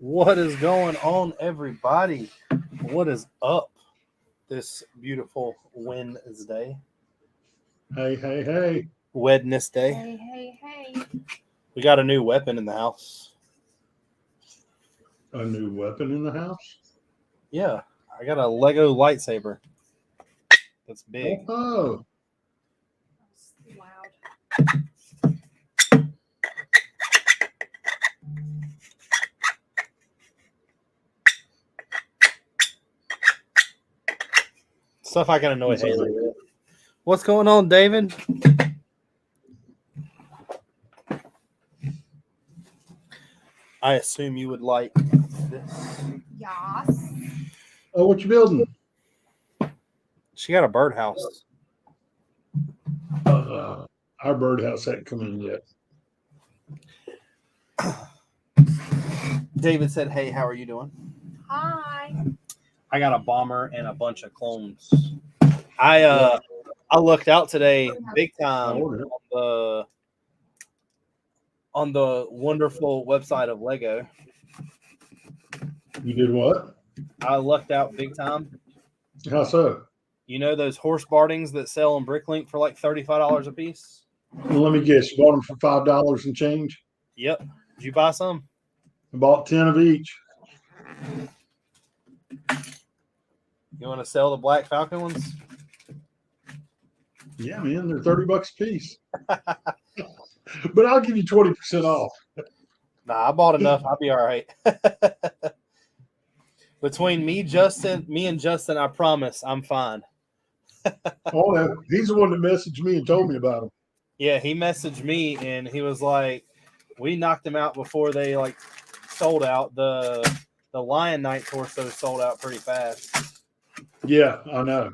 What is going on, everybody? What is up this beautiful Wednesday? Hey. Wednesday. Hey. We got a new weapon in the house. A new weapon in the house? Yeah, I got a Lego lightsaber. That's big. Oh. That's loud. Stuff I can annoy Haley with. What's going on, David? I assume you would like this. Yas. Oh, what you building? She got a birdhouse. Our birdhouse hasn't come in yet. David said, "Hey, how are you doing?" Hi. I got a bomber and a bunch of clones. I looked out today big time on the wonderful website of Lego. You did what? I lucked out big time. How so? You know those horse bardings that sell on Bricklink for like $35 a piece? Well, let me guess. You bought them for $5 and change? Yep. Did you buy some? I bought 10 of each. You want to sell the Black Falcon ones? Yeah, man, they're $30 a piece. But I'll give you 20% off. Nah, I bought enough. I'll be all right. Between me and Justin, I promise I'm fine. Oh, no, he's the one that messaged me and told me about them. Yeah, he messaged me and he was like, we knocked them out before they like sold out. The Lion Knight torso sold out pretty fast. Yeah, I know.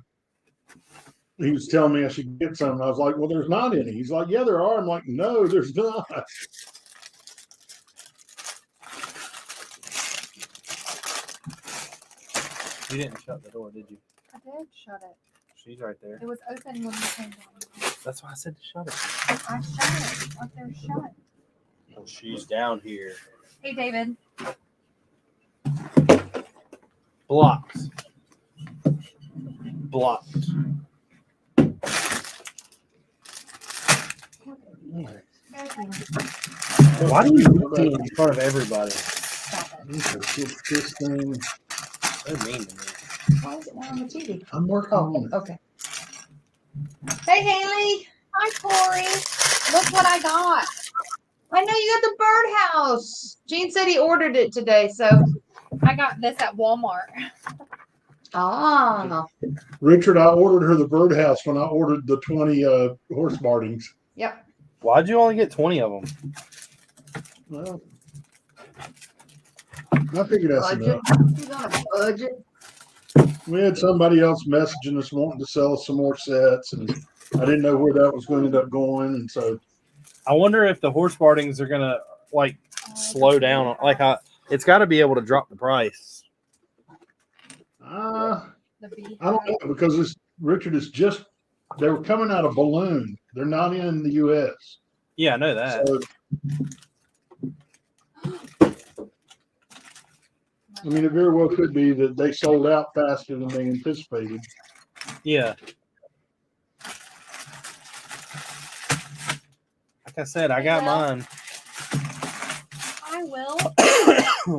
He was telling me I should get some. And I was like, well, there's not any. He's like, yeah, there are. I'm like, no, there's not. You didn't shut the door, did you? I did shut it. She's right there. It was open when you came down. That's why I said to shut it. I shut it. Like they're shut. Well, she's down here. Hey, David. Blocked. Why do you do that in front of everybody? Stop it. This thing. So mean to me. Why is it not on the TV? I'm working on it. Okay. Hey, Haley. Hi, Corey. Look what I got. I know you got the birdhouse. Gene said he ordered it today, so I got this at Walmart. Ah. Richard, I ordered her the birdhouse when I ordered the 20 horse bardings. Yep. Why'd you only get 20 of them? Well, I figured that's enough. He's on a budget. We had somebody else messaging us wanting to sell us some more sets, and I didn't know where that was going to end up going, and so I wonder if the horse bardings are gonna like slow down. Like, it's got to be able to drop the price. I don't know, because Richard is just, they were coming out of balloon. They're not in the U.S. Yeah, I know that. So, I mean, it very well could be that they sold out faster than they anticipated. Yeah. Like I said, I got mine. I will.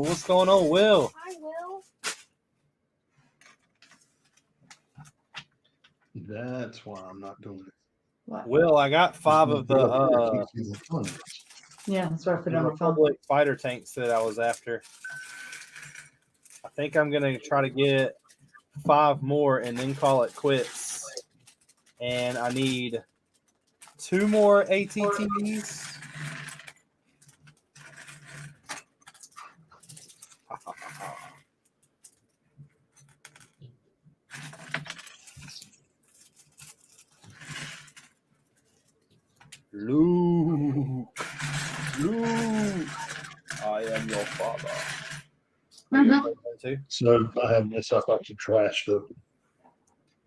What's going on, Will? I will. That's why I'm not doing it. What? Will, I got 5 of the Yeah, that's what I put on the phone. Republic fighter tanks that I was after. I think I'm gonna try to get 5 more and then call it quits. And I need 2 more ATTs. Luke, I am your father. So I have this up. I should trash the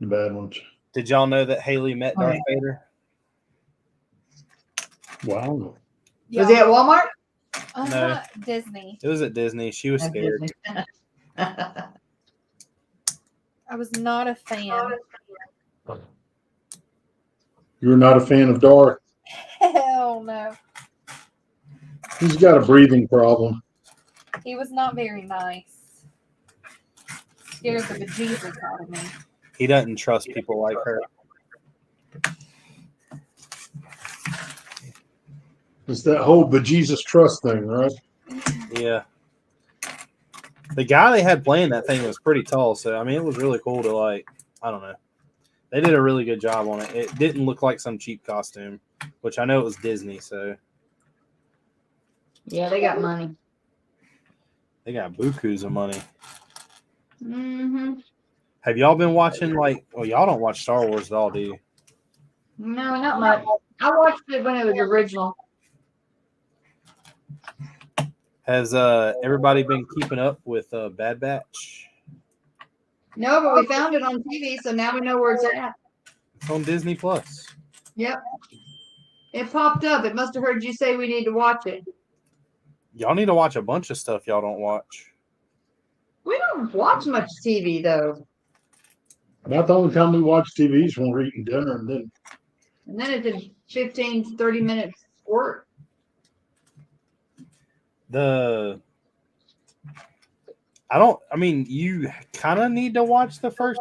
bad ones. Did y'all know that Haley met Darth Vader? Wow. Was he at Walmart? No. Disney. It was at Disney. She was scared. I was not a fan. You're not a fan of Darth. Hell no. He's got a breathing problem. He was not very nice. Scared the bejesus out of me. He doesn't trust people like her. It's that whole bejesus trust thing, right? Yeah. The guy they had playing that thing was pretty tall, so I mean it was really cool to I don't know. They did a really good job on it. It didn't look like some cheap costume, which I know it was Disney, so Yeah, they got money. they got bukus of money. Mm-hmm. Have y'all been watching well, y'all don't watch Star Wars at all, do you? No, not much. I watched it when it was original. Has everybody been keeping up with Bad Batch? No, but we found it on TV, so now we know where it's at. It's on Disney Plus. Yep. It popped up. It must have heard you say we need to watch it. Y'all need to watch a bunch of stuff y'all don't watch. We don't watch much TV, though. About the only time we watch TV is when we're eating dinner, and then And then it's a 15, 30 minute work. You kind of need to watch the first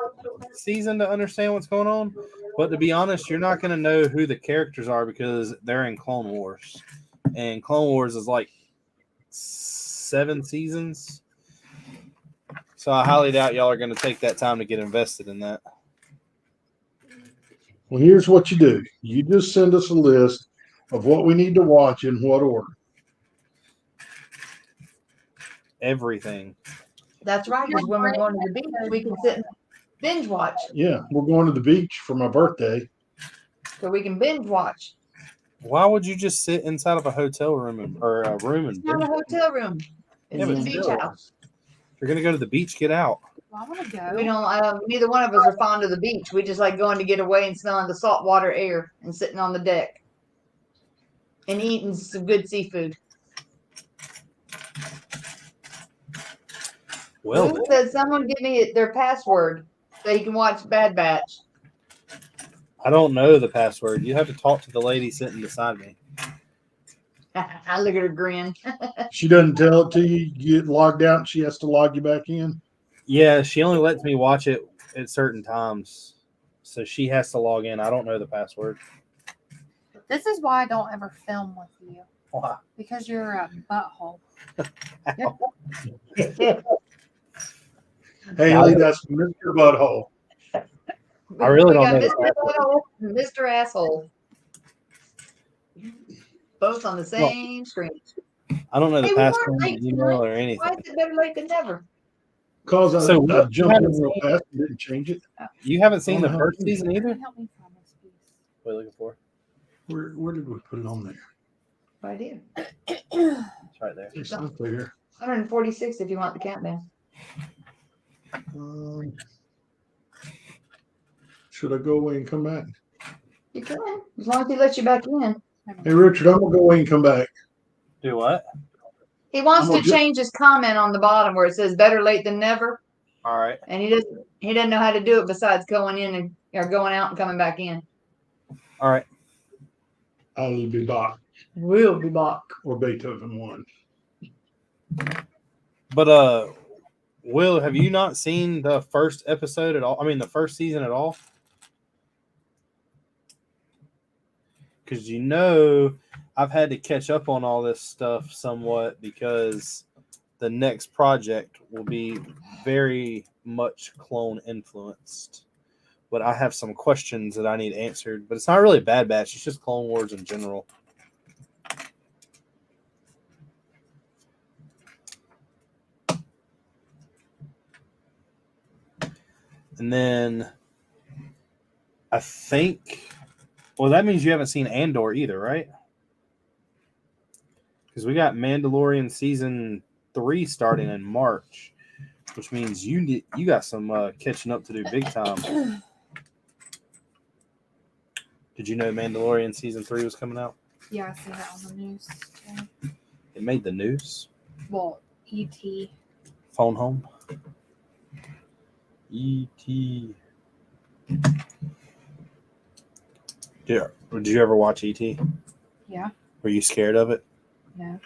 season to understand what's going on. But to be honest, you're not going to know who the characters are because they're in Clone Wars. And Clone Wars is 7 seasons. So I highly doubt y'all are going to take that time to get invested in that. well, here's what you do. You just send us a list of what we need to watch in what order. Everything. That's right, because when we're going to the beach, we can sit and binge watch. Yeah, we're going to the beach for my birthday. So we can binge watch. Why would you just sit inside of a hotel room or a room and It's not a hotel room. It's Yeah, a but beach still. house. If you're going to go to the beach, get out. Well, I want to go. We don't. Neither one of us are fond of the beach. We just like going to get away and smelling the saltwater air and sitting on the deck and eating some good seafood. Well, Who said someone give me their password so you can watch Bad Batch? I don't know the password. You have to talk to the lady sitting beside me. I look at her grin. She doesn't tell it to you. You get logged out, and she has to log you back in. Yeah, she only lets me watch it at certain times. So she has to log in. I don't know the password. This is why I don't ever film with you. Why? Because you're a butthole. Haley, that's Mr. Butthole. I really We don't got know the Mr. password. Butthole and Mr. Asshole. Both on the same screen. I don't know the Hey, we password, weren't late email, tonight. or Why anything. is it better late than never? Because So, I you jumped in haven't real seen- fast and didn't change it. You haven't seen the Oh, no. first season either? Help me find this piece. What are you looking for? Where did we put it on there? I did. It's right there. It's not there. 146 if you want the countdown. Should I go away and come back? You can, as long as he lets you back in. Hey, Richard, I'm gonna go away and come back. Do what? He wants I'm to gonna ju- change his comment on the bottom where it says "better late than never," All right. and he doesn't know how to do it besides going in and or going out and coming back in. All right. I'll be back. We'll be back. Or Beethoven one. But Will, have you not seen the first episode at all? I mean, the first season at all? Because I've had to catch up on all this stuff somewhat because the next project will be very much clone influenced. But I have some questions that I need answered. But it's not really Bad Batch. It's just Clone Wars in general. And then I think, well, that means you haven't seen Andor either, right? Because we got Mandalorian season 3 starting in March, which means you got some catching up to do big time. Did you know Mandalorian season 3 was coming out? Yeah, I see that on the news today. It made the news. Well, E.T. Phone home. E.T. Did you ever watch E.T.? Yeah. Were you scared of it? Yeah.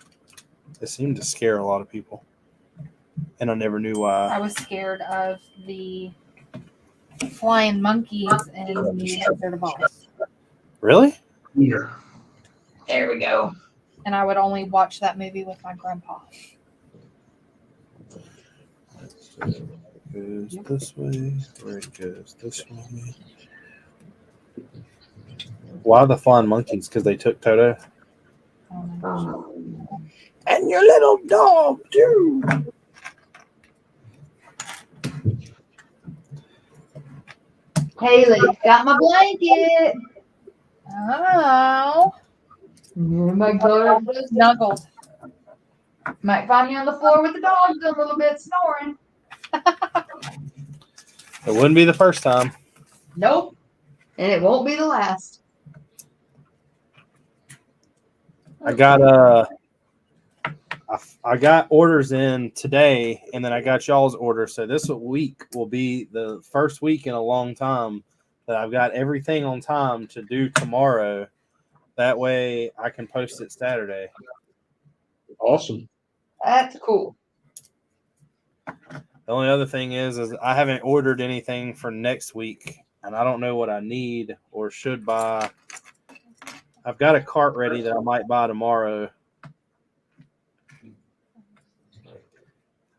It seemed to scare a lot of people. And I never knew why. I was scared of the flying monkeys in the Wizard of Oz. Really? Here. There we go. And I would only watch that movie with my grandpa. It goes this way, or it goes this way. Why the flying monkeys? Because they took Toto. Oh my gosh. And your little dog, too. Haley, got my blanket. Oh. My God. Snuggled. Might find you on the floor with the dogs a little bit snoring. It wouldn't be the first time. Nope. And it won't be the last. I got I got orders in today, and then I got y'all's order. So this week will be the first week in a long time that I've got everything on time to do tomorrow. That way I can post it Saturday. Awesome. That's cool. The only other thing is I haven't ordered anything for next week, and I don't know what I need or should buy. I've got a cart ready that I might buy tomorrow.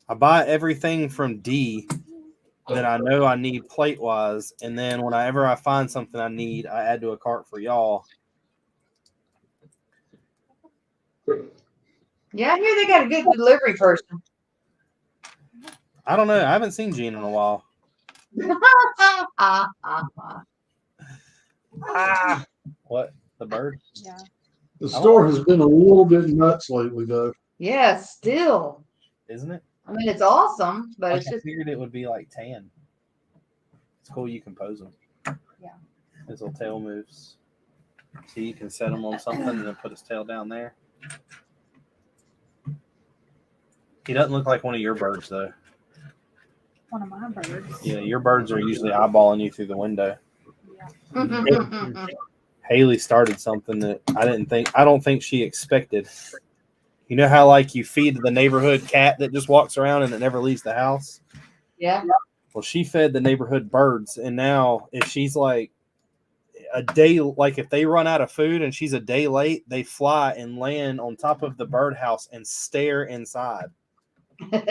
I buy everything from D that I know I need plate-wise, and then whenever I find something I need, I add to a cart for y'all. Yeah, I hear they got a good delivery person. I don't know. I haven't seen Gene in a while. What? The bird? Yeah. The store has been a little bit nuts lately, though. Yeah, still. Isn't it? I mean, it's awesome, but Like it's I just figured it would be like tan. It's cool you can pose them. Yeah. His little tail moves. So you can set him on something and then put his tail down there. He doesn't look like one of your birds, though. One of my birds. Yeah, your birds are usually eyeballing you through the window. Yeah. Haley started something that I don't think she expected. You know how like you feed the neighborhood cat that just walks around and it never leaves the house? yeah. Well, she fed the neighborhood birds, and now if she's like a day, like if they run out of food and she's a day late, they fly and land on top of the birdhouse and stare inside. They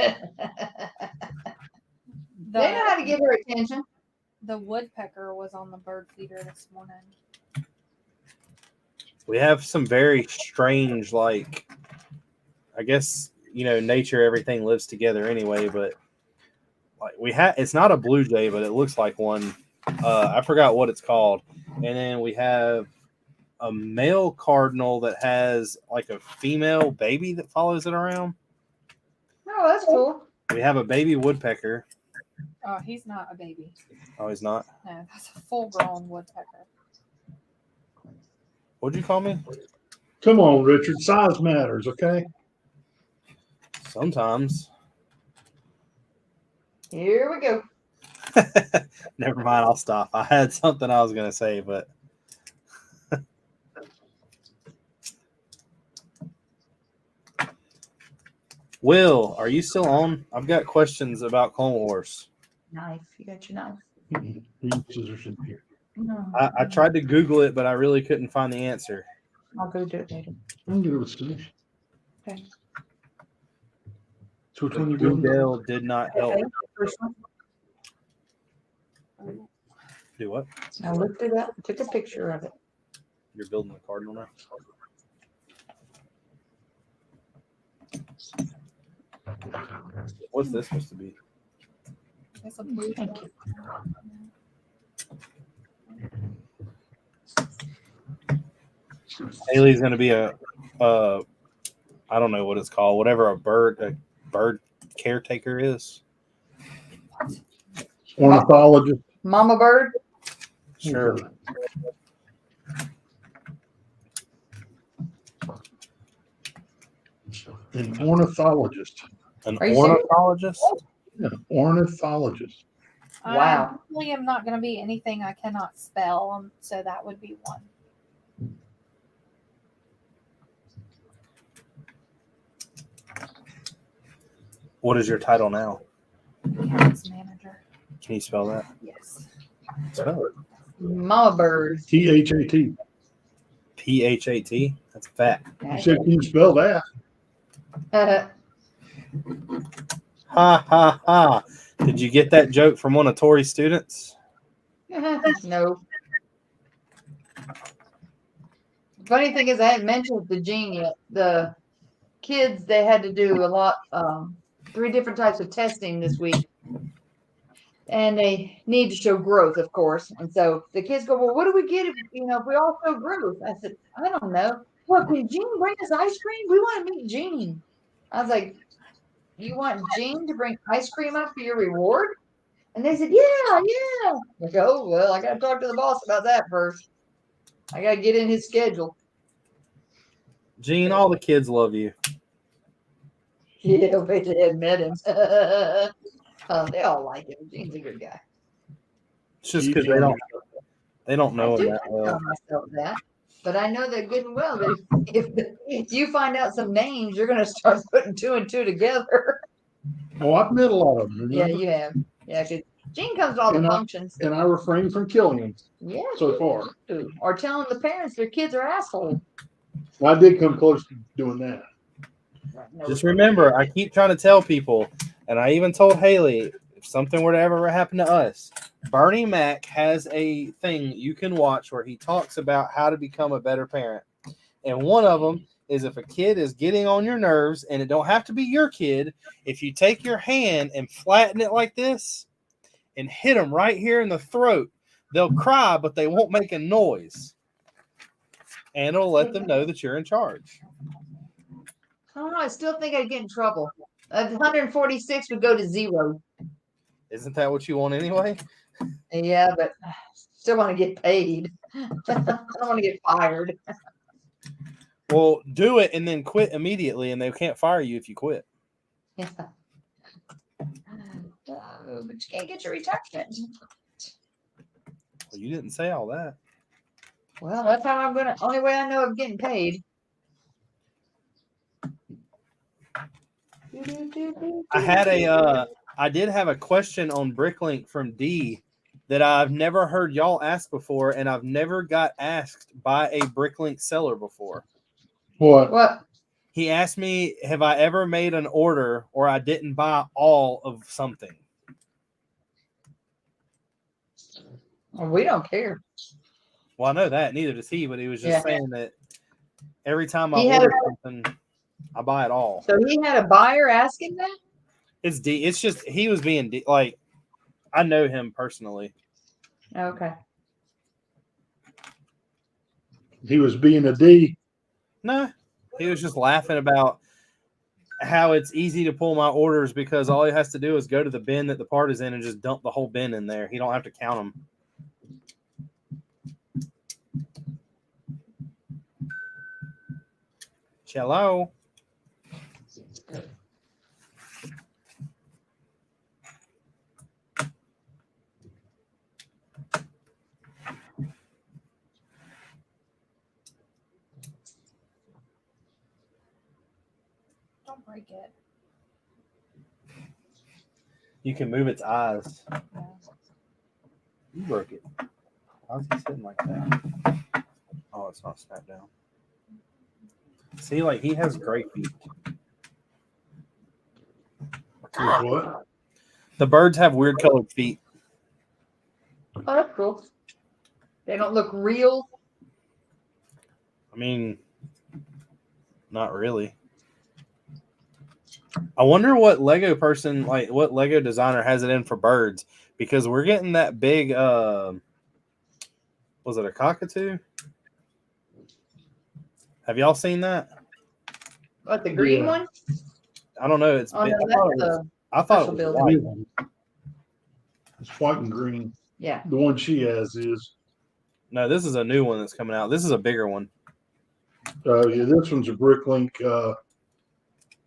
know how to give her attention. The woodpecker was on the bird feeder this morning. We have some very strange, like, I guess, nature, everything lives together anyway, but like it's not a blue jay, but it looks like one. I forgot what it's called. And then we have a male cardinal that has like a female baby that follows it around. Oh, that's cool. We have a baby woodpecker. Oh, he's not a baby. Oh, he's not? No, that's a full-grown woodpecker. What'd you call me? Come on, Richard. Size matters, okay? Sometimes. Here we go. Never mind, I'll stop. I had something I was going to say, but Will, are you still on? I've got questions about Clone Wars. Knife. You got your knife. Scissors in here. No. I tried to Google it, but I really couldn't find the answer. I'll go do it later. I can get it with submission. Okay. So which The one you doing? Google did not help. Okay. First one. Do what? I looked it up. Took a picture of it. You're building the cardinal now? What's this supposed to be? It's a blue Thank you. Haley's going to be I don't know what it's called, whatever a bird caretaker is. Ornithologist. Mama bird. Sure. An ornithologist. An Are you serious? ornithologist? Yeah, ornithologist. Wow. I definitely am not going to be anything I cannot spell, so that would be one. What is your title now? Accounts manager. Can you spell that? Yes. Spell it. Mama bird. THAT. PHAT. That's fat. You said, can you spell that? Ha ha ha. Did you get that joke from one of Tori's students? No. Funny thing is, I hadn't mentioned the gene yet. The kids, they had to do a lot, 3 different types of testing this week. And they need to show growth, of course. And so the kids go, well, what do we get if we all show growth? I said, I don't know. Well, can Gene bring us ice cream? We want to meet Gene. I was like, you want Gene to bring ice cream up for your reward? And they said, yeah. I go, oh, well, I got to talk to the boss about that first. I got to get in his schedule. Gene, all the kids love you. Yeah, but they had met him. They all like him. Gene's a good guy. It's just because they don't know I him do that tell well. myself that, but I know that good and well that if you find out some names, you're going to start putting 2 and 2 together. Oh, I've met a lot of them. Yeah, Remember? you have. Yeah, 'cause Gene comes to all the And functions. I refrain from killing him Yeah, so far. or telling the parents their kids are assholes. Well, I did come close to doing that. Just remember, I keep trying to tell people, and I even told Haley, if something were to ever happen to us, Bernie Mac has a thing you can watch where he talks about how to become a better parent. And one of them is if a kid is getting on your nerves, and it don't have to be your kid, if you take your hand and flatten it like this and hit them right here in the throat, they'll cry, but they won't make a noise. And it'll let them know that you're in charge. I don't know. I still think I'd get in trouble. 146 would go to 0. Isn't that what you want anyway? Yeah, but I still want to get paid. I don't want to get fired. Well, do it and then quit immediately, and they can't fire you if you quit. Yeah. But you can't get your retirement. Well, you didn't say all that. Well, that's how only way I know of getting paid. I did have a question on Bricklink from D that I've never heard y'all ask before, and I've never got asked by a Bricklink seller before. What? He asked me, have I ever made an order or I didn't buy all of something? Well, we don't care. Well, I know that. Neither does he, but he was just saying that every time I He had order something, I buy it all. So he had a buyer asking that? It's D. It's just he was being D. Like, I know him personally. Okay. He was being a D. No, he was just laughing about how it's easy to pull my orders because all he has to do is go to the bin that the part is in and just dump the whole bin in there. He don't have to count them. Hello. Don't break it. You can move its eyes. Yeah. You broke it. How's he sitting like that? Oh, it's not snapped down. See, like he has great feet. What? The birds have weird colored feet. Oh, that's cool. They don't look real. I mean, not really. I wonder what Lego person, like what Lego designer has it in for birds, because we're getting that big, was it a cockatoo? Have y'all seen that? What, the green Yeah. one? I don't know. It's Oh, big. no, I thought it was special white. It's white and green. yeah. The one she has is. No, this is a new one that's coming out. This is a bigger one. Yeah, this one's a Bricklink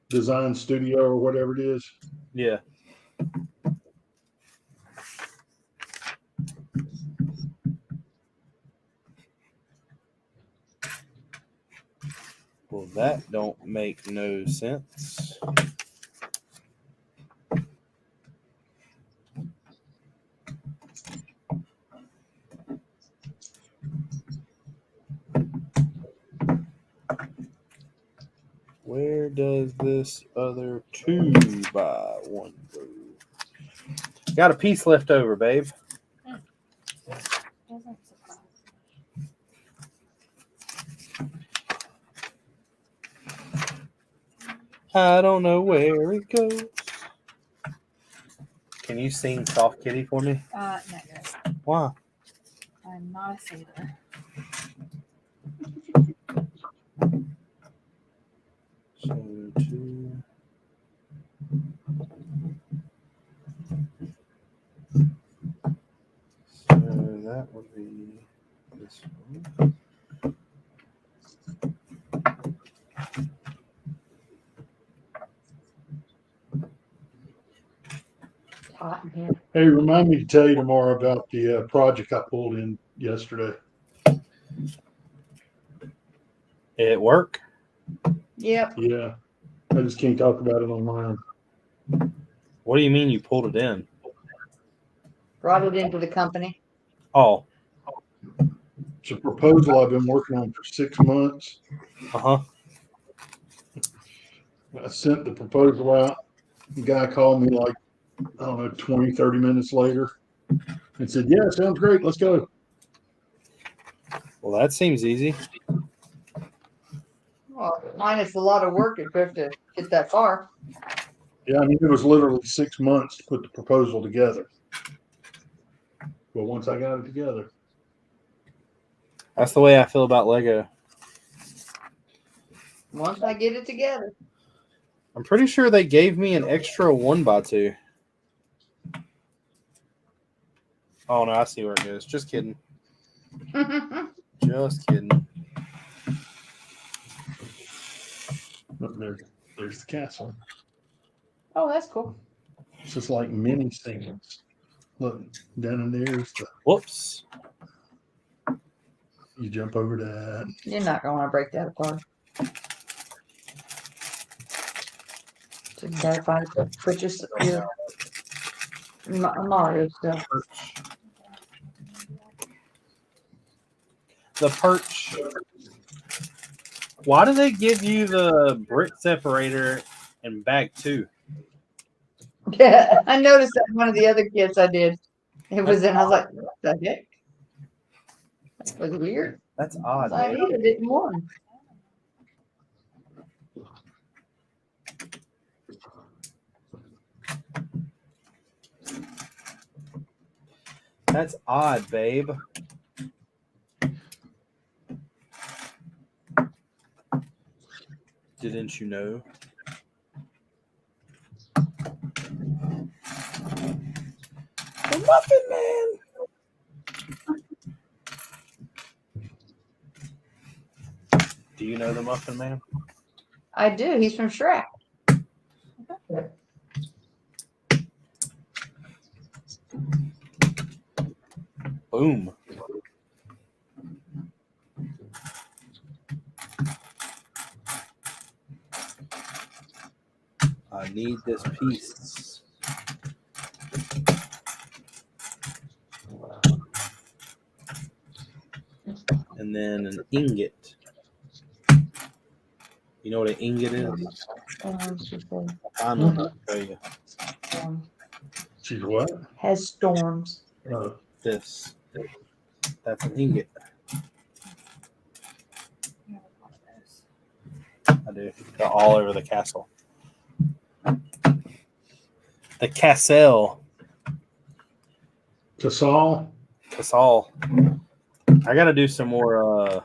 design studio or whatever it is. Yeah. Well, that don't make no sense. Where does this other 2x1 go? Got a piece left over, babe. Doesn't surprise I don't know where it goes. Can you sing Soft Kitty for me? No, good. Why? I'm not a sailor. So 2. So that would be this one. Hot in here. Hey, remind me to tell you tomorrow about the project I pulled in yesterday. It work? Yep. Yeah, I just can't talk about it online. What do you mean you pulled it in? Brought it into the company. Oh, It's a proposal I've been working on for 6 months. uh-huh. I sent the proposal out. The guy called me like, I don't know, 20, 30 minutes later and said, yeah, sounds great. Let's go. Well, that seems easy. Well, minus a lot of work it took to get that far. Yeah, I mean, it was literally 6 months to put the proposal together. But once I got it together, That's the way I feel about Lego. Once I get it together. I'm pretty sure they gave me an extra 1x2. Oh, no, I see where it goes. Just kidding. Just kidding. there's the castle. Oh, that's cool. It's just like mini things. Look, down in there's the, Whoops. you jump over that. You're not gonna want to break that apart. To clarify, put your Mario stuff. The perch. Why do they give you the brick separator and bag 2? Yeah, I noticed that one of the other kits I did. It was in. I was like, what the heck? That was weird. That's odd, I man. needed it in one. That's odd, babe. Didn't you know? The Muffin Man. Do you know the Muffin Man? I do. He's from Shrek. Boom. I need this piece. And then an ingot. You know what an ingot is? I know. I'll show you. She's what? Has storms. This. That's an ingot. I do. They're all over the castle. The castle. Casal. Castle. I gotta do some more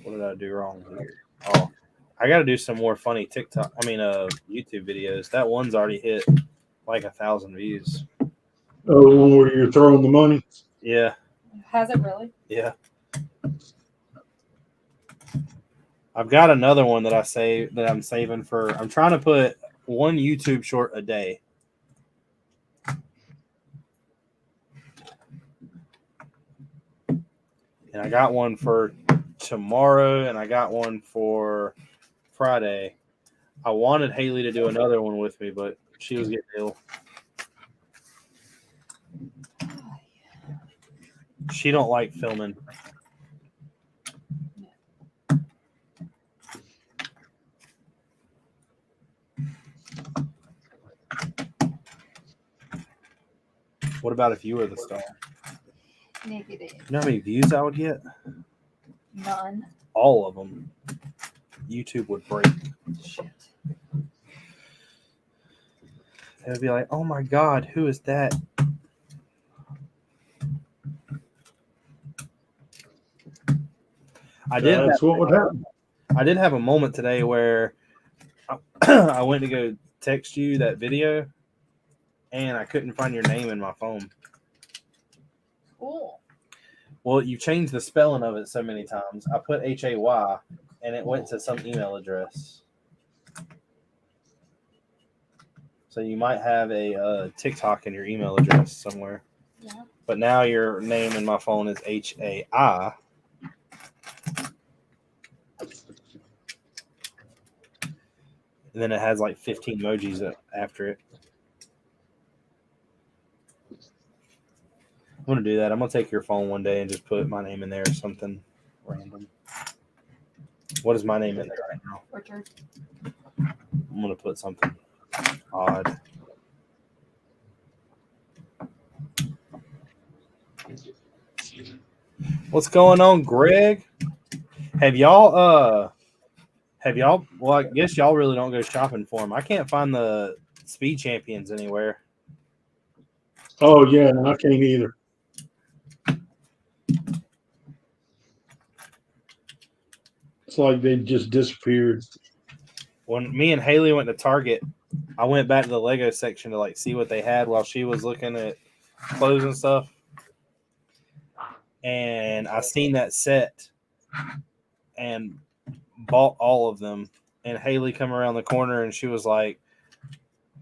what did I do wrong here? Oh, I gotta do some more funny YouTube videos. That one's already hit like 1,000 views. Oh, where you're throwing the money? Yeah. Has it really? Yeah. I've got another one that I'm saving for. I'm trying to put one YouTube short a day. And I got one for tomorrow, and I got one for Friday. I wanted Haley to do another one with me, but she was getting ill. She don't like filming. What about if you were the star? Negative. You know how many views I would get? None. All of them. YouTube would break. Shit. It would be like, oh my God, who is that? That's what would happen. I did have a moment today where I went to go text you that video, and I couldn't find your name in my phone. Cool. Well, you changed the spelling of it so many times. I put Hay, and it went to some email address. So you might have a TikTok in your email address somewhere. Yeah. But now your name in my phone is Hai. And then it has like 15 emojis after it. I'm going to do that. I'm going to take your phone one day and just put my name in there or something random. What is my name in there right now? Richard. I'm going to put something odd. What's going on, Greg? Have y'all, well, I guess y'all really don't go shopping for them. I can't find the Speed Champions anywhere. Oh, yeah, no, I can't either. It's like they just disappeared. When me and Haley went to Target, I went back to the Lego section to like see what they had while she was looking at clothes and stuff. And I seen that set and bought all of them. And Haley come around the corner and she was like,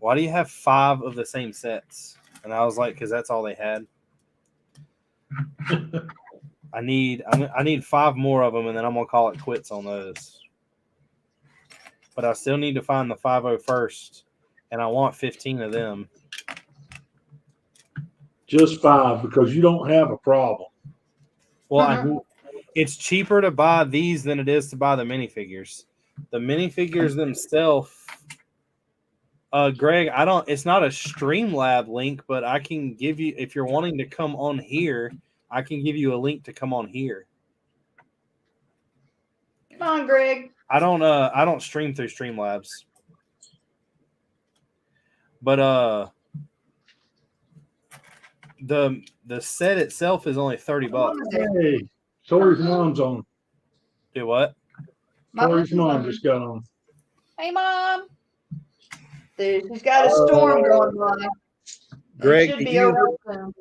"Why do you have 5 of the same sets?" And I was like, "Because that's all they had. I need 5 more of them, and then I'm gonna call it quits on those. But I still need to find the 501st, and I want 15 of them." Just 5 because you don't have a problem. Well, it's cheaper to buy these than it is to buy the minifigures. The minifigures themselves, Greg, it's not a Streamlab link, but I can give you, if you're wanting to come on here, I can give you a link to come on here. Come on, Greg. I don't stream through Streamlabs. But the set itself is only $30. Hey, Tori's mom's on. Do what? Tori's mom just got on. Hey, Mom. Dude, she's got a storm going by. Greg, It should be over soon.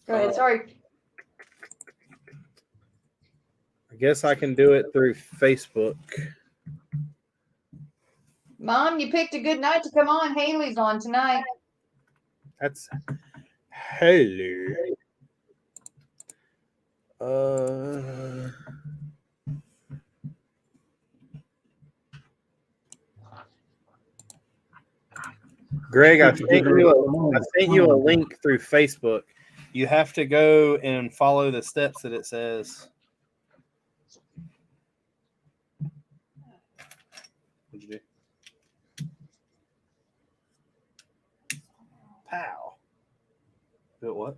Go ahead. Sorry. I guess I can do it through Facebook. Mom, you picked a good night to come on. Haley's on tonight. That's Haley. Greg, I sent you a link through Facebook. You have to go and follow the steps that it says. What'd you do? Pow. Do it what?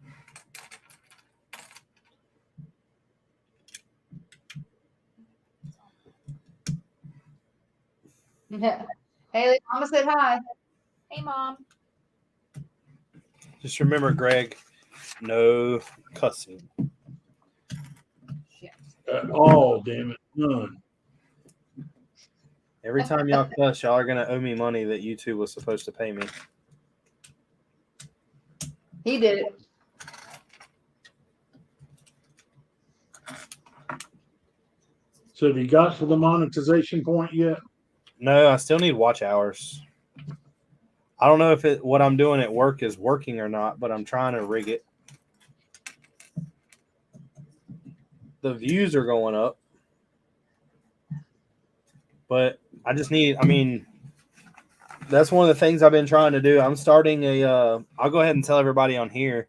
Haley, Mama said hi. Hey, Mom. Just remember, Greg, no cussing. Shit. Oh, damn it. None. Every time y'all cuss, y'all are going to owe me money that YouTube was supposed to pay me. He did it. So have you got to the monetization point yet? No, I still need watch hours. I don't know if what I'm doing at work is working or not, but I'm trying to rig it. The views are going up, but I just need. I mean, that's one of the things I've been trying to do. I'm starting I'll go ahead and tell everybody on here.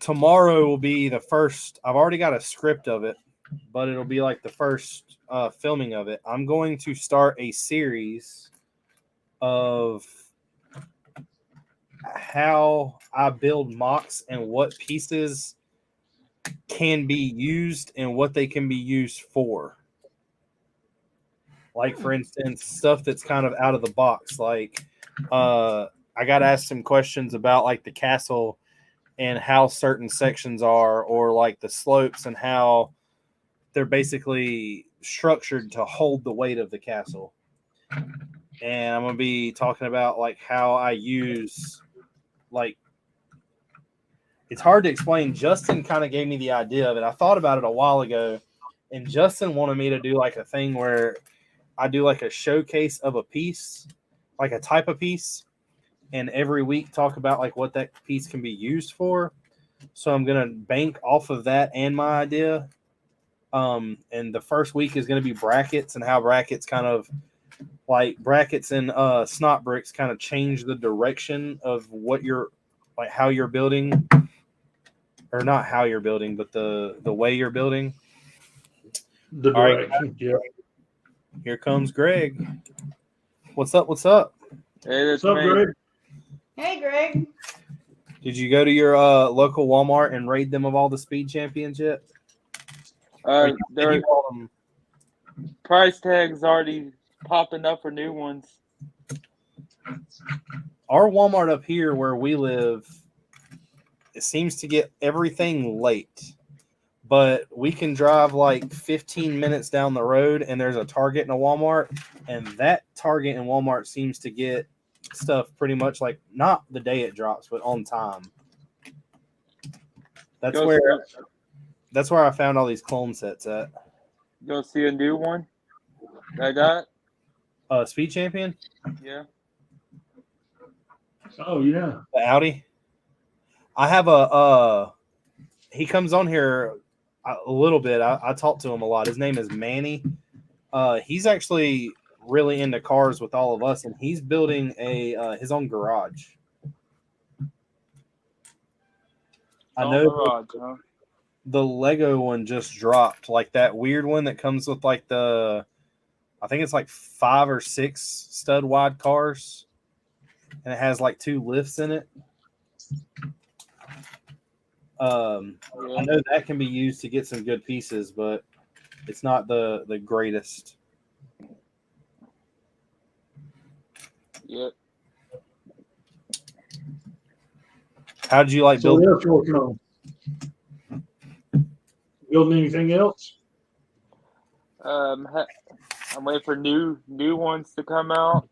Tomorrow will be the first. I've already got a script of it, but it'll be like the first filming of it. I'm going to start a series of how I build mocks and what pieces can be used and what they can be used for. Like, for instance, stuff that's kind of out of the box. Like, I got asked some questions about like the castle and how certain sections are, or like the slopes and how they're basically structured to hold the weight of the castle. And I'm going to be talking about like how I use, like, it's hard to explain. Justin kind of gave me the idea of it. I thought about it a while ago, and Justin wanted me to do like a thing where I do like a showcase of a piece, like a type of piece, and every week talk about like what that piece can be used for. So I'm going to bank off of that and my idea. And the first week is going to be brackets and how brackets kind of like brackets and snot bricks kind of change the direction of what you're like, how you're building, or not how you're building, but the way you're building. The All right. direction. Yeah. Here comes Greg. What's up? What's up? Hey, that's What's up, me. Greg? Hey, Greg. Did you go to your local Walmart and raid them of all the speed champions yet? Their price tags already popping up for new ones. Our Walmart up here where we live, it seems to get everything late. But we can drive like 15 minutes down the road and there's a Target and a Walmart, and that Target and Walmart seems to get stuff pretty much like not the day it drops, but on time. That's where I found all these clone sets at. You'll see a new one I got. Speed Champion? Yeah. Oh, yeah. The Audi. I have a he comes on here a little bit. I talk to him a lot. His name is Manny. He's actually really into cars with all of us, and he's building his own garage. I know Garage, huh? the Lego one just dropped, like that weird one that comes with like I think it's like 5 or 6 stud wide cars, and it has like 2 lifts in it. I know that can be used to get some good pieces, but it's not the greatest. Yep. How did you like So building? what else you working on? Building anything else? I'm waiting for new ones to come out.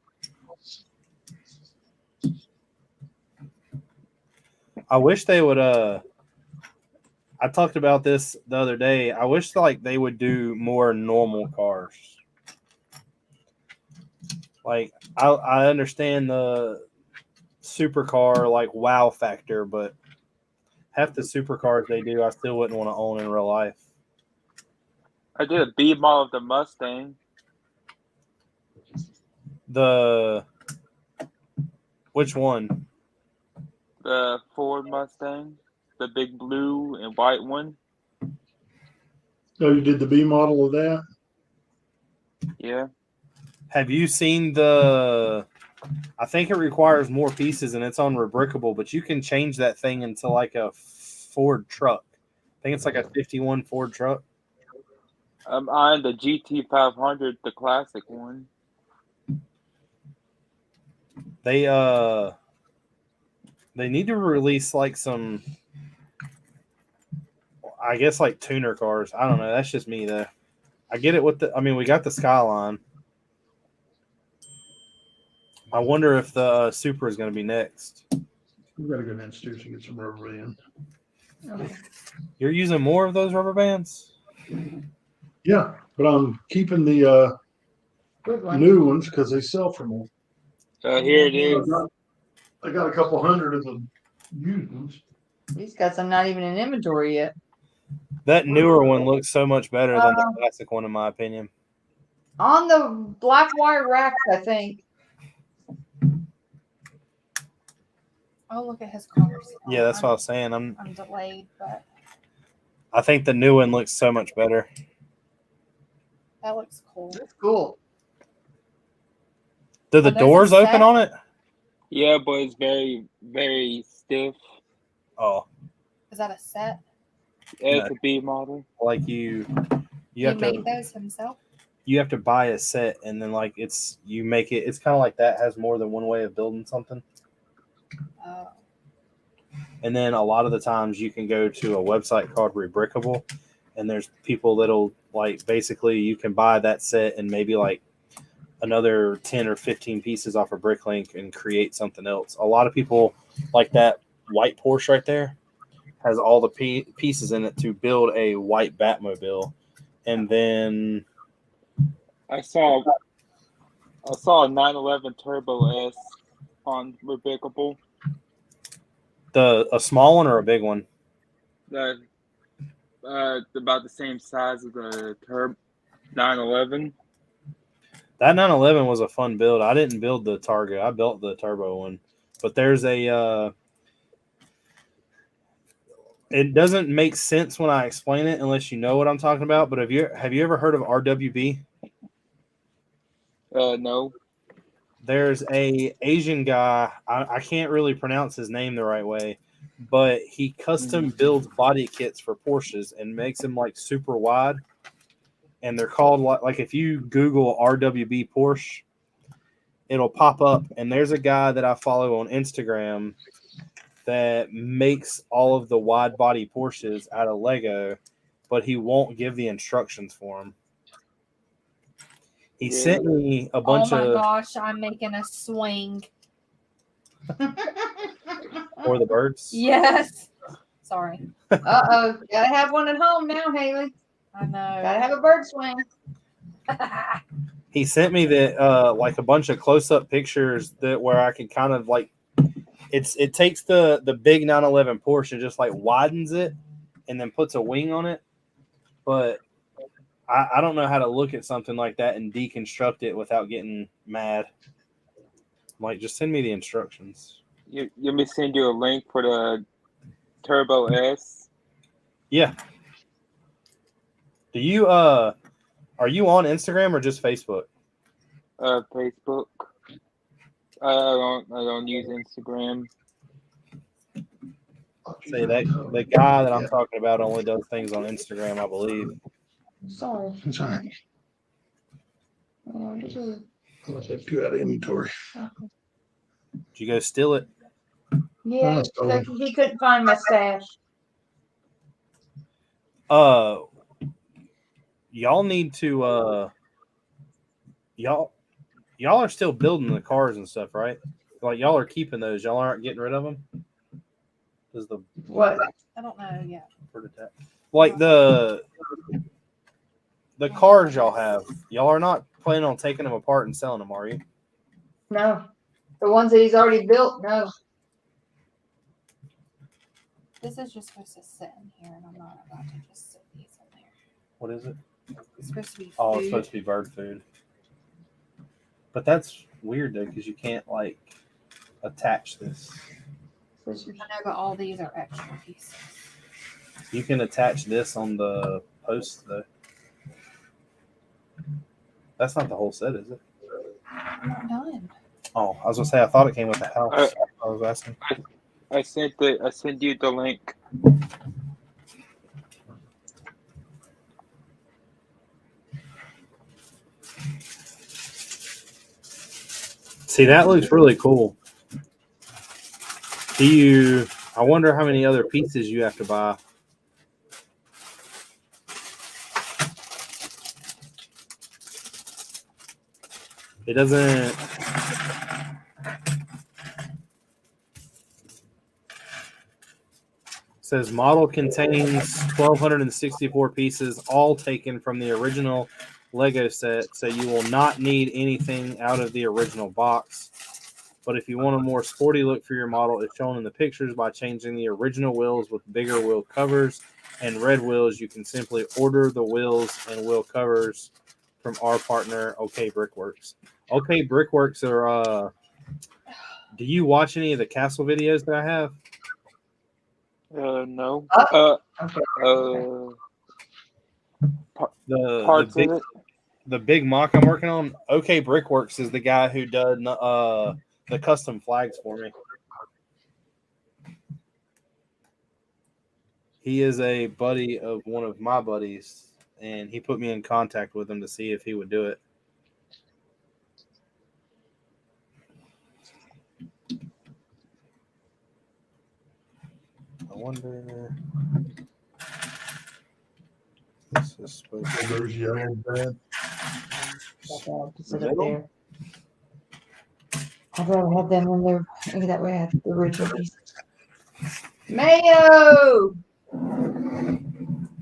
I wish they would. I talked about this the other day. I wish like they would do more normal cars. Like I understand the supercar like wow factor, but half the supercars they do, I still wouldn't want to own in real life. I did a B model of the Mustang. Which one? The Ford Mustang, the big blue and white one. Oh, you did the B model of that? Yeah. Have you seen I think it requires more pieces and it's on Rebrickable, but you can change that thing into like a Ford truck. I think it's like a 51 Ford truck. I'm on the GT500, the classic one. They need to release like some, I guess like tuner cars. I don't know. That's just me though. I get it with we got the Skyline. I wonder if the Supra is going to be next. We gotta go downstairs and get some rubber band. Okay. You're using more of those rubber bands? Yeah, but I'm keeping the Good one. new ones because they sell for more. Here it is. I got a couple hundred of the used ones. He's got some not even in inventory yet. That newer one looks so much better than the classic one, in my opinion. On the black wire racks, I think. Oh, look at his cars. Yeah, that's what I was saying. I'm delayed, but I think the new one looks so much better. that looks cool. That's cool. Do the there's a doors open set. on it? Yeah, but it's very, very stiff. Oh, Is that a set? It's No. a B model. like you He have made to those himself. you have to buy a set, and then like you make it. It's kind of like that has more than one way of building something. Oh, And then a lot of the times you can go to a website called Rebrickable, and there's people that'll like basically you can buy that set and maybe like another 10 or 15 pieces off of Bricklink and create something else. A lot of people like that white Porsche right there has all the pieces in it to build a white Batmobile. And then I saw a 911 Turbo S on Rebrickable. a small one or a big one? That about the same size as the 911. That 911 was a fun build. I didn't build the Targa. I built the turbo one. But there's a it doesn't make sense when I explain it unless you know what I'm talking about. But have you ever heard of RWB? No. There's a Asian guy. I can't really pronounce his name the right way, but he custom builds body kits for Porsches and makes them like super wide. And they're called like if you Google RWB Porsche, it'll pop up. And there's a guy that I follow on Instagram that makes all of the wide body Porsches out of Lego, but he won't give the instructions for them. He sent me a bunch oh my of gosh! I'm making a swing. for the birds. Yes. Sorry. Uh-oh. Gotta have one at home now, Haley. I know. Gotta have a bird swing. He sent me that like a bunch of close-up pictures that where I could kind of like it takes the big 911 Porsche and just like widens it and then puts a wing on it. But I don't know how to look at something like that and deconstruct it without getting mad. Like, just send me the instructions. You me send you a link for the Turbo S. Yeah. Do you are you on Instagram or just Facebook? Facebook. I don't use Instagram. Say that the guy that I'm talking about only does things on Instagram, I believe. Sorry. That's all right. Let's have two out of inventory. Did you go steal it? Yeah, That's cool. like he couldn't find my stash. Y'all need to y'all are still building the cars and stuff, right? Like y'all are keeping those. Y'all aren't getting rid of them. Does the What? I don't know yet. like the cars y'all have? Y'all are not planning on taking them apart and selling them, are you? No. The ones that he's already built, no. This is just supposed to sit in here, and I'm not about to just sit these in there. What is it? It's supposed to be food. Oh, it's supposed to be bird food. But that's weird though, because you can't like attach this. I know, but all these are extra pieces. You can attach this on the post though. That's not the whole set, is it? I'm not done. Oh, I was gonna say I thought it came with the house. I was asking. I sent you the link. See, that looks really cool. I wonder how many other pieces you have to buy. It doesn't. says model contains 1,264 pieces, all taken from the original Lego set, so you will not need anything out of the original box. But if you want a more sporty look for your model, it's shown in the pictures by changing the original wheels with bigger wheel covers and red wheels. You can simply order the wheels and wheel covers from our partner, OK Brickworks. OK Brickworks are. Do you watch any of the castle videos that I have? No. Okay. Parts of it. The big mock I'm working on. OK Brickworks is the guy who did the custom flags for me. He is a buddy of one of my buddies, and he put me in contact with him to see if he would do it. I wonder. This is supposed to be There's your old bed. Sit up there. I'd rather have them in there. Maybe that way I have the original piece. Mayo!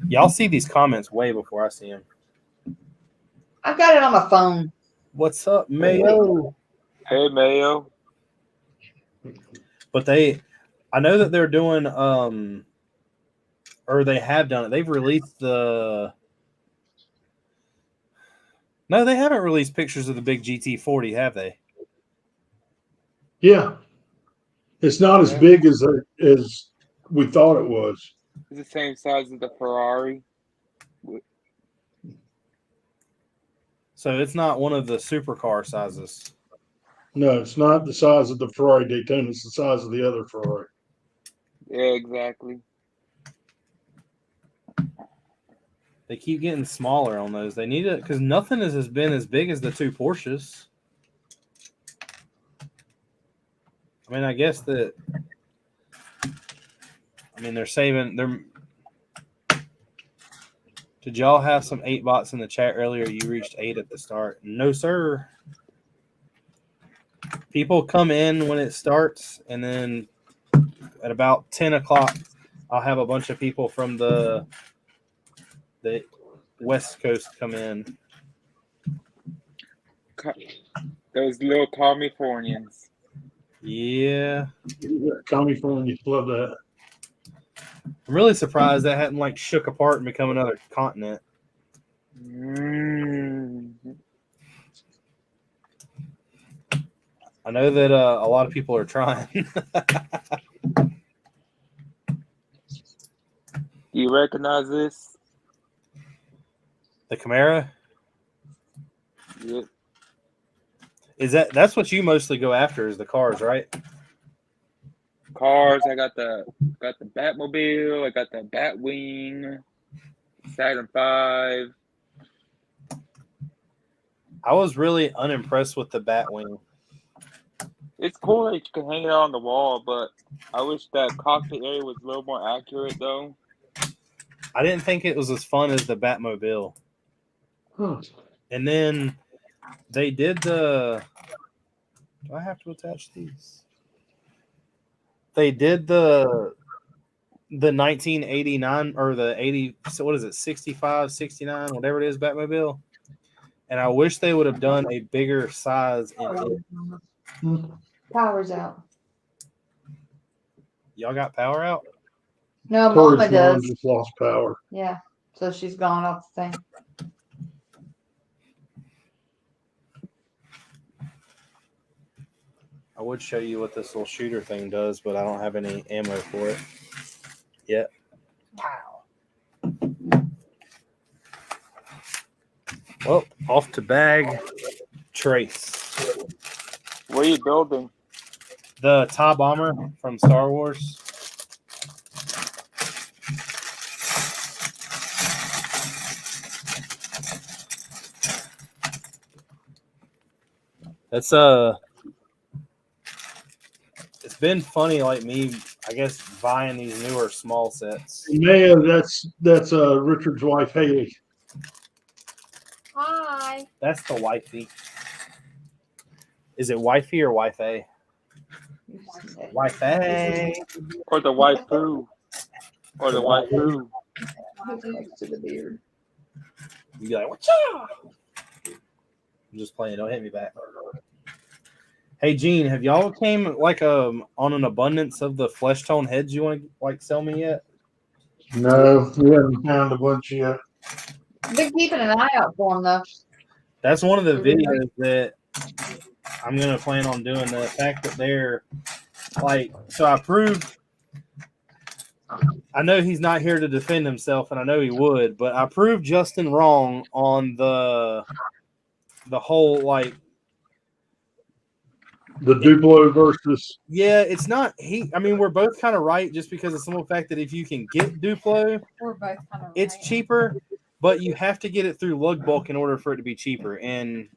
Y'all see these comments way before I see them. I've got it on my phone. What's up, Mayo? Hey, Mayo. But I know that they're doing, or they have done it. They've released no, they haven't released pictures of the big GT40, have they? Yeah. It's not as big as we thought it was. It's the same size as the Ferrari. So it's not one of the supercar sizes. No, it's not the size of the Ferrari Daytona. It's the size of the other Ferrari. Yeah, exactly. They keep getting smaller on those. They need it because nothing has been as big as the two Porsches. I mean, I guess that. I mean, they're saving. Did y'all have some 8 bots in the chat earlier? You reached 8 at the start. No, sir. People come in when it starts, and then at about 10 o'clock, I'll have a bunch of people from the West Coast come in. Those little Californians. Yeah. California, love that. I'm really surprised that hadn't shook apart and become another continent. I know that a lot of people are trying. Do you recognize this? The Camaro? Yep. That's what you mostly go after is the cars, right? Cars. I got the Batmobile. I got the Batwing. Saturn V. I was really unimpressed with the Batwing. It's cool that you can hang it on the wall, but I wish that cockpit area was a little more accurate, though. I didn't think it was as fun as the Batmobile. Huh. And then they did the. Do I have to attach these? They did the 1989 or the 80. So what is it? 65, 69, whatever it is, Batmobile. And I wish they would have done a bigger size in it. Power's out. Y'all got power out? No, Corey's Mama mom does. just lost power. Yeah. So she's gone off the thing. I would show you what this little shooter thing does, but I don't have any ammo for it yet. Wow. Well, off to bag Trace. What are you building? The TIE bomber from Star Wars. That's it's been funny, me, I guess, buying these newer small sets. Man, that's Richard's wife Haley. Hi. That's the wifey. Is it wifey or wife-a? Wife-a. Or the waifu? Or the white food. Who's next to the beard? You be like, whatcha? I'm just playing. Don't hit me back. Hey, Gene, have y'all came like on an abundance of the flesh tone heads you want to like sell me yet? No, we haven't found a bunch yet. Been keeping an eye out for them though. That's one of the videos that I'm gonna plan on doing. The fact that they're like, so I proved. I know he's not here to defend himself, and I know he would, but I proved Justin wrong on the whole like. The Duplo versus. Yeah, it's not he. I mean, we're both kind of right, just because of the simple fact that if you can get Duplo, We're both kind of it's cheaper, but you have to get it through lug bulk in order for it to be cheaper, and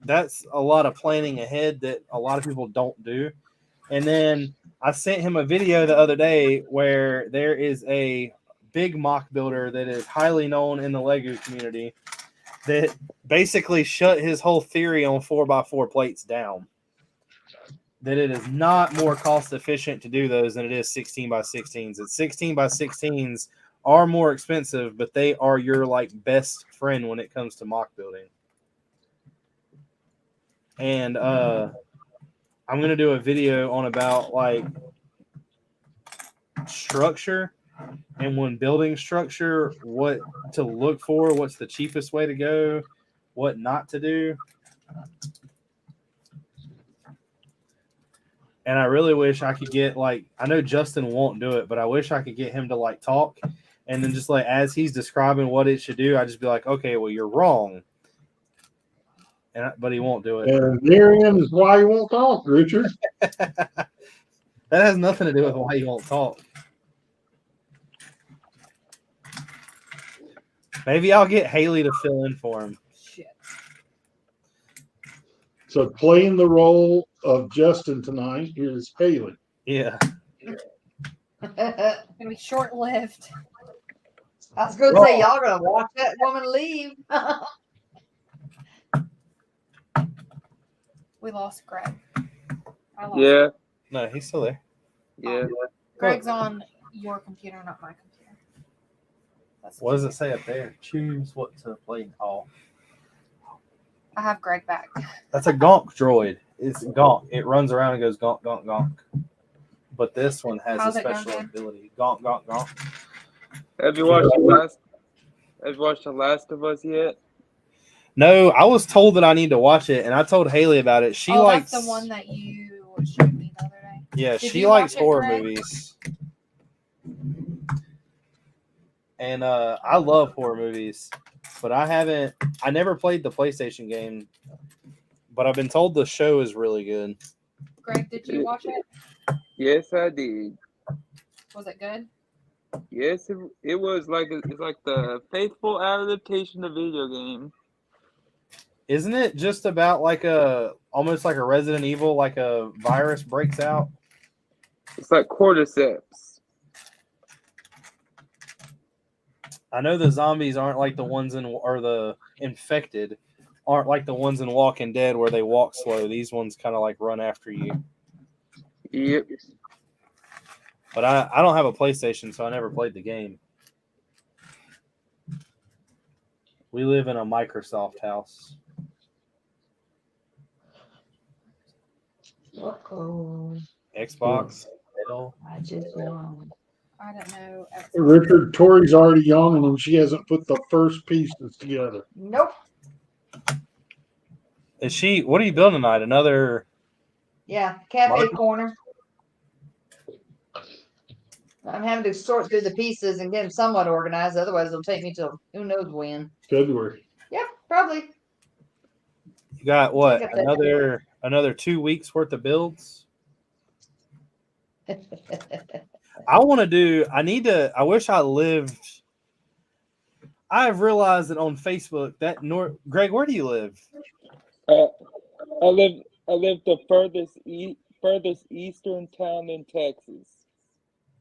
that's a lot of planning ahead that a lot of people don't do. And then I sent him a video the other day where there is a big mock builder that is highly known in the Lego community that basically shut his whole theory on 4x4 plates down. That it is not more cost efficient to do those than it is 16x16s. And 16x16s are more expensive, but they are your like best friend when it comes to mock building. And I'm going to do a video on about like structure and when building structure, what to look for, what's the cheapest way to go, what not to do. And I really wish I could get like, I know Justin won't do it, but I wish I could get him to like talk and then just like as he's describing what it should do, I just be like, okay, well, you're wrong. But he won't do it. And therein is why you won't talk, Richard. That has nothing to do with why you won't talk. Maybe I'll get Haley to fill in for him. Shit. So playing the role of Justin tonight is Haley. Yeah. It's gonna be short lived. I was going to say, y'all going to watch that woman leave. We lost Greg. I lost Yeah, him. No, he's still there. yeah. Greg's on your computer, not my computer. That's What does it say up there? Choose what to play in call. I have Greg back. That's a gonk droid. It's gonk. It runs around and goes gonk, gonk, gonk. But this one has How's a it going, special Dan? ability. Gonk, gonk, gonk. Have you watched The Last of Us yet? No, I was told that I need to watch it, and I told Haley about it. She likes That's the one that you showed me the other day. Yeah, Did she you likes watch it, horror Greg? movies. And I love horror movies, but I never played the PlayStation game, but I've been told the show is really good. Greg, did you watch it? Yes, I did. Was it good? Yes, it was like it's like the faithful adaptation of video game. Isn't it just about like almost like a Resident Evil, like a virus breaks out? It's like cordyceps. I know the zombies aren't like the ones or the infected aren't like the ones in Walking Dead where they walk slow. These ones kind of like run after you. Yep. But I don't have a PlayStation, so I never played the game. We live in a Microsoft house. Uh-oh. Xbox. Hell. I just yawned. I don't know. Richard, Tori's already yawning and she hasn't put the first pieces together. Nope. Is she? What are you building tonight? Another? Yeah, cafe Market? corner. I'm having to sort through the pieces and get them somewhat organized. Otherwise, it'll take me till who knows when. February. Yep, probably. You got what? Think of that. Another 2 weeks worth of builds. I want to do. I wish I lived. I've realized that on Facebook that Greg, where do you live? I live the furthest eastern town in Texas.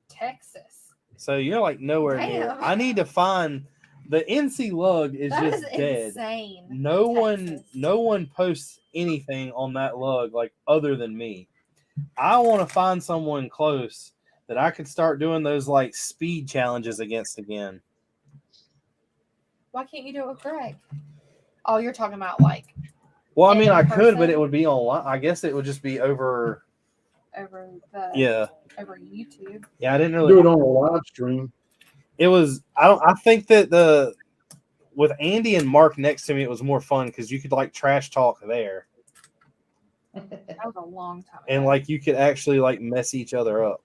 Texas. So you're like nowhere near. Damn. I need to find the NC lug is That just is dead. insane. No Texas. one posts anything on that lug like other than me. I want to find someone close that I could start doing those like speed challenges against again. Why can't you do it with Greg? Oh, you're talking about like Well, I mean, in I could, but person? it would be online. I guess it would just be over. over YouTube. Yeah, I didn't Do really. it on a live stream. It was. I don't. I think that with Andy and Mark next to me, it was more fun because you could like trash talk there, That was a long time and ago. like you could actually like mess each other up.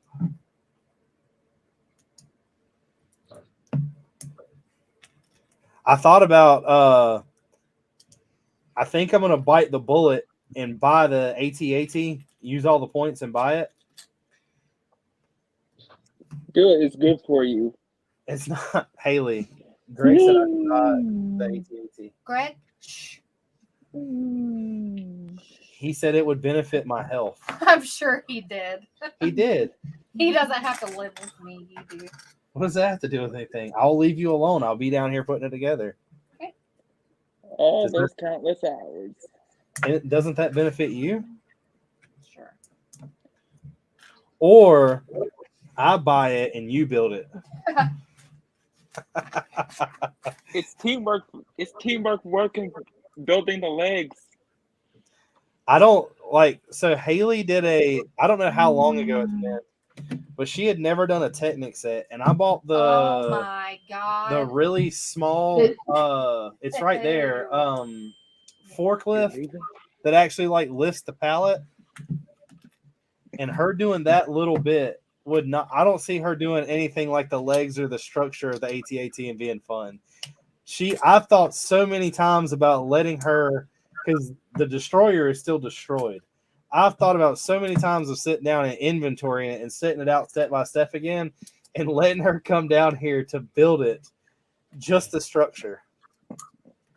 I thought about. I think I'm gonna bite the bullet and buy the AT-AT. Use all the points and buy it. Do it. It's good for you. It's not Haley. Greg said I could buy the AT-AT. Greg? Shh. He said it would benefit my health. I'm sure he did. He did. He doesn't have to live with me. You do. What does that have to do with anything? I'll leave you alone. I'll be down here putting it together. All Does those countless hours. And doesn't that benefit you? Sure. Or I buy it and you build it. It's teamwork. It's teamwork working, building the legs. I don't like. So Haley did I don't know how long ago it's been, but she had never done a Technic set, and I bought Oh my god. the really small. It's right there. Forklift that actually like lifts the pallet, and her doing that little bit would not. I don't see her doing anything like the legs or the structure of the AT-AT and being fun. I've thought so many times about letting her, because the destroyer is still destroyed. I've thought about so many times of sitting down and inventorying it and setting it out step by step again and letting her come down here to build it, just the structure.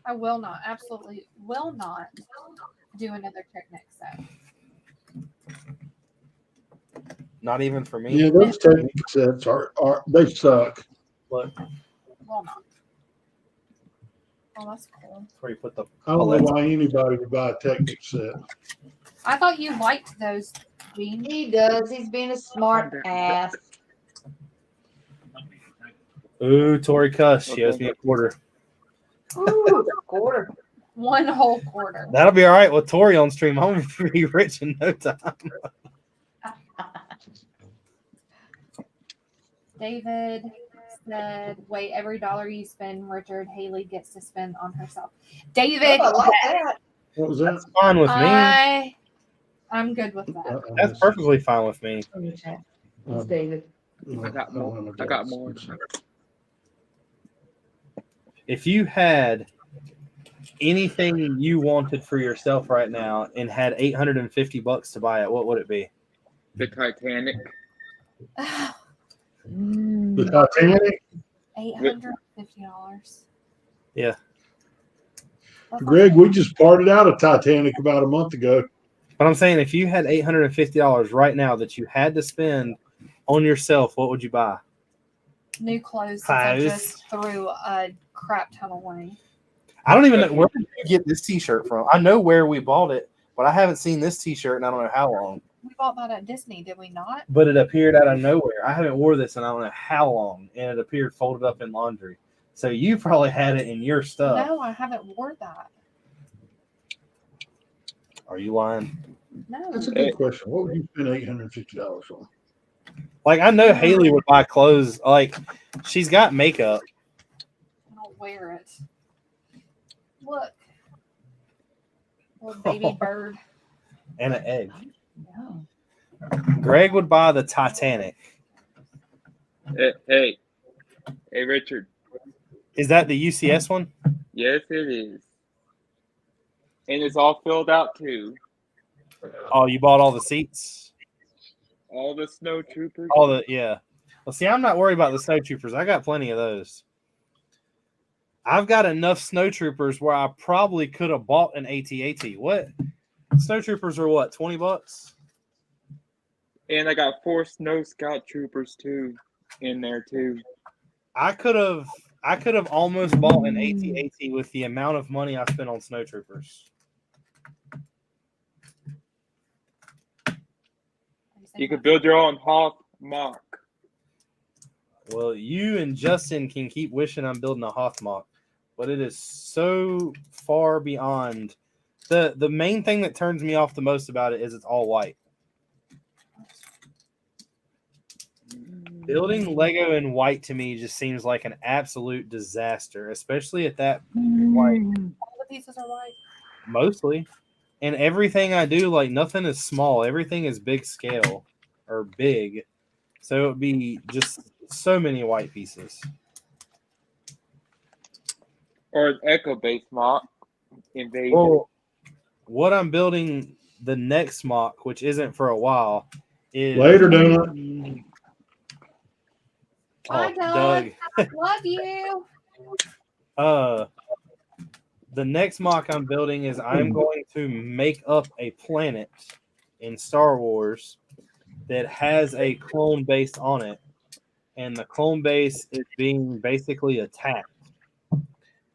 I will not, absolutely will not do another Technic set. Not even for me. Yeah, those Technic sets are they suck. Look, Will not. Oh, that's cool. that's where you put the. I don't know why anybody would buy a Technic set. I thought you liked those, Gene. He does. He's being a smart ass. Ooh, Tori Cuss. She owes me a quarter. Ooh, quarter. One whole quarter. That'll be all right with Tori on stream. I'm going to be rich in no time. David said, wait, every dollar you spend, Richard, Haley gets to spend on herself. David, Oh, I like that. What was that? That's fine with me. I'm good with that. That's perfectly fine with me. It's David. I got more. I got more. If you had anything you wanted for yourself right now and had $850 to buy it, what would it be? The Titanic. The Titanic. $850. Yeah. Greg, we just parted out of Titanic about a month ago. But I'm saying if you had $850 right now that you had to spend on yourself, what would you buy? New clothes since I just threw a crap ton away. I don't even know where did you get this t-shirt from. I know where we bought it, but I haven't seen this t-shirt in I don't know how long. We bought that at Disney, did we not? But it appeared out of nowhere. I haven't wore this in I don't know how long, and it appeared folded up in laundry. So you probably had it in your stuff. No, I haven't wore that. Are you lying? No. That's a good question. What would you spend $850 on? Like, I know Haley would buy clothes. Like, she's got makeup. I don't wear it. Look. Little baby bird. And an egg. Yeah. Greg would buy the Titanic. Hey, Richard. Is that the UCS one? Yes, it is. And it's all filled out too. Oh, you bought all the seats? All the snow troopers. Yeah. Well, see, I'm not worried about the snow troopers. I got plenty of those. I've got enough snow troopers where I probably could have bought an AT-AT. What? Snow troopers are what, $20? And I got 4 snow scout troopers too in there too. I could have almost bought an AT-AT with the amount of money I spent on snow troopers. You could build your own Hawk mock. Well, you and Justin can keep wishing I'm building a Hothmock, but it is so far beyond. The main thing that turns me off the most about it is it's all white. Building Lego in white to me just seems like an absolute disaster, especially at that white. All the pieces are white. Mostly. And everything I do, like nothing is small. Everything is big scale or big. So it would be just so many white pieces. Or an echo based mock invasion. Well, what I'm building the next mock, which isn't for a while, is Later, Donut. Bye, Doug. Love you. The next mock I'm building is I'm going to make up a planet in Star Wars that has a clone base on it, and the clone base is being basically attacked.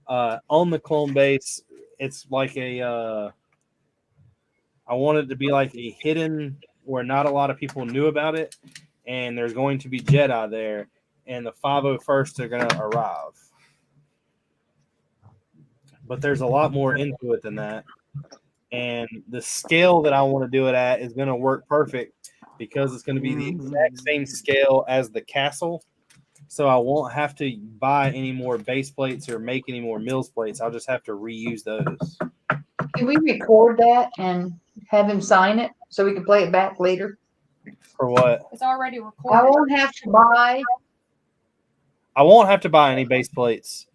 On the clone base, it's like I want it to be like a hidden where not a lot of people knew about it, and there's going to be Jedi there, and the 501st are going to arrive. But there's a lot more into it than that. And the scale that I want to do it at is going to work perfect because it's going to be the exact same scale as the castle. So I won't have to buy any more base plates or make any more mills plates. I'll just have to reuse those. Can we record that and have him sign it so we can play it back later? For what? It's already I recorded. won't have to buy. I won't have to buy any base plates.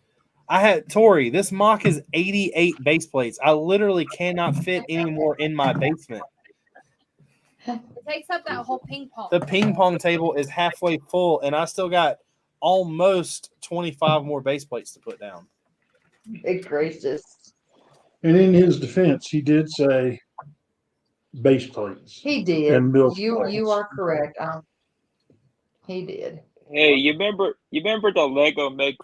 Tori, this mock is 88 base plates. I literally cannot fit any more in my basement. It takes up that whole ping pong. The ping pong table is halfway full, and I still got almost 25 more base plates to put down. Big gracious. And in his defense, he did say base plates. He did. And milk You plates. are correct. He did. Hey, you remember the Lego made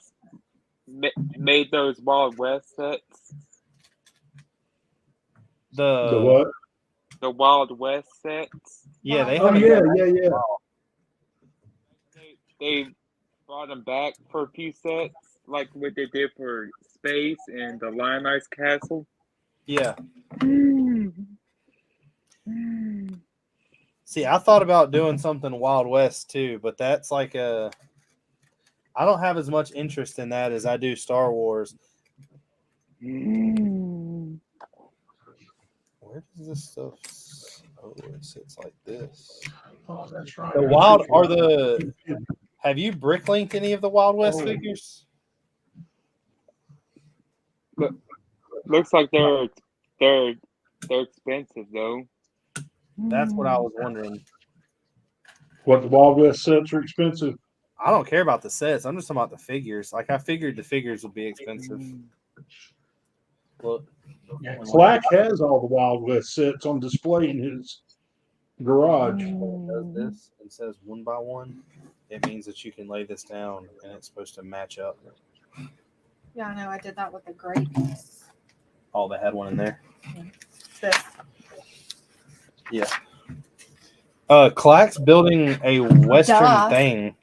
those Wild West sets? The what? The Wild West sets. Yeah, they Oh haven't yeah, done that. yeah. They brought them back for a few sets, like what they did for Space and the Lionized Castle. Yeah. See, I thought about doing something Wild West too, but that's like I don't have as much interest in that as I do Star Wars. Where does this stuff? Oh, it sits like this. Oh, that's right. The Wild are the. Have you bricklinked any of the Wild West figures? Looks like they're expensive though. That's what I was wondering. What, the Wild West sets are expensive? I don't care about the sets. I'm just talking about the figures. Like I figured the figures would be expensive. Look, Clack has all the Wild West sets on display in his garage. when it does this and says 1 by 1, it means that you can lay this down and it's supposed to match up. Yeah, I know. I did that with the gray piece. Oh, they had one in there. This. Yeah. Clack's building a Western Duh. thing.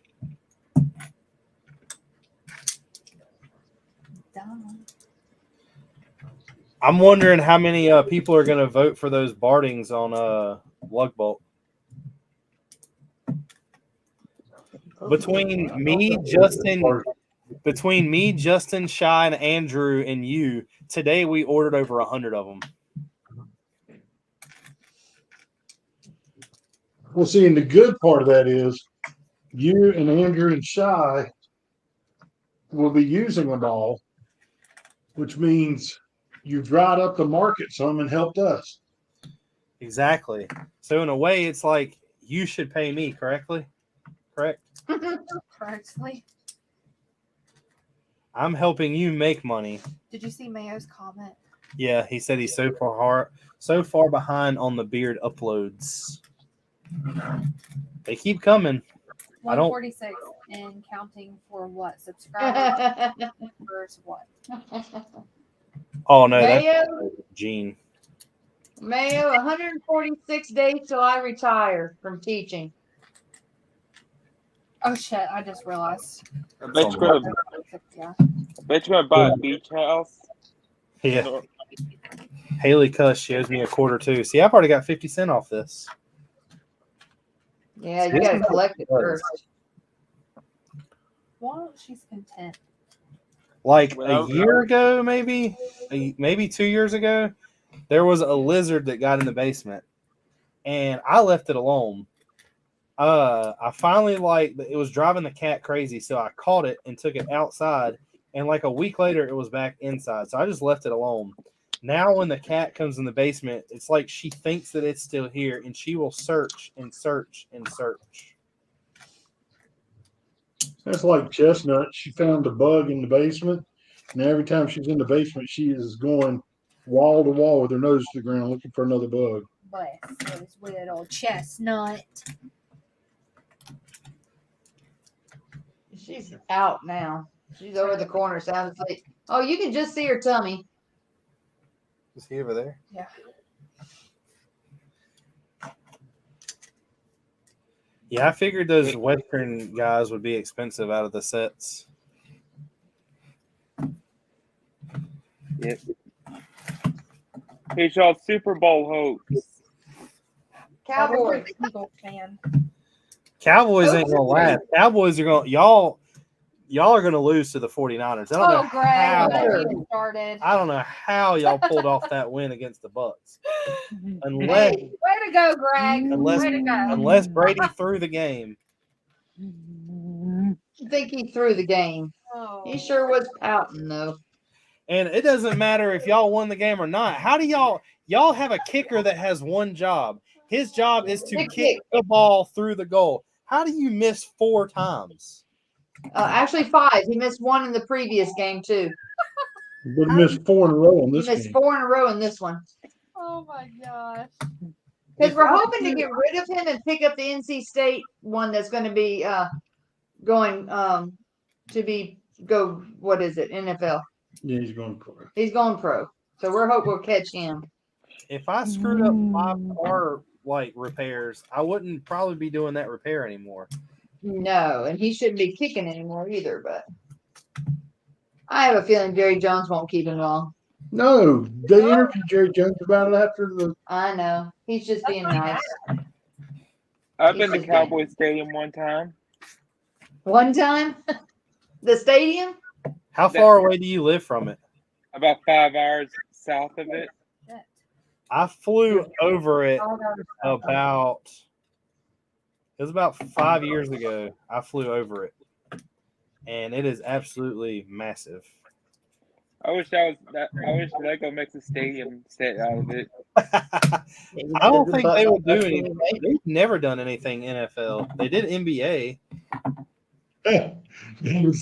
I'm wondering how many people are going to vote for those Bardings on Lug Bolt. Between me, Justin, Shy, and Andrew, and you, today we ordered over 100 of them. Well, see, and the good part of that is you and Andrew and Shy will be using them all, which means you've dried up the market some and helped us. Exactly. So in a way, it's like you should pay me, correctly? Correct? Correctly. I'm helping you make money. Did you see Mayo's comment? Yeah, he said he's so far behind on the beard uploads. They keep coming. 146 and counting for what? Subscribers versus what? Oh no, Mayo, that's Gene. Mayo, 146 days till I retire from teaching. Oh shit! I just realized. I bet you're gonna, Yeah. buy a beach house. Yeah. Haley Cuss, she owes me a quarter too. See, I've already got 50 cents off this. Yeah, you got to collect it first. Well, she's content. Like Well, a year ago, maybe 2 years ago, there was a lizard that got in the basement, and I left it alone. I finally it was driving the cat crazy, so I caught it and took it outside, and like a week later, it was back inside. So I just left it alone. Now, when the cat comes in the basement, it's like she thinks that it's still here, and she will search and search and search. That's like Chestnut. She found a bug in the basement, and every time she's in the basement, she is going wall to wall with her nose to the ground looking for another bug. Bless his little chestnut. She's out now. She's over the corner, sounds like. Oh, you can just see her tummy. Is he over there? Yeah. Yeah, I figured those Western guys would be expensive out of the sets. Yep. Here's y'all Super Bowl hopes. Cowboys. Eagle fan. Cowboys ain't gonna last. Cowboys are gonna y'all are gonna lose to the 49ers. I don't know Greg, how. don't get me started. I don't know how y'all pulled off that win against the Bucks. Unless Hey, Way to go, Greg. Unless- Way to go. unless Brady threw the game. I think he threw the game. Oh. He sure was pouting though. And it doesn't matter if y'all won the game or not. How do y'all have a kicker that has one job? His job is to kick the ball through the goal. How do you miss 4 times? Actually 5. He missed 1 in the previous game too. But he missed 4 in a row in He this missed game. 4 in a row in this one. Oh my gosh. Because we're hoping to get rid of him and pick up the NC State one that's going to be going what is it, NFL. Yeah, he's going pro. He's going pro. So we're hope we'll catch him. If I screwed up 5 car repairs, I wouldn't probably be doing that repair anymore. No, and he shouldn't be kicking anymore either, but I have a feeling Jerry Jones won't keep him long. No, they interviewed Jerry Jones about it after the. I know. He's just being nice. I've been to He's just Cowboy Stadium one time. One time? The stadium? How far away do you live from it? About 5 hours south of it. I flew over it about 5 years ago. I flew over it, and it is absolutely massive. I wish Lego makes a stadium set out of it. I don't think they would do anything. They've never done anything NFL. They did NBA. You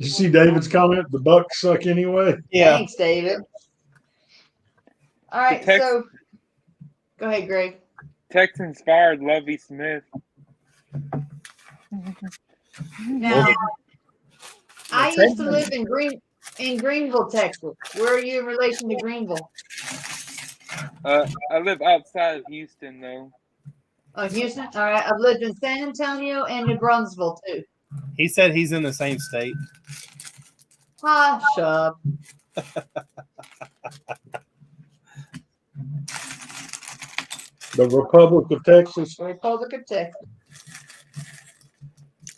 see David's comment? The Bucks suck anyway. Yeah. Thanks, David. All right, so go ahead, Greg. Texans fired Lovie Smith. Now, I used to live in Greenville, Texas. Where are you in relation to Greenville? I live outside of Houston, though. Oh, Houston? All right. I've lived in San Antonio and New Brunswick, too. He said he's in the same state. Hush up. The Republic of Texas. The Republic of Texas.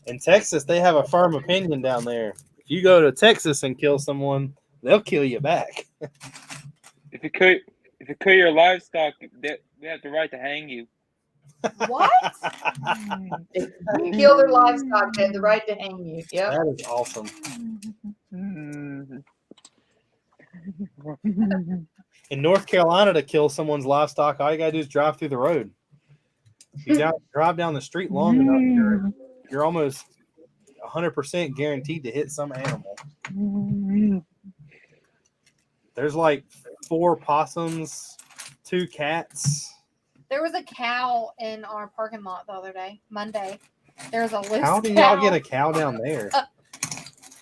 In Texas, they have a firm opinion down there. If you go to Texas and kill someone, they'll kill you back. If you kill your livestock, they have the right to hang you. What? If you kill their livestock, they have the right to hang you. Yep. That is awesome. In North Carolina, to kill someone's livestock, all you gotta do is drive through the road. If you drive down the street long enough, you're almost 100% guaranteed to hit some animal. There's like 4 possums, 2 cats. There was a cow in our parking lot the other day, Monday. There was a loose How do cow. y'all get a cow down there?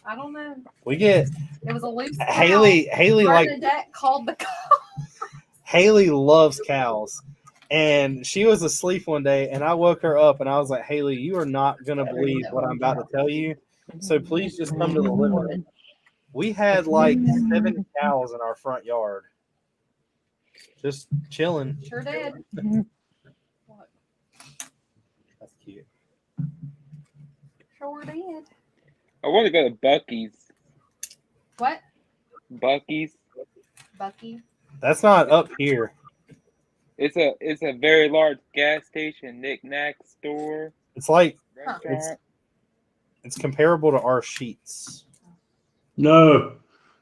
I don't know. We get It was a loose cow. Haley like Bernadette called the cow. Haley loves cows. And she was asleep one day, and I woke her up, and I was like, Haley, you are not going to believe what I'm about to tell you. So please just come to the living room. We had like 7 cows in our front yard. Just chilling. Sure did. That's cute. Sure did. I want to go to Bucky's. What? Bucky's. Bucky? That's not up here. It's a very large gas station, knick-knack store, It's like restaurant. it's comparable to our Sheets. No,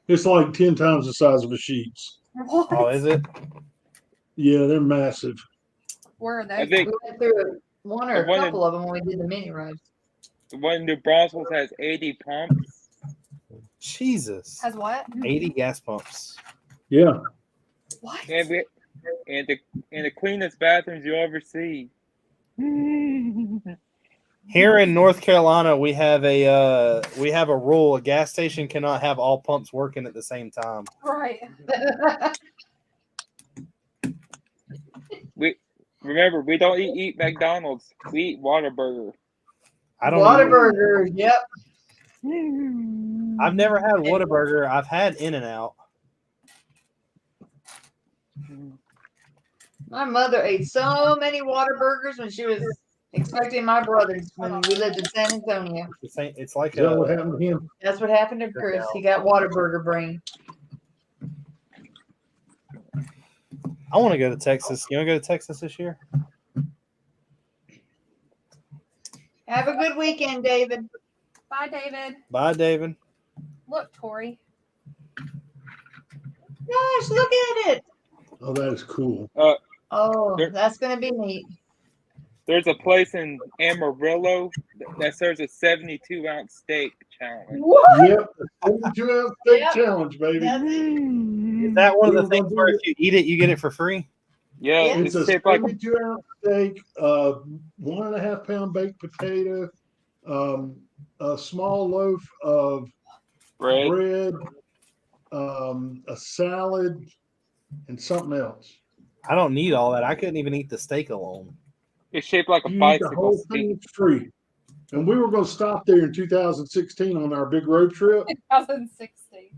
it's like 10 times the size of a Sheets. What? Oh, is it? Yeah, they're massive. Where are I those? think We went through one or The a one in- couple of them when we did the mini ride. the one in New Braunfels has 80 pumps. Jesus. Has what? 80 gas pumps. Yeah. What? And the cleanest bathrooms you'll ever see. Here in North Carolina, we have a rule: a gas station cannot have all pumps working at the same time. Right. Remember, we don't eat McDonald's. We eat Whataburger. I don't. Whataburger, yep. I've never had Whataburger. I've had In-N-Out. My mother ate so many Whataburgers when she was expecting my brothers when we lived in San Antonio. It's like Is that what a. happened to him? That's what happened to Chris. He got Whataburger brain. I want to go to Texas. You want to go to Texas this year? Have a good weekend, David. Bye, David. Bye, David. Look, Tori. Gosh, look at it. Oh, that is cool. Oh, There- that's going to be neat. There's a place in Amarillo that serves a 72-ounce steak challenge. What? Yep. 72-ounce steak Yep. challenge, baby. That's it. Is that one of We the were things gonna where do if you eat it, you get it for free? Yeah, Yeah. It's it's a shaped like 72-ounce steak, 1.5 pound baked potato, a small loaf of bread. bread, a salad, and something else. I don't need all that. I couldn't even eat the steak alone. It's shaped like a You eat the bicycle whole seat. thing free. And we were going to stop there in 2016 on our big road trip. 2016.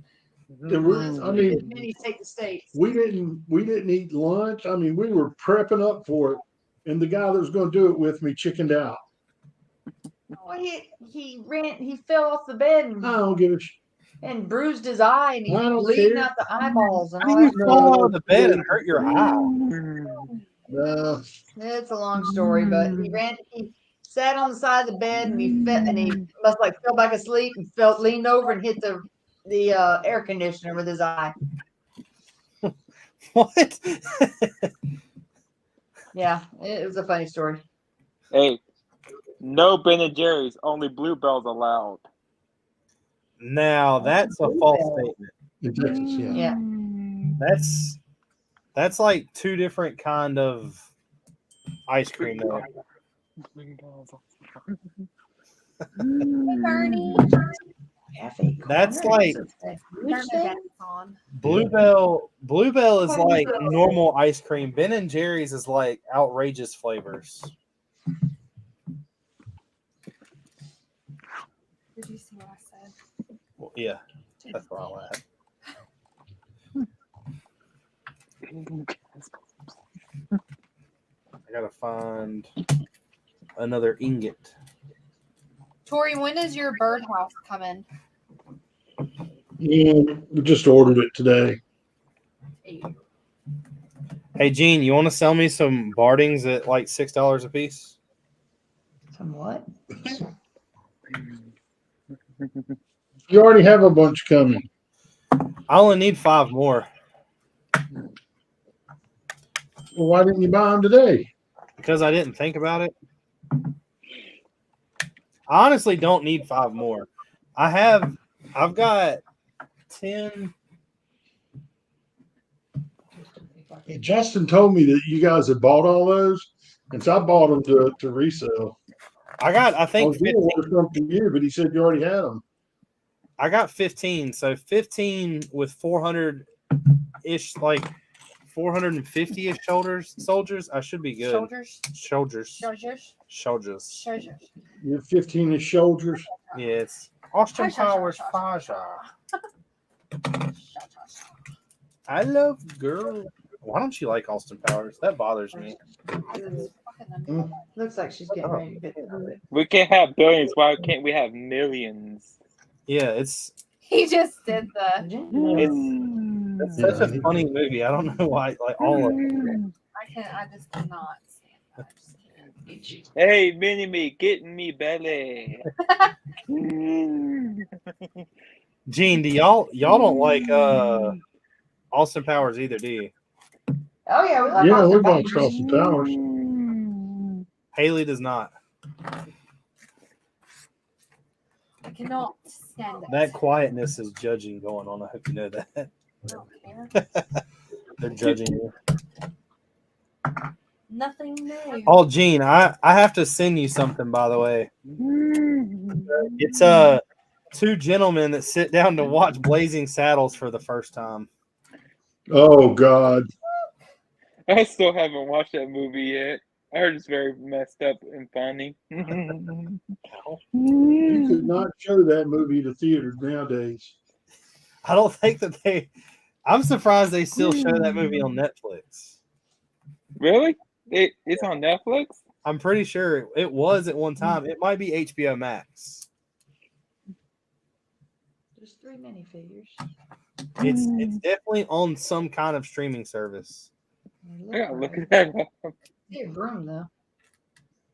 And I mean, Many take the states. we didn't eat lunch. I mean, we were prepping up for it. And the guy that was going to do it with me chickened out. Well, he fell off the bed I don't give a shit. and bruised his eye and he's I don't bleeding care. out the eyeballs and How all do you that. fall out of the bed and hurt your eye? It's a long story, but he sat on the side of the bed and he must like fell back asleep and leaned over and hit the air conditioner with his eye. What? Yeah, it was a funny story. Hey, no Ben and Jerry's, only Bluebells allowed. Now that's a false statement. In Texas, yeah. Yeah. That's like two different kind of ice cream there. Hey, Bernie. Cafe That's Corner. like Which Turn thing? the on. Bluebell is like normal ice cream. Ben and Jerry's is like outrageous flavors. Did you see what I said? Well, yeah, that's where I'll at. I gotta find another ingot. Tori, when is your birdhouse coming? And we just ordered it today. Hey Gene, you want to sell me some Bardings at like $6 a piece? Some what? You already have a bunch coming. I only need 5 more Well, why didn't you buy them today? because I didn't think about it. I honestly don't need 5 more. I've got 10. Justin told me that you guys had bought all those, and so I bought them to resell. I I think was going 15. to order some for you, but he said you already had them. I got 15. So 15 with 400 ish, like 450-ish soldiers. I should be good. Shoulders. Soldiers. Shoulders. Soldiers. Shoulders. You're 15 as soldiers. Yeah, it's Austin Sha, sha, sha, Powers sha, sha, Faja. I love girls. Why don't you like Austin Powers? That bothers me. Looks like she's getting ready to get We can't have billions. Why can't we have millions? Yeah, it's He just did the. it's such a funny movie. I don't know why. Like all of it. I just cannot stand that. I just can't. Hey, mini me, get me belly. Gene, do y'all don't like Austin Powers either, do you? Oh yeah, we like Yeah, Austin we bought Powers. Austin Powers. Haley does not. I cannot stand it. That quietness is judging going on. I hope you know that. I don't care. They're judging you. Nothing new. Oh, Gene, I have to send you something, by the way. It's two gentlemen that sit down to watch Blazing Saddles for the first time. Oh God. I still haven't watched that movie yet. I heard it's very messed up and funny. You could not show that movie to theaters nowadays. I don't think that I'm surprised they still show that movie on Netflix. Really? It's on Netflix? I'm pretty sure it was at one time. It might be HBO Max. There's 3 minifigures. It's definitely on some kind of streaming service. I gotta look at that up. See a broom though.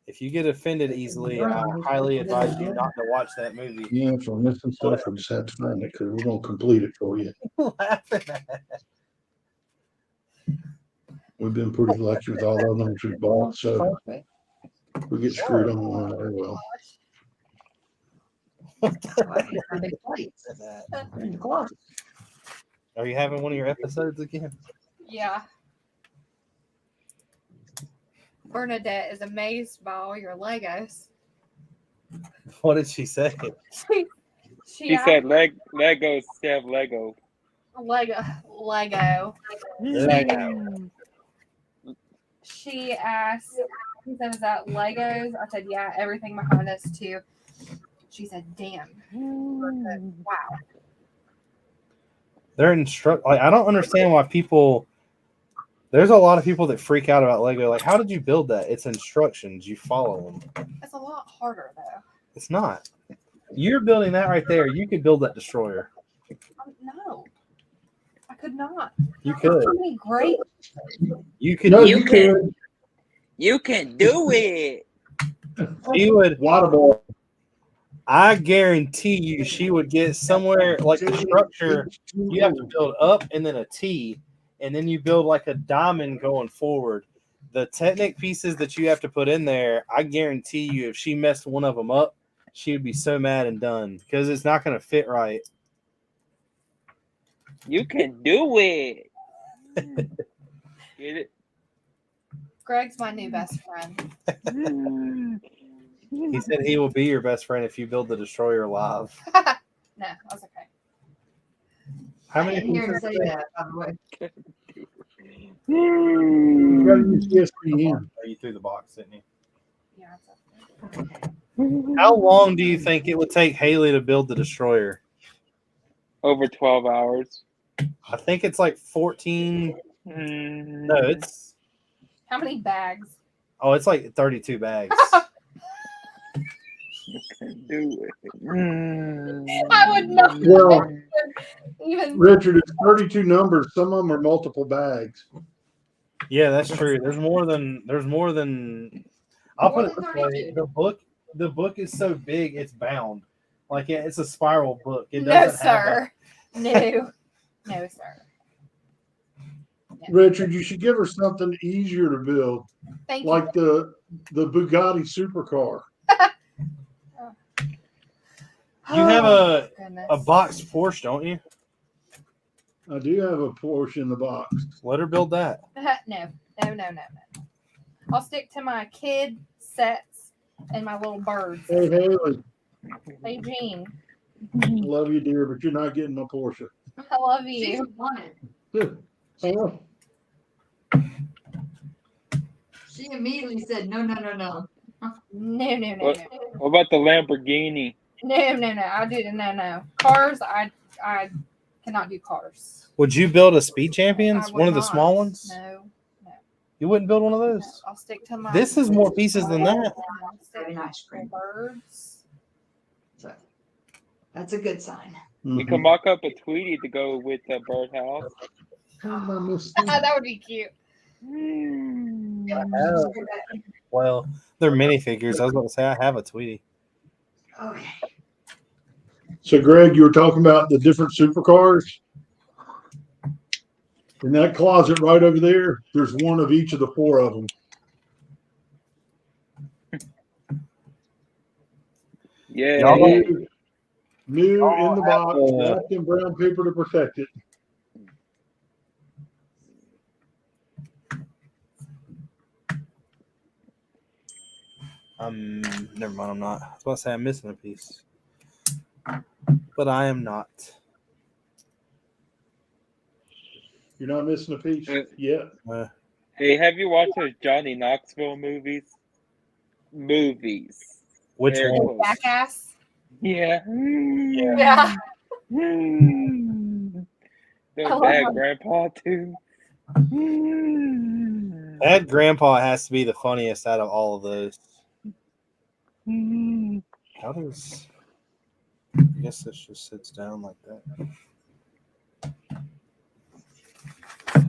If you get offended easily, I highly advise you not to watch that movie. Yeah, if we're missing stuff, we just have to find it because we're gonna complete it for you. Laughing at it. We've been pretty lucky with all the ones we bought, so Perfect. we get screwed on one very well. Big plates. In the closet. Are you having one of your episodes again? Yeah. Bernadette is amazed by all your Legos. What did she say? She said Legos have Lego. Lego. She asked, he said, is that Legos? I said, yeah, everything behind us too. She said, damn. I said, wow. They're I don't understand why people. There's a lot of people that freak out about Lego. Like, how did you build that? It's instructions. You follow them. It's a lot harder though. It's not. You're building that right there. You could build that destroyer. No. I could not. You could. So many great. You could. No, You can. You can do it. She would. Waterball. I guarantee you, she would get somewhere like the structure. You have to build up and then a T, and then you build like a diamond going forward. The Technic pieces that you have to put in there, I guarantee you, if she messed one of them up, she would be so mad and done because it's not going to fit right. You can do it. Get it? Greg's my new best friend. He said he will be your best friend if you build the destroyer live. No, that's okay. How I many didn't hear him pieces? say that, by the way. You gotta use ESPN. Are you through the box, didn't you? Yeah, it's okay. How long do you think it would take Haley to build the destroyer? Over 12 hours. I think it's like 14. No, it's How many bags? it's like 32 bags. Do it. I would not Well, even. Richard, it's 32 numbers. Some of them are multiple bags. Yeah, that's true. There's more than. I'll put it More this than way: 32. the book is so big it's bound. Like it's a spiral book. It No, doesn't have sir. No, sir. Richard, you should give her something easier to build, Thank like the Bugatti supercar. You have Oh, goodness. a boxed Porsche, don't you? I do have a Porsche in the box. Let her build that. No. I'll stick to my kid sets and my little birds. Hey, Haley, Hey, Jean, love you, dear, but you're not getting my Porsche. I love She's you. wanted. Huh? She immediately said, no. No. What about the Lamborghini? No. I do no. Cars, I cannot do cars. Would you build a Speed Champions? I would One of the not. small ones? No. You wouldn't build one of No. those? I'll stick to my. This is more pieces than that. Very nice cream. Birds. So that's a good sign. We can mock up a Tweety to go with the birdhouse. That would be cute. Well, they're minifigures. I was about to say I have a Tweety. Okay. So, Greg, you were talking about the different supercars. In that closet right over there, there's one of each of the four of them. Yeah. New in the box, wrapped in brown paper to protect it. Never mind. I'm not. I was about to say I'm missing a piece, but I am not. You're not missing a piece yet. Hey, have you watched those Johnny Knoxville movies? Which Air one? quotes. Jackass. Yeah. Yeah. There's I love Bad them. Grandpa too. That Grandpa has to be the funniest out of all of those. How does? I guess this just sits down like that.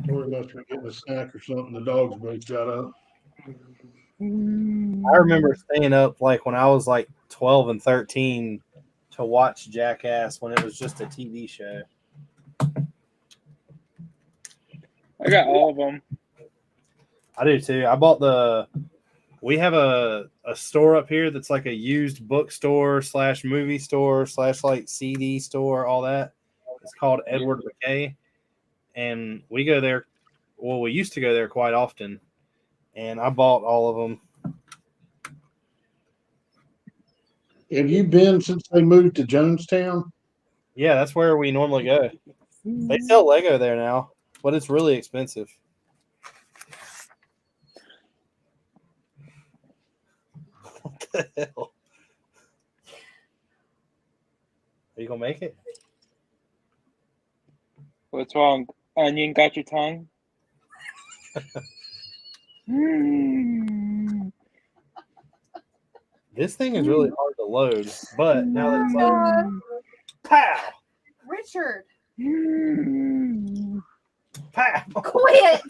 Or unless we're getting a snack or something, the dogs both got up. I remember staying up like when I was like 12 and 13 to watch Jackass when it was just a TV show. I got all of them. I do too. I bought we have a store up here that's like a used bookstore / movie store / like CD store, all that. It's called Edward McKay. And we go there. Well, we used to go there quite often. And I bought all of them. Have you been since they moved to Jonestown? Yeah, that's where we normally go. They sell Lego there now, but it's really expensive. What the hell? Are you gonna make it? What's wrong? Onion got your tongue? This thing is really hard to load, but now that it's like, pow, Richard, pow. quit.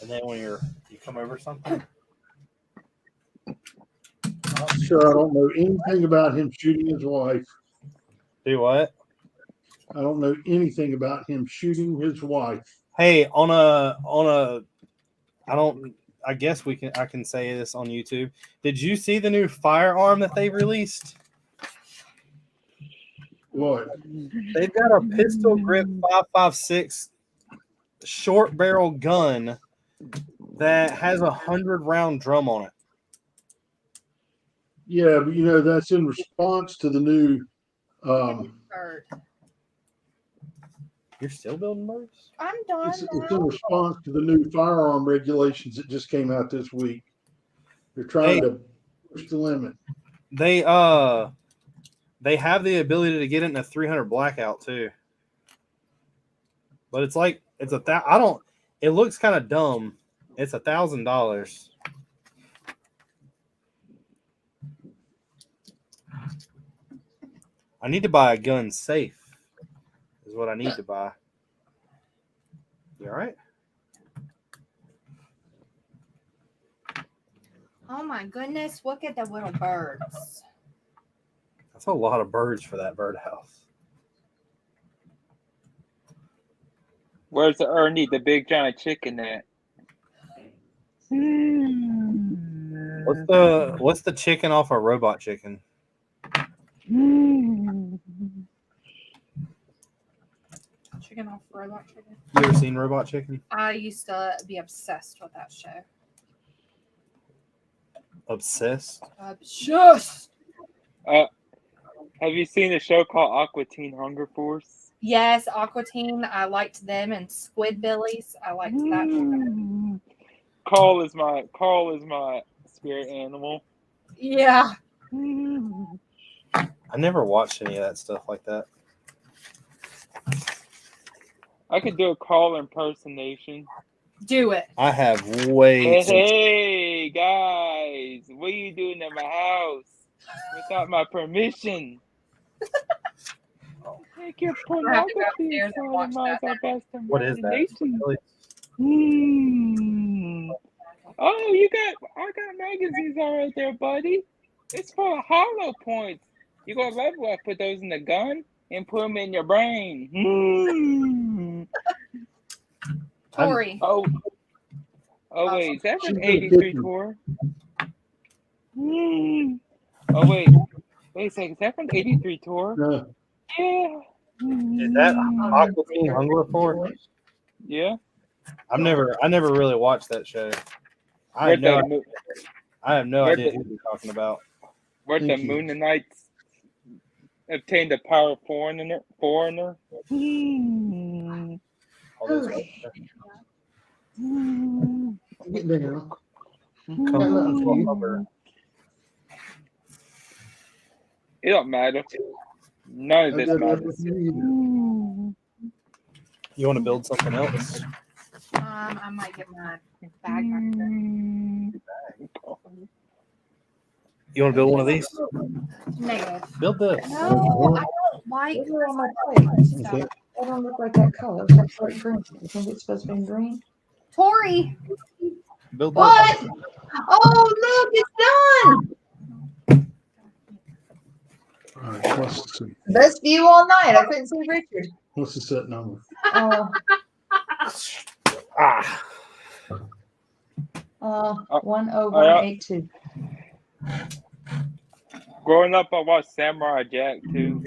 And then when you come over something, Sure, I don't know anything about him shooting his wife. do what? I don't know anything about him shooting his wife. Hey, I guess I can say this on YouTube. Did you see the new firearm that they released? What? They've got a pistol grip 5.56 short barrel gun that has a 100-round drum on it. Yeah, but you know, that's in response to the new Bird. You're still building birds? I'm done. it's in response to the new firearm regulations that just came out this week. They're trying to push the limit. They have the ability to get it in a 300 blackout too. But it's like it looks kind of dumb. It's $1,000. I need to buy a gun safe. Is what I need to buy. You all right? Oh my goodness! Look at the little birds. That's a lot of birds for that birdhouse. Where's the Ernie, the big giant chicken at? What's the chicken off a Robot Chicken? Chicken off Robot Chicken. You ever seen Robot Chicken? I used to be obsessed with that show. Obsessed? Obsessed. Have you seen a show called Aqua Teen Hunger Force? Yes, Aqua Teen. I liked them, and Squidbillies. I liked that. Carl is my spirit animal. Yeah. I never watched any of that stuff like that. I could do a Carl impersonation. Do it. I have way too. Hey guys, what are you doing at my house without my permission? Take your I have to go pornography upstairs and watch sodomize that. our best What is that? imagination. Really? Oh, I got magazines all right there, buddy. It's full of hollow points. You gonna love what I put those in the gun and put them in your brain. Tori. Oh wait, is that She's from been 83 addicted. tour? Oh wait a second, is that from 83 tour? Uh, Yeah. Is that Aqua Teen Hunger Report? Yeah. I never really watched that show. I Where have no, the mo- I have no where idea the- who you're talking about. where the Thank you. Moonanites obtained the power of foreigner. All those Get down. come over. It don't matter. None of I this got matters. nothing either. You want to build something else? I might get my bag back there. You want to build one of these? Negative. Build this. No, I don't like Those are on my plate. stuff. Okay. They don't look like that color. It looks like green. You think it's supposed to be green? Tori. Build What? Oh, look, it's done. All right. Best view all night. I couldn't see Richard. What's the set number? Oh, Ah, 10182. Growing up, I watched Samurai Jack too.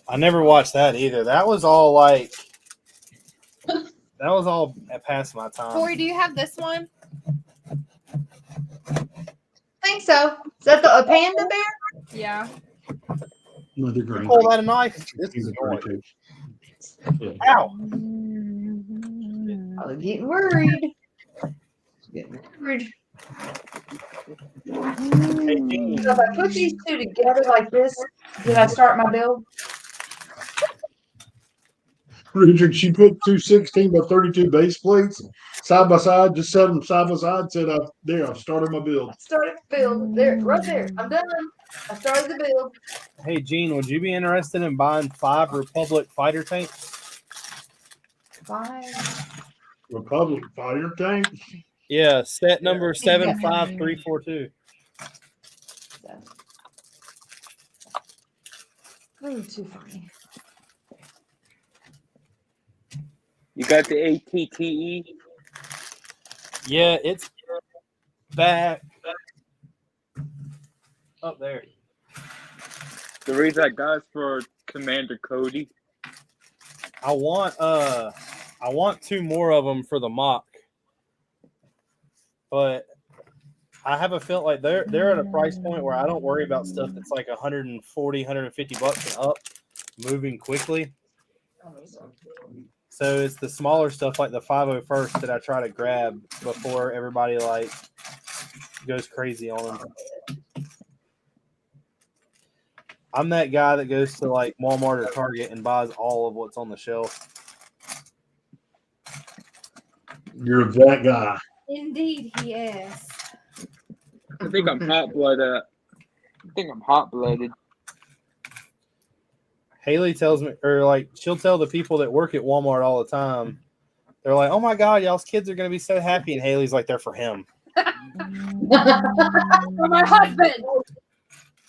I never watched that either. That was all like, past my time. Tori, do you have this one? I think so. Is that a panda bear? Yeah. Another green. Pull out a knife. This is yours. Ow. I was getting worried. Getting worried. Hey, Jean, So if I put these two together like this, did I start my build? Richard, she put two 16 by 32 base plates side by side, just set them side by side, said, I've started my build. I started the build. There, right there. I'm done. I started the build. hey, Gene, would you be interested in buying 5 Republic fighter tanks? 5. Republic fire tank. Yeah, set number 75342. Oh, too funny. You got the ATTE. Yeah, it's back up there. The reason I got is for Commander Cody. I want 2 more of them for the mock, but I have a feel like they're at a price point where I don't worry about stuff that's like 140, 150 bucks and up, moving quickly. So it's the smaller stuff like the 501st that I try to grab before everybody like goes crazy on them. I'm that guy that goes to like Walmart or Target and buys all of what's on the shelf. You're that guy. Indeed, he is. I think I'm hot-blooded. Haley tells me, or like she'll tell the people that work at Walmart all the time. They're like, "Oh my God, y'all's kids are gonna be so happy," and Haley's like, "They're for him." For my husband.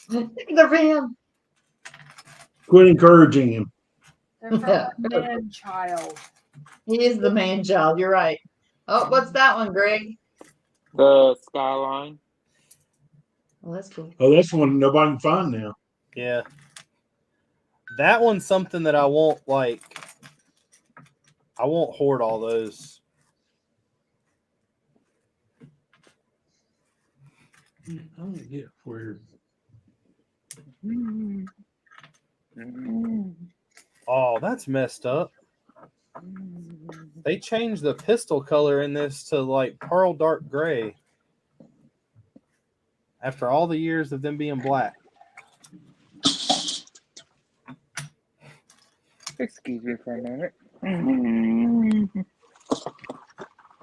They're for him. Quit encouraging him. They're for my man child. He is the man child. You're right. Oh, what's that one, Greg? The Skyline. Well, that's cool. Oh, that's one nobody can find now. Yeah, that one's something that I won't like. I won't hoard all those. I don't get where. Oh, that's messed up. They changed the pistol color in this to like pearl dark gray. After all the years of them being black. Excuse me for a minute.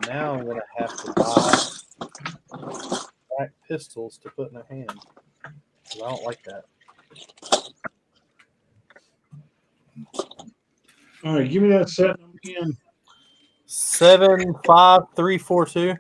Now I'm gonna have to buy black pistols to put in their hand. 'Cause I don't like that. All right, give me that set number again. 75342.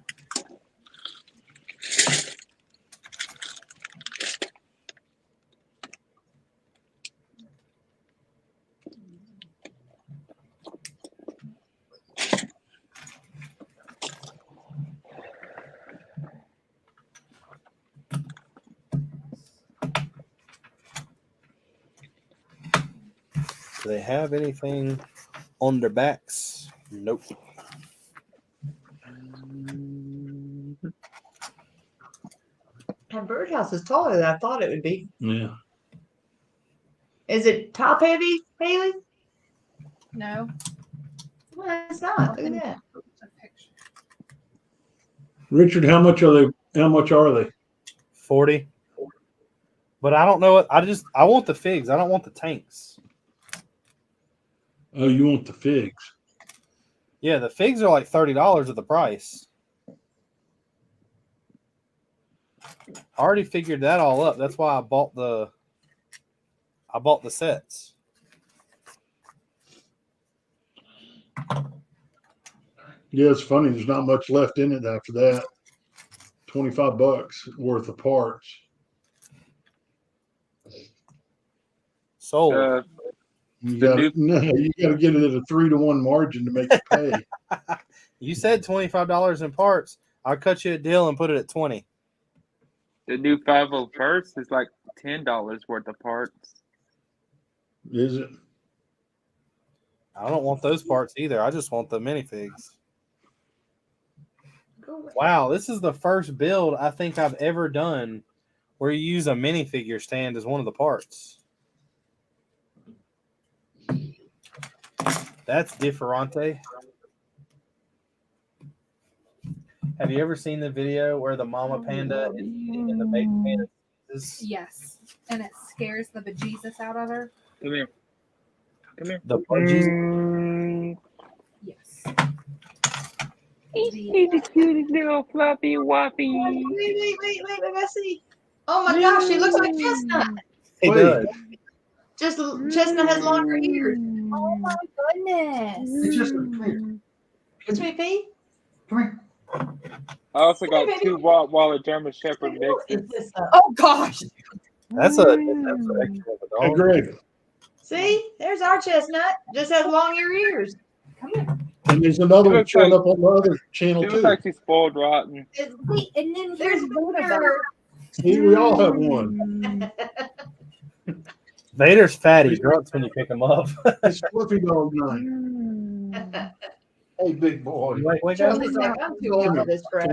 Do they have anything on their backs? Nope. That birdhouse is taller than I thought it would be. Yeah. Is it top heavy, Haley? No. Well, it's not. Look at that. A picture. Richard, how much are they? How much are they? 40. But I don't know what I want the figs. I don't want the tanks. Oh, you want the figs? Yeah, the figs are like $30 of the price. I already figured that all up. That's why I bought the sets. Yeah, it's funny. There's not much left in it after that. $25 worth of parts. Sold. You got to get it at a 3-to-1 margin to make it pay. You said $25 in parts. I'll cut you a deal and put it at 20. The new 501st is like $10 worth of parts. Is it? I don't want those parts either. I just want the minifigs. Wow, this is the first build I think I've ever done where you use a minifigure stand as one of the parts. That's differente. Have you ever seen the video where the mama panda is eating and the baby panda is? Yes. And it scares the bejesus out of her. Come here. Come here. The budgies? Yes. He's the cutest little fluffy woppy. Wait, let me see. Oh my gosh, he looks like Chestnut. He Wait. does. Just Chestnut has longer ears. Oh my goodness. It's just come here. It's me, Pete. Come here. I also got Hey, baby. 2 Rottweiler German Shepherd mixes. Oh gosh. That's a extra of a Hey, dog. Greg. See, there's our Chestnut. Just has longer ears. Come here. And there's another one Looks showing like- up on the other channel She looks too. like she's spoiled rotten. Wait, and then There's Vader. Vader. See, we all have one. Vader's fat. He grunts when you pick him up. It's Fluffy Dog Night. Hey, big boy. Wake up. Charlie's like, I'm too old for this crap.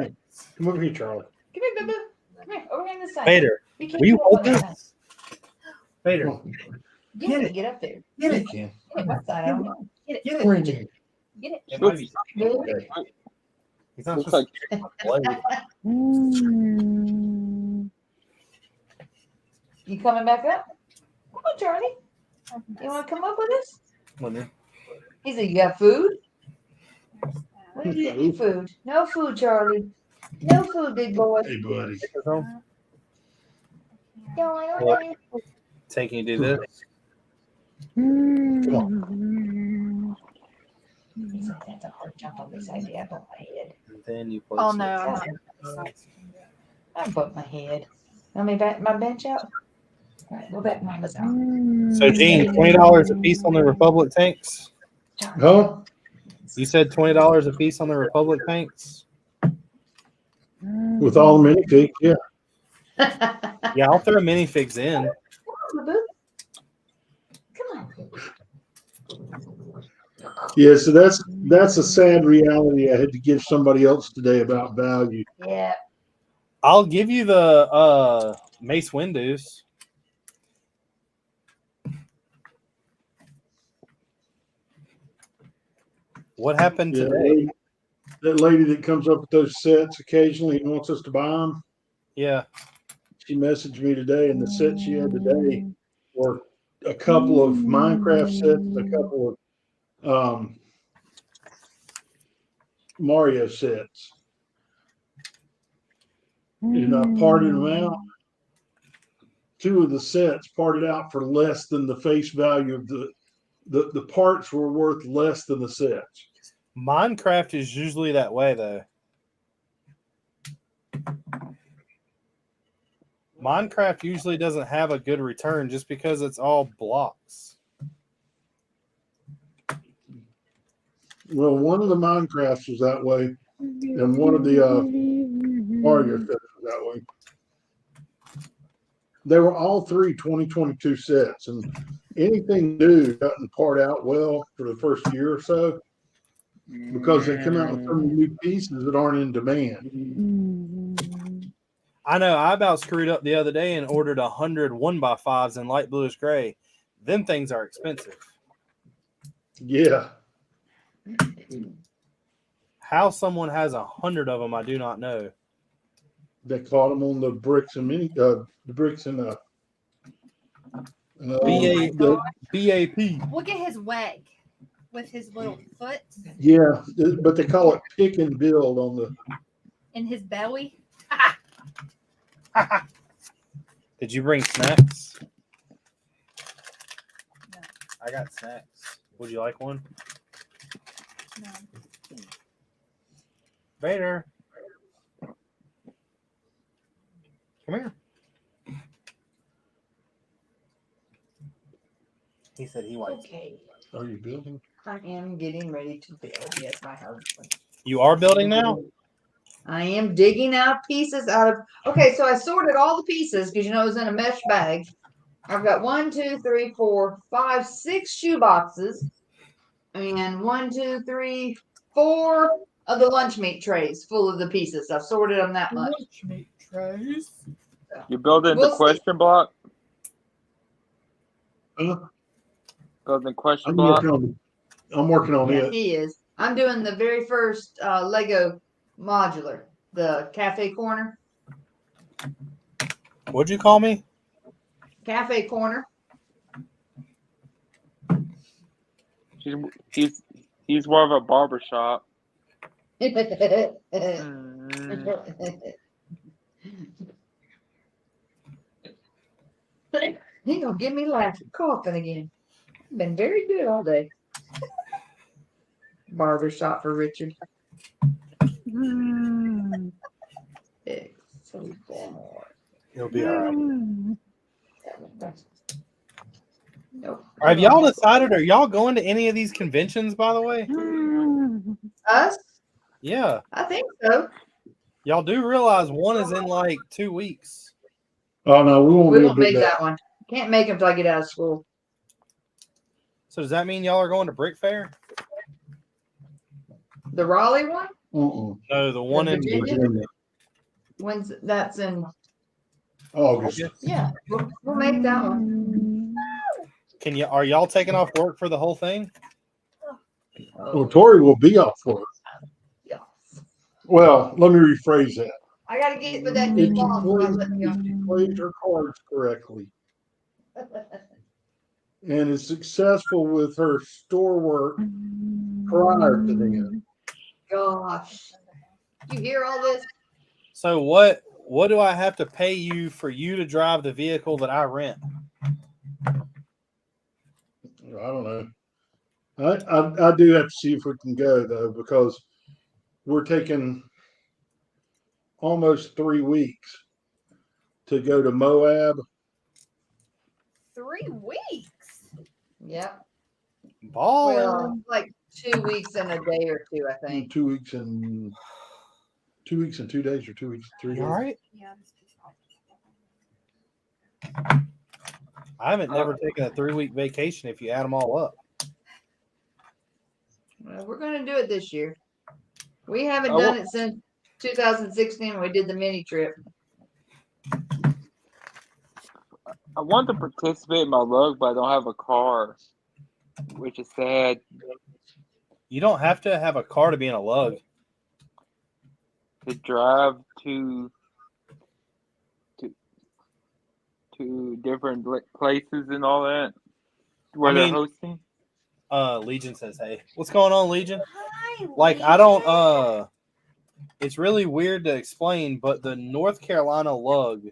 Come over here, Charlie. Come here, Boo. Come here, over here on this side. Vader, You can't will you go hold on that this? side. Vader, Get up there. Get it, Ken. What side? I don't know. Get it. Get it. Bring it. Get it. it might be. Good. He's not Looks supposed like to play. You coming back up? Come on, Charlie. You want to come up with us? Come on, He said, you got food? There's What do you eat food? No food, Charlie. No food, big boy. Hey, buddy. No, I don't What? know. Taking you to do this. Come on. That's a hard jump on this idea. I bumped my head. And then you place Oh it. no, I'm not. I bumped my head. Let me back my bench out. All right, go back Mama's out. So, Gene, $20 a piece on the Republic tanks. Huh? You said $20 a piece on the Republic tanks. With all the minifigs, yeah. Yeah, I'll throw minifigs in. Come on. Yeah, so that's a sad reality I had to give somebody else today about value. Yeah. I'll give you the Mace Windows. What happened Yeah, today? that lady that comes up with those sets occasionally and wants us to buy them. Yeah. She messaged me today, and the sets she had today were a couple of Minecraft sets, and a couple of Mario sets. And I parted them out. Two of the sets parted out for less than the face value of the parts were worth less than the sets. Minecraft is usually that way, though. Minecraft usually doesn't have a good return just because it's all blocks. Well, one of the Minecrafts was that way, and one of the Mario sets was that way. They were all three 2022 sets, and anything new doesn't part out well for the first year or so because they come out with so many new pieces that aren't in demand. I know I about screwed up the other day and ordered 100 1x5s in light bluish gray. Them things are expensive. Yeah. How someone has 100 of them, I do not know. They caught them on the bricks and the bricks and BAP. Look at his leg with his little foot yeah, but they call it pick and build on the. in his belly. Did you bring snacks? No. I got snacks. Would you like one? No. Vader. Come here. He said he likes. Okay. Are you building? I am getting ready to build. Yes, my husband. You are building now? I am digging out pieces out of. Okay, so I sorted all the pieces because it was in a mesh bag. I've got 1, 2, 3, 4, 5, 6 shoe boxes, and 1, 2, 3, 4 of the lunch meat trays full of the pieces. I've sorted them that much. Lunch meat trays. You're building We'll the see. question block? Huh? Building question I'm block? working on Yeah, it. he is. I'm doing the very first Lego modular, the cafe corner. What'd you call me? Cafe corner. He's more of a barber shop. He gonna get me laughing, coughing again. Been very good all day. Barbershop for Richard. He'll be all right. Nope. Have y'all decided? Are y'all going to any of these conventions, by the way? Us? Yeah. I think so. Y'all do realize one is in like 2 weeks. Oh no, we won't We be able won't to do make that. that one. Can't make them till I get out of school. So does that mean y'all are going to Brick Fair? The Raleigh one? No, the one in Virginia? Virginia. When's that's in? August. Yeah, we'll make that one. Are y'all taking off work for the whole thing? Well, Tori will be off work. Yeah. Well, let me rephrase that. I gotta get with that If new she boss. plays her cards correctly and is successful with her store work prior to then. Gosh. You hear all this? So what do I have to pay you for you to drive the vehicle that I rent? I don't know. I do have to see if we can go though, because we're taking almost 3 weeks to go to Moab. 3 weeks. Yep. Ball. Well, like 2 weeks and a day or two, I think. 2 weeks and 2 weeks and 2 days, or 2 weeks, 3 days. All right. Yeah. I haven't never taken a 3-week vacation if you add them all up. Well, we're gonna do it this year. We haven't done it since 2016 when we did the mini trip. I want to participate in my lug, but I don't have a car, which is sad. You don't have to have a car to be in a lug. To drive to different places and all that where they're hosting. Legion says, "Hey, what's going on, Legion?" Hi, Like, I don't. It's really weird to explain, but the North Carolina lug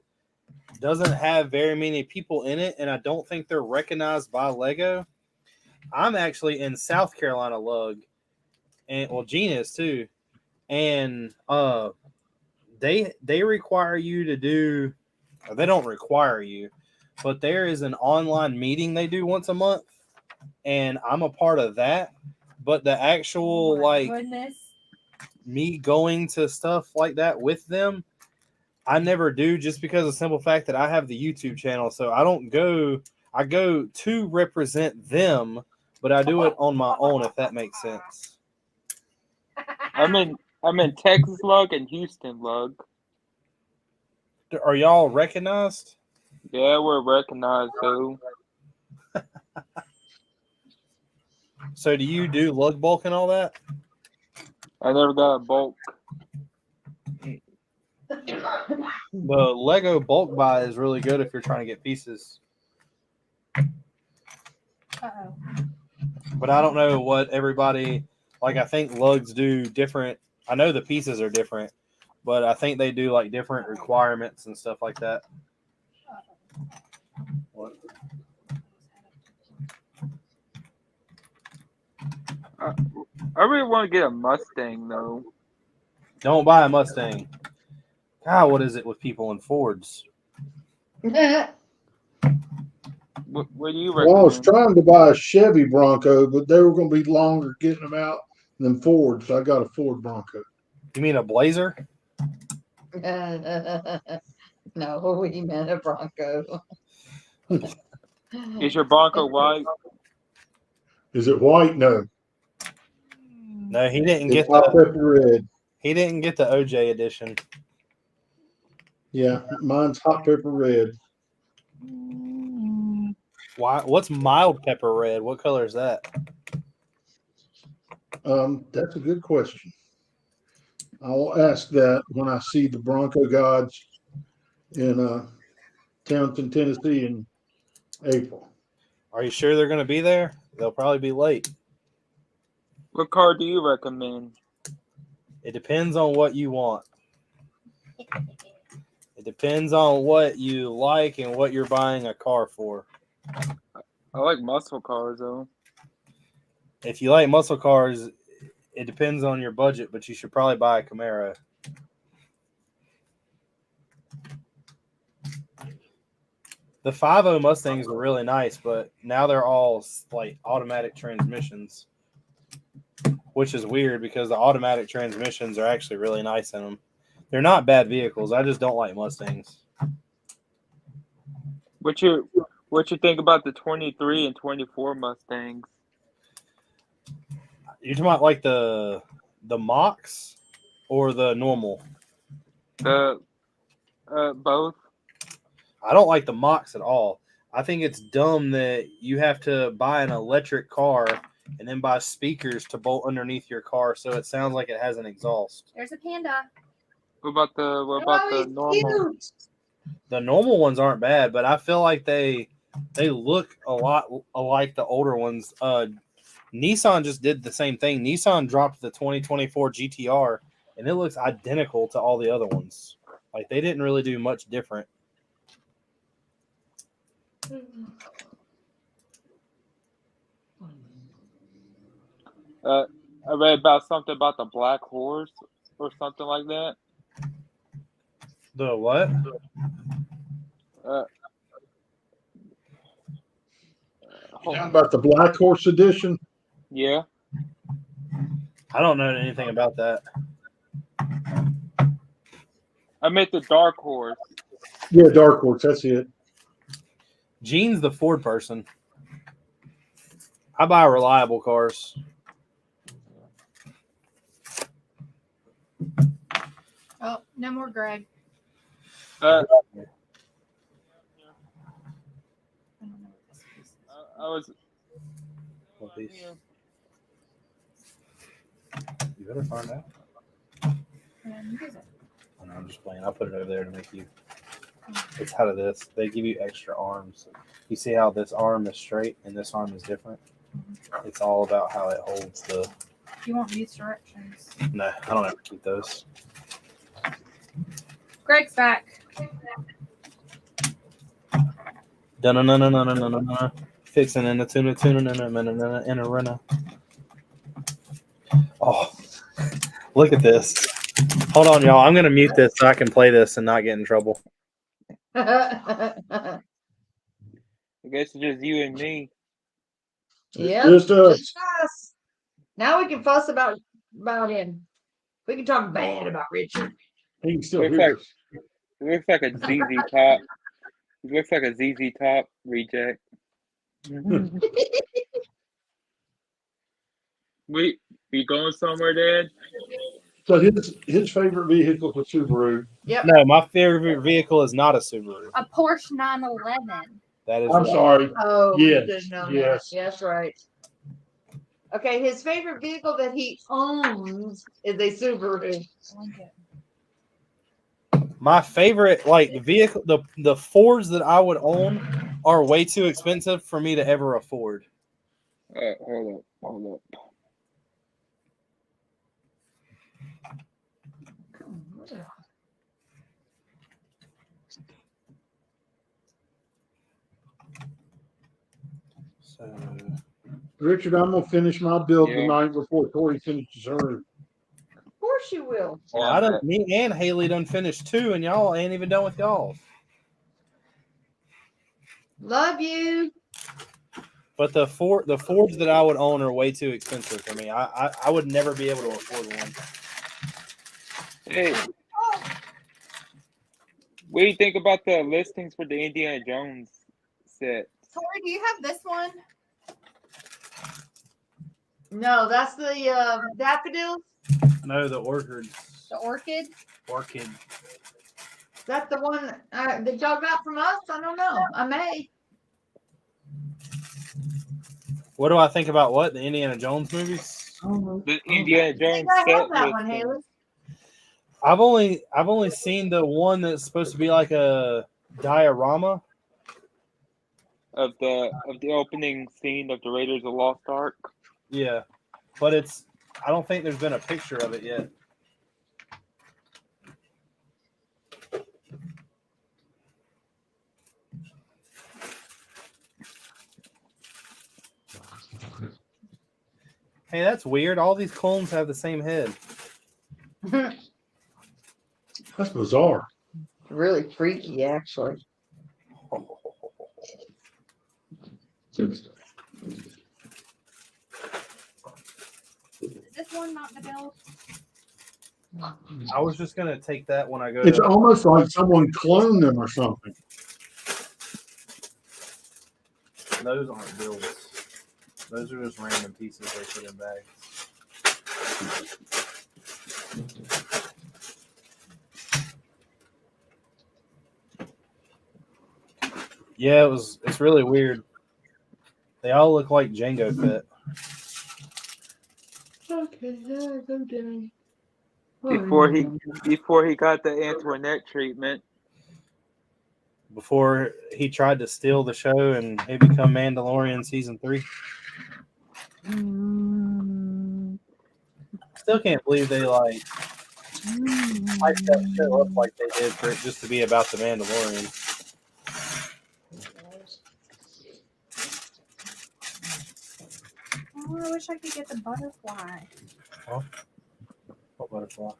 doesn't have very many people in it, and I don't think they're recognized by Lego. I'm actually in South Carolina lug, and well, Gina is too, and they require you to do. Or they don't require you, but there is an online meeting they do once a month, and I'm a part of that. But the actual Goodness. me going to stuff like that with them, I never do, just because of the simple fact that I have the YouTube channel. So I don't go. I go to represent them, but I do it on my own, if that makes sense. I'm in Texas lug and Houston lug. Are y'all recognized? Yeah, we're recognized though. So do you do lug bulk and all that? I never got a bulk. The Lego bulk buy is really good if you're trying to get pieces. Uh-oh. But I don't know what everybody like. I think lugs do different. I know the pieces are different, but I think they do like different requirements and stuff like that. What? I really want to get a Mustang though. Don't buy a Mustang. God, what is it with people in Fords? What do you recommend? Well, I was trying to buy a Chevy Bronco, but they were going to be longer getting them out than Ford, so I got a Ford Bronco. You mean a Blazer? No, we meant a Bronco. Is your Bronco white? Is it white? No. No, he didn't It's get hot the. pepper red. He didn't get the OJ edition. Yeah, mine's hot pepper red. Why? What's mild pepper red? What color is that? That's a good question. I'll ask that when I see the Bronco gods in Townsend, Tennessee in April. Are you sure they're going to be there? They'll probably be late. What car do you recommend? It depends on what you want. It depends on what you like and what you're buying a car for. I like muscle cars though. If you like muscle cars, it depends on your budget, but you should probably buy a Camaro. The 5.0 Mustangs were really nice, but now they're all like automatic transmissions, which is weird because the automatic transmissions are actually really nice in them. They're not bad vehicles. I just don't like Mustangs. What you think about the 23 and 24 Mustangs? You're talking about like the Mach or the normal? Both. I don't like the Mach at all. I think it's dumb that you have to buy an electric car and then buy speakers to bolt underneath your car so it sounds like it has an exhaust. There's a panda. What about the normal? Cute. The normal ones aren't bad, but I feel like they look a lot like the older ones. Nissan just did the same thing. Nissan dropped the 2024 GTR, and it looks identical to all the other ones. Like, they didn't really do much different. I read about something about the Black Horse or something like that. The what? How about the Black Horse edition? Yeah. I don't know anything about that. I meant the Dark Horse. Yeah, Dark Horse. That's it. Gene's the Ford person. I buy reliable cars. Oh, no more Greg. I was. better find out. And use it. Oh, no, I'm just playing. I'll put it over there to make you. It's out of this. They give you extra arms. You see how this arm is straight and this arm is different? It's all about how it holds the. You want these directions. No, I don't ever keep those. Greg's back. Dun-dun-dun-dun-dun-dun-dun. Fixing in the tuna in a runner. Oh, look at this. Hold on, y'all. I'm going to mute this so I can play this and not get in trouble. I guess it's just you and me. Yep. Just us. Just us. Now we can fuss about him. We can talk bad about Richard. He can still Looks hear like us. it looks like a ZZ Top. It looks like a ZZ Top reject. Wait, you going somewhere, Dad? So his favorite vehicle is a Subaru. Yep. No, my favorite vehicle is not a Subaru. A Porsche 911. That is I'm sorry. Oh, Yes, you should know yes. that. Yes, right. Okay, his favorite vehicle that he owns is a Subaru. Lincoln. My favorite, like the vehicle, the Fords that I would own are way too expensive for me to ever afford. Hold up. So Richard, I'm gonna finish my build Yeah. tonight before Tori finishes hers. Of course you will. well, I don't. Me and Haley done finished 2, and y'all ain't even done with y'all. Love you. But the Fords that I would own are way too expensive for me. I would never be able to afford one. Hey, what do you think about the listings for the Indiana Jones set? Tori, do you have this one? No, that's the daffodils. No, the orchids. The orchid? Orchid. Is that the one that y'all got from us? I don't know. I may. What do I think about what? The Indiana Jones movies? The Indiana I Jones think I set have that one, listing. Haley. I've only seen the one that's supposed to be like a diorama. Of the opening scene of the Raiders of the Lost Ark. Yeah, but I don't think there's been a picture of it yet. Hey, that's weird. All these clones have the same head. That's bizarre. Really freaky, actually. Is this one not the build? I was just gonna take that when I go It's to. almost like someone cloned them or something. Those aren't builds. Those are just random pieces they put in bags. Yeah, it's really weird. They all look like Django Fett. Okay, go down. Before he got the Antoinette treatment. Before he tried to steal the show and it become Mandalorian season 3. Still can't believe they hyped that show up like they did for it just to be about the Mandalorian. Oh, I wish I could get the butterfly. What butterfly?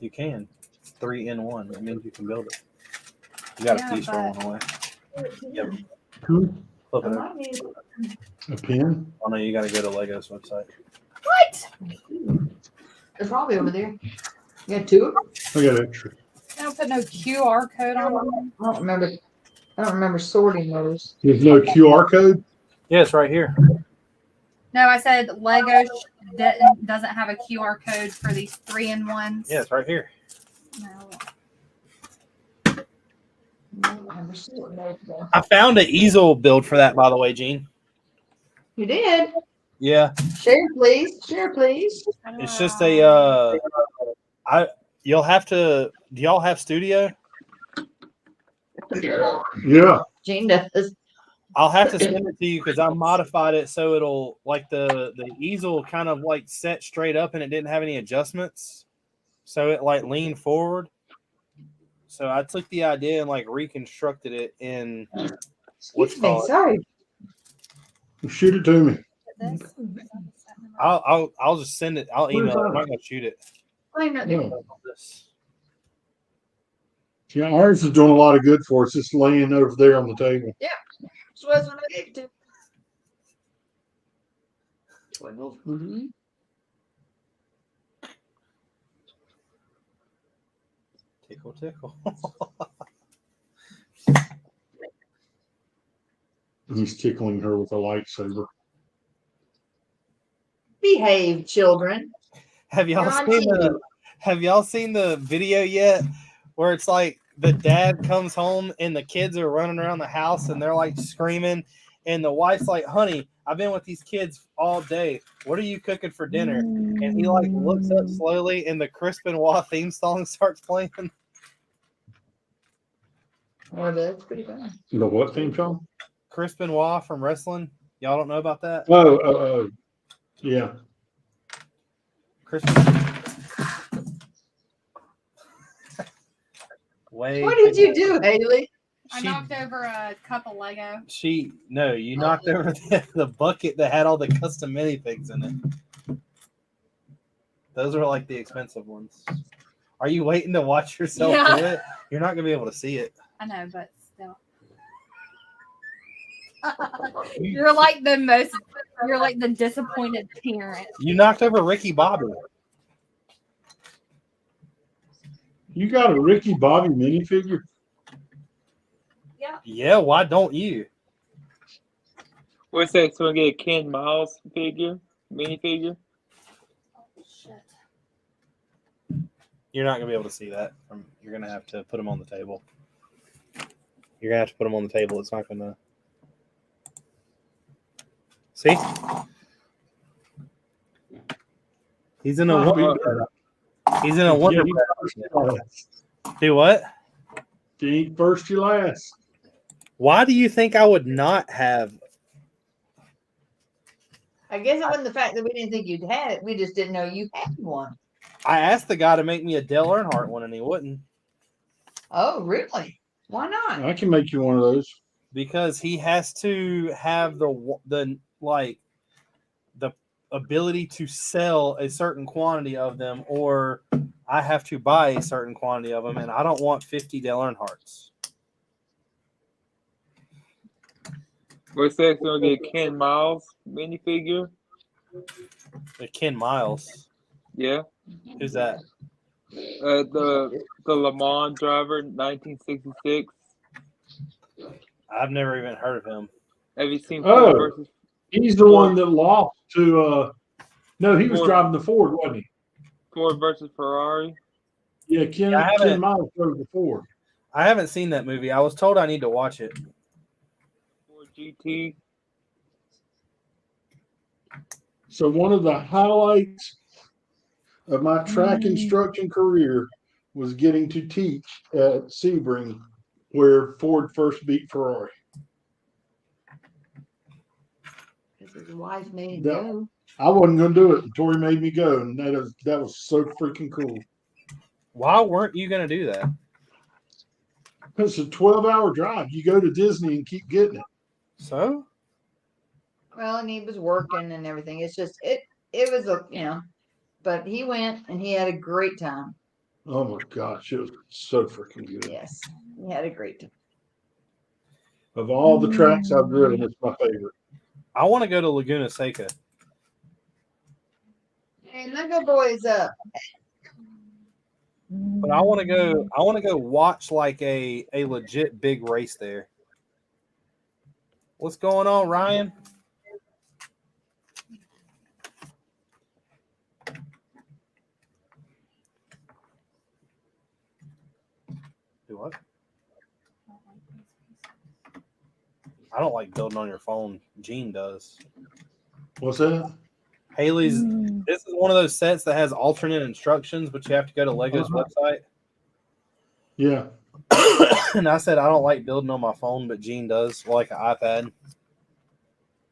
You can. 3 in 1. That means you can build it. You got a piece rolling away. Yep. Flip it over. A pen? Oh no, you got to go to Lego's website. What? They're probably over there. You got 2? I got extra. I don't put no QR code on them. I don't remember sorting those. There's no QR code? Yeah, it's right here. No, I said Lego doesn't have a QR code for these 3-in-1s. Yeah, it's right here. No. I found an easel build for that, by the way, Gene. You did? Yeah, Share, please. Share, please. it's just a. You'll have to. Do y'all have Studio? Yeah. Gene does. I'll have to send it to you because I modified it so it'll like the easel kind of like set straight up and it didn't have any adjustments, so it like leaned forward. So I took the idea and like reconstructed it in what's Excuse me. called. Sorry. Shoot it to me. This? I'll just send it. I'll email it. I'm not gonna shoot it. Blame not Yeah. This. Yeah, ours is doing a lot of good for us. It's laying over there on the table. So that's what I gave it to. Twiddle. Tickle, tickle. He's tickling her with a lightsaber. Behave, children. Have y'all You're on seen TV. the Have y'all seen the video yet? Where it's like the dad comes home and the kids are running around the house and they're like screaming, and the wife's like, "Honey, I've been with these kids all day. What are you cooking for dinner?" And he like looks up slowly, and the Crisp and Wah theme song starts playing. Oh, that's pretty fun. The what theme song? Crisp and Wah from wrestling. Y'all don't know about that? Oh, yeah. Crisp. Wait. What did you do, Haley? I She- knocked over a cup of Lego. You knocked over the bucket that had all the custom minifigs in it. Those are like the expensive ones. Are you waiting to watch yourself Yeah. do it? You're not gonna be able to see it. I know, but still. You're like the disappointed parent. You knocked over Ricky Bobby. You got a Ricky Bobby minifigure? Yeah, why don't you? What's that? So I get a Ken Miles minifigure. Shit. You're not gonna be able to see that. You're gonna have to put them on the table. You're gonna have to put them on the table. It's not gonna. See? He's in a wonder. He's in a wonder. You Do what? ain't first, you last. Why do you think I would not have? I guess it wasn't the fact that we didn't think you'd had it. We just didn't know you had one. I asked the guy to make me a Dale Earnhardt one, and he wouldn't Oh, really? Why not? I can make you one of those. because he has to have the ability to sell a certain quantity of them, or I have to buy a certain quantity of them, and I don't want 50 Dale Earnhardts. What's that? So I get a Ken Miles minifigure. The Ken Miles. Yeah. Who's that? The Le Mans driver, 1966. I've never even heard of him. Have you seen Oh. Ford versus He's the one that lost to no, he was Ford. driving the Ford, wasn't he? Ford versus Ferrari? Yeah, Ken Miles drove the Ford. I haven't seen that movie. I was told I need to watch it. Ford GT. So one of the highlights of my track instruction career was getting to teach at Sebring, where Ford first beat Ferrari. Because his wife made him Yeah. go. I wasn't going to do it. Tori made me go, and that was so freaking cool. Why weren't you going to do that? It's a 12-hour drive. You go to Disney and keep getting it. So? Well, and he was working and everything. It's just it was but he went and he had a great time. Oh my gosh, it was so freaking good. Yes, he had a great time. Of all the tracks I've driven, it's my favorite. I want to go to Laguna Seca. Hey, look go boys up. But I want to go watch like a legit big race there. What's going on, Ryan? Do what? I don't like building on your phone. Gene does. What's that? Haley's. This is one of those sets that has alternate instructions, but you have to go to Lego's website. Yeah. And I said I don't like building on my phone, but Gene does, like an iPad.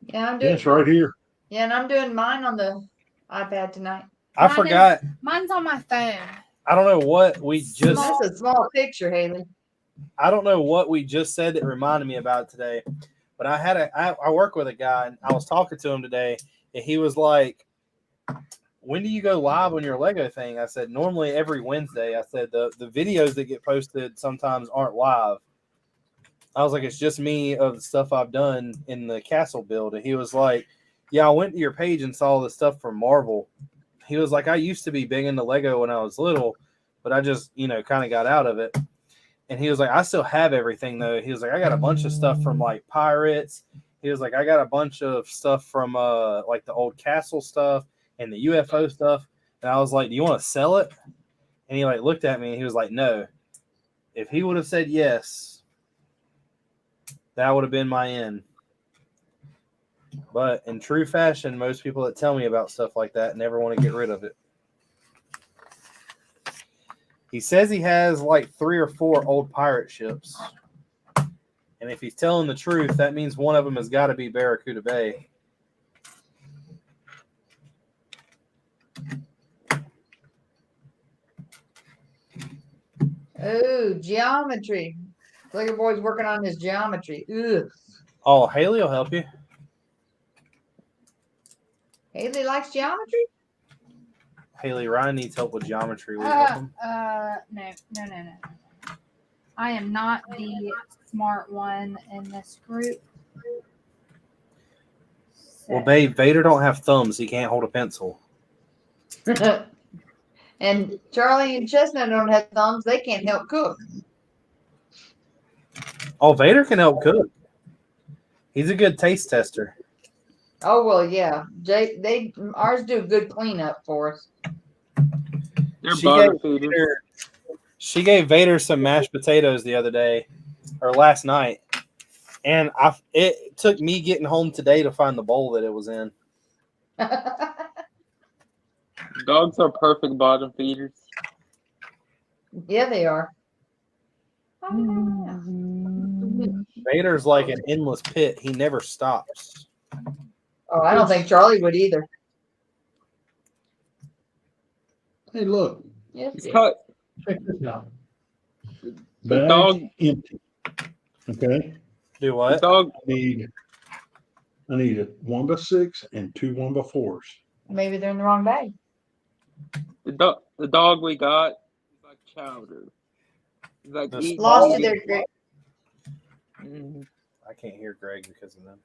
Yeah, I'm Yeah, doing. it's right here. Yeah, and I'm doing mine on the iPad tonight. I Mine forgot. Mine's on my phone. I don't know what we just. That's a small picture, Haley. I don't know what we just said that reminded me about it today, but I work with a guy, and I was talking to him today, and he was like, "When do you go live on your Lego thing?" I said, "Normally every Wednesday." I said, the videos that get posted sometimes aren't live." I was like, "It's just me of the stuff I've done in the castle build." And he was like, "Yeah, I went to your page and saw the stuff from Marvel." He was like, "I used to be big into Lego when I was little, but I just, kind of got out of it." And he was like, "I still have everything though." He was like, "I got a bunch of stuff from like Pirates." He was like, "I got a bunch of stuff from like the old castle stuff and the UFO stuff." And I was like, "Do you want to sell it?" And he like looked at me and he was like, "No." If he would have said yes, that would have been my end. But in true fashion, most people that tell me about stuff like that never want to get rid of it. He says he has like 3 or 4 old pirate ships. And if he's telling the truth, that means one of them has got to be Barracuda Bay. Oh, geometry. Lego boy's working on his geometry. Ugh. Oh, Haley will help you. Haley likes geometry? Haley, Ryan needs help with geometry. Will you help him? No. I am not the smart one in this group. Well, babe, Vader don't have thumbs. He can't hold a pencil. And Charlie and Chestnut don't have thumbs. They can't help cook. Oh, Vader can help cook. He's a good taste tester. Oh well, yeah. Ours do a good cleanup for us. They're She bottom gave, feeders. she gave Vader some mashed potatoes the other day, or last night, and it took me getting home today to find the bowl that it was in. Dogs are perfect bottom feeders. Yeah, they are. Vader's like an endless pit. He never stops. Oh, I don't think Charlie would either. Hey, look. Yes, It's yeah. cut. Check this out. The Bag dog. empty. Okay. Do The what? dog. I need a 1x6 and 2 1x4s. Maybe they're in the wrong bag. The dog we got is like chowder. He's like The eating. Lost you eating. there, Greg. Mhm. I can't hear Greg because of them.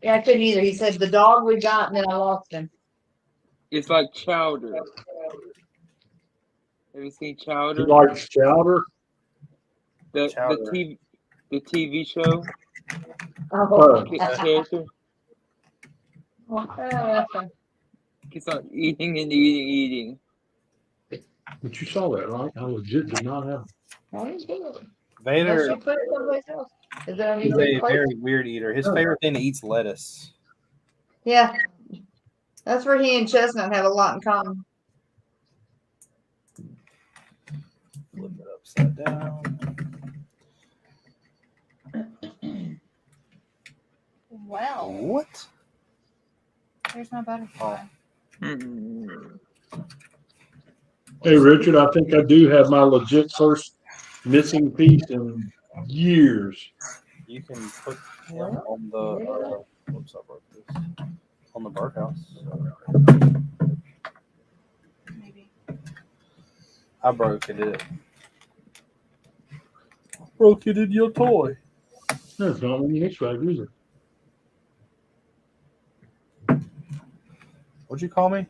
Yeah, I couldn't either. He said the dog we got, and then I lost him. It's like chowder. Have you seen He Chowder? likes chowder. Chowder. The TV show Oh, character. He's like eating and eating. But you saw that, right? I legit did not have. unless Vader you put it someplace else. Is it on is your a plate? very weird eater. His favorite thing to eat is lettuce. Yeah, that's where he and Chestnut have a lot in common. Flip it upside down. Well, What? here's my butterfly. Mm. Hey, Richard, I think I do have my legit first missing piece in years. You can put him on the. Whoops, I broke this. On the birdhouse. Maybe. I broke it. Broke it in your toy. That's not in the X-Bag, is it? What'd you call me?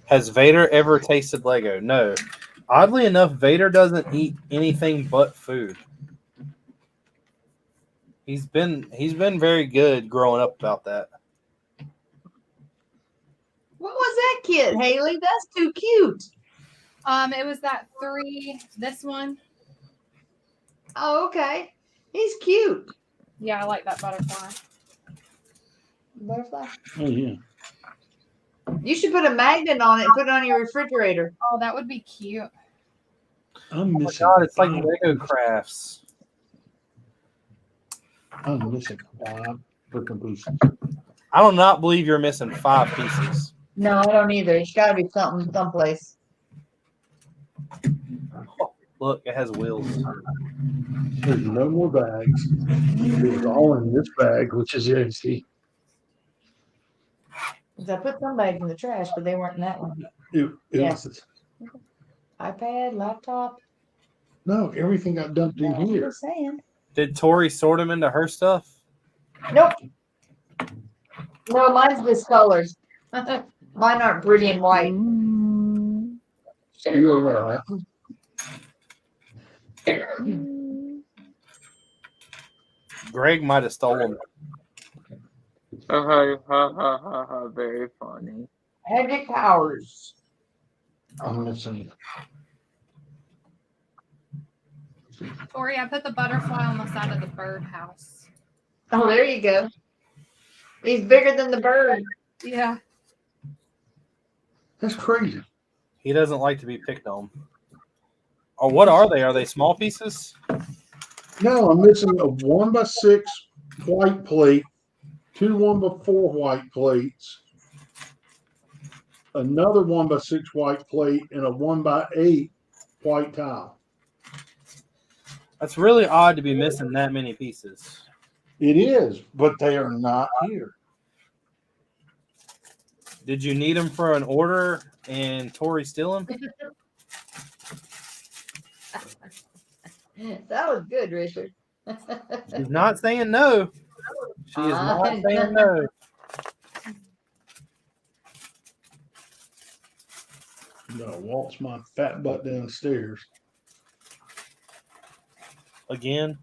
Has Vader ever tasted Lego? No. Oddly enough, Vader doesn't eat anything but food. He's been very good growing up about that. What was that kid, Haley? That's too cute. It was that 3. This one. Oh, okay. He's cute. Yeah, I like that butterfly. Butterfly. Oh yeah. You should put a magnet on it and put it on your refrigerator. Oh, that would be cute. I'm Oh my missing. god, it's like 5 Lego crafts. I'm missing 5 freaking pieces. I do not believe you're missing 5 pieces. No, I don't either. It's got to be something someplace. Look, it has wheels. There's no more bags. It was all in this bag, which is empty. 'Cause I put some bags in the trash, but they weren't in that one. It Yeah. was iPad, laptop. no, everything got dumped in I'm here. just saying. Did Tori sort them into her stuff? Nope. No, mine's discolors. Mine aren't pretty and white. You're right. Greg might have stolen them. Very funny. Magic powers. I'm missing. Tori, I put the butterfly on the side of the birdhouse. Oh, there you go. He's bigger than the bird. Yeah. That's crazy. He doesn't like to be picked on. Oh, what are they? Are they small pieces? No, I'm missing a 1x6 white plate, 2 1x4 white plates, another 1x6 white plate, and a 1x8 white tile. That's really odd to be missing that many pieces. It is, but they are not here. Did you need them for an order and Tori steal them? That was good, Richard. She's not saying no. She is not saying no. No, waltz my fat butt downstairs. Again.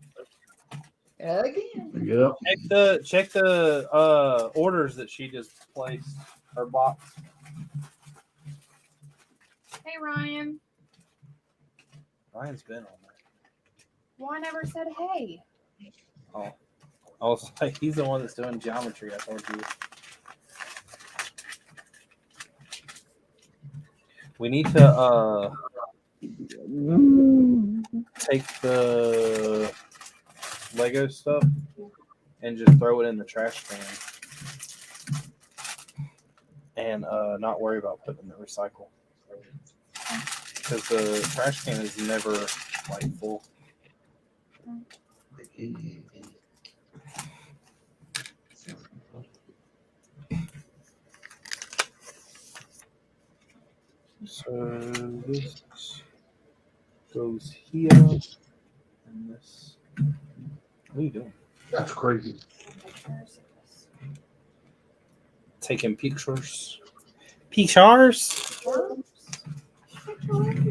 Again. Yep. Check the orders that she just placed. Her box. Hey, Ryan. Ryan's been on there. Well, I never said hey. Oh. I was like, he's the one that's doing geometry, I told you. We need to take the Lego stuff and just throw it in the trash can. And not worry about putting it in the recycle. Because the trash can is never like full. So this goes here, and this. What are you doing? That's crazy. Taking pictures. Pictures?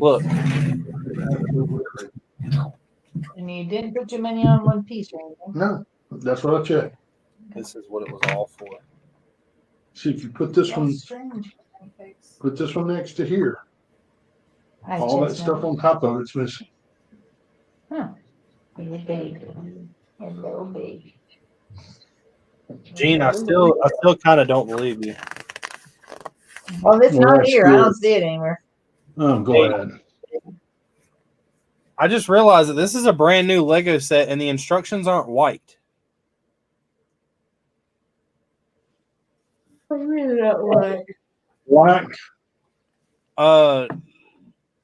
Look. And you didn't put your money on one piece or anything. No, that's what I checked. This is what it was all for. See, if you put this one, That's strange. put this one next to here, I all that just stuff know. on top of it's missing. Huh. Hello, baby. Hello, baby. Gene, I still kind of don't believe you. Well, it's Well, not that's here. I good. don't see it anywhere. I'm glad. I just realized that this is a brand new Lego set and the instructions aren't white. Black.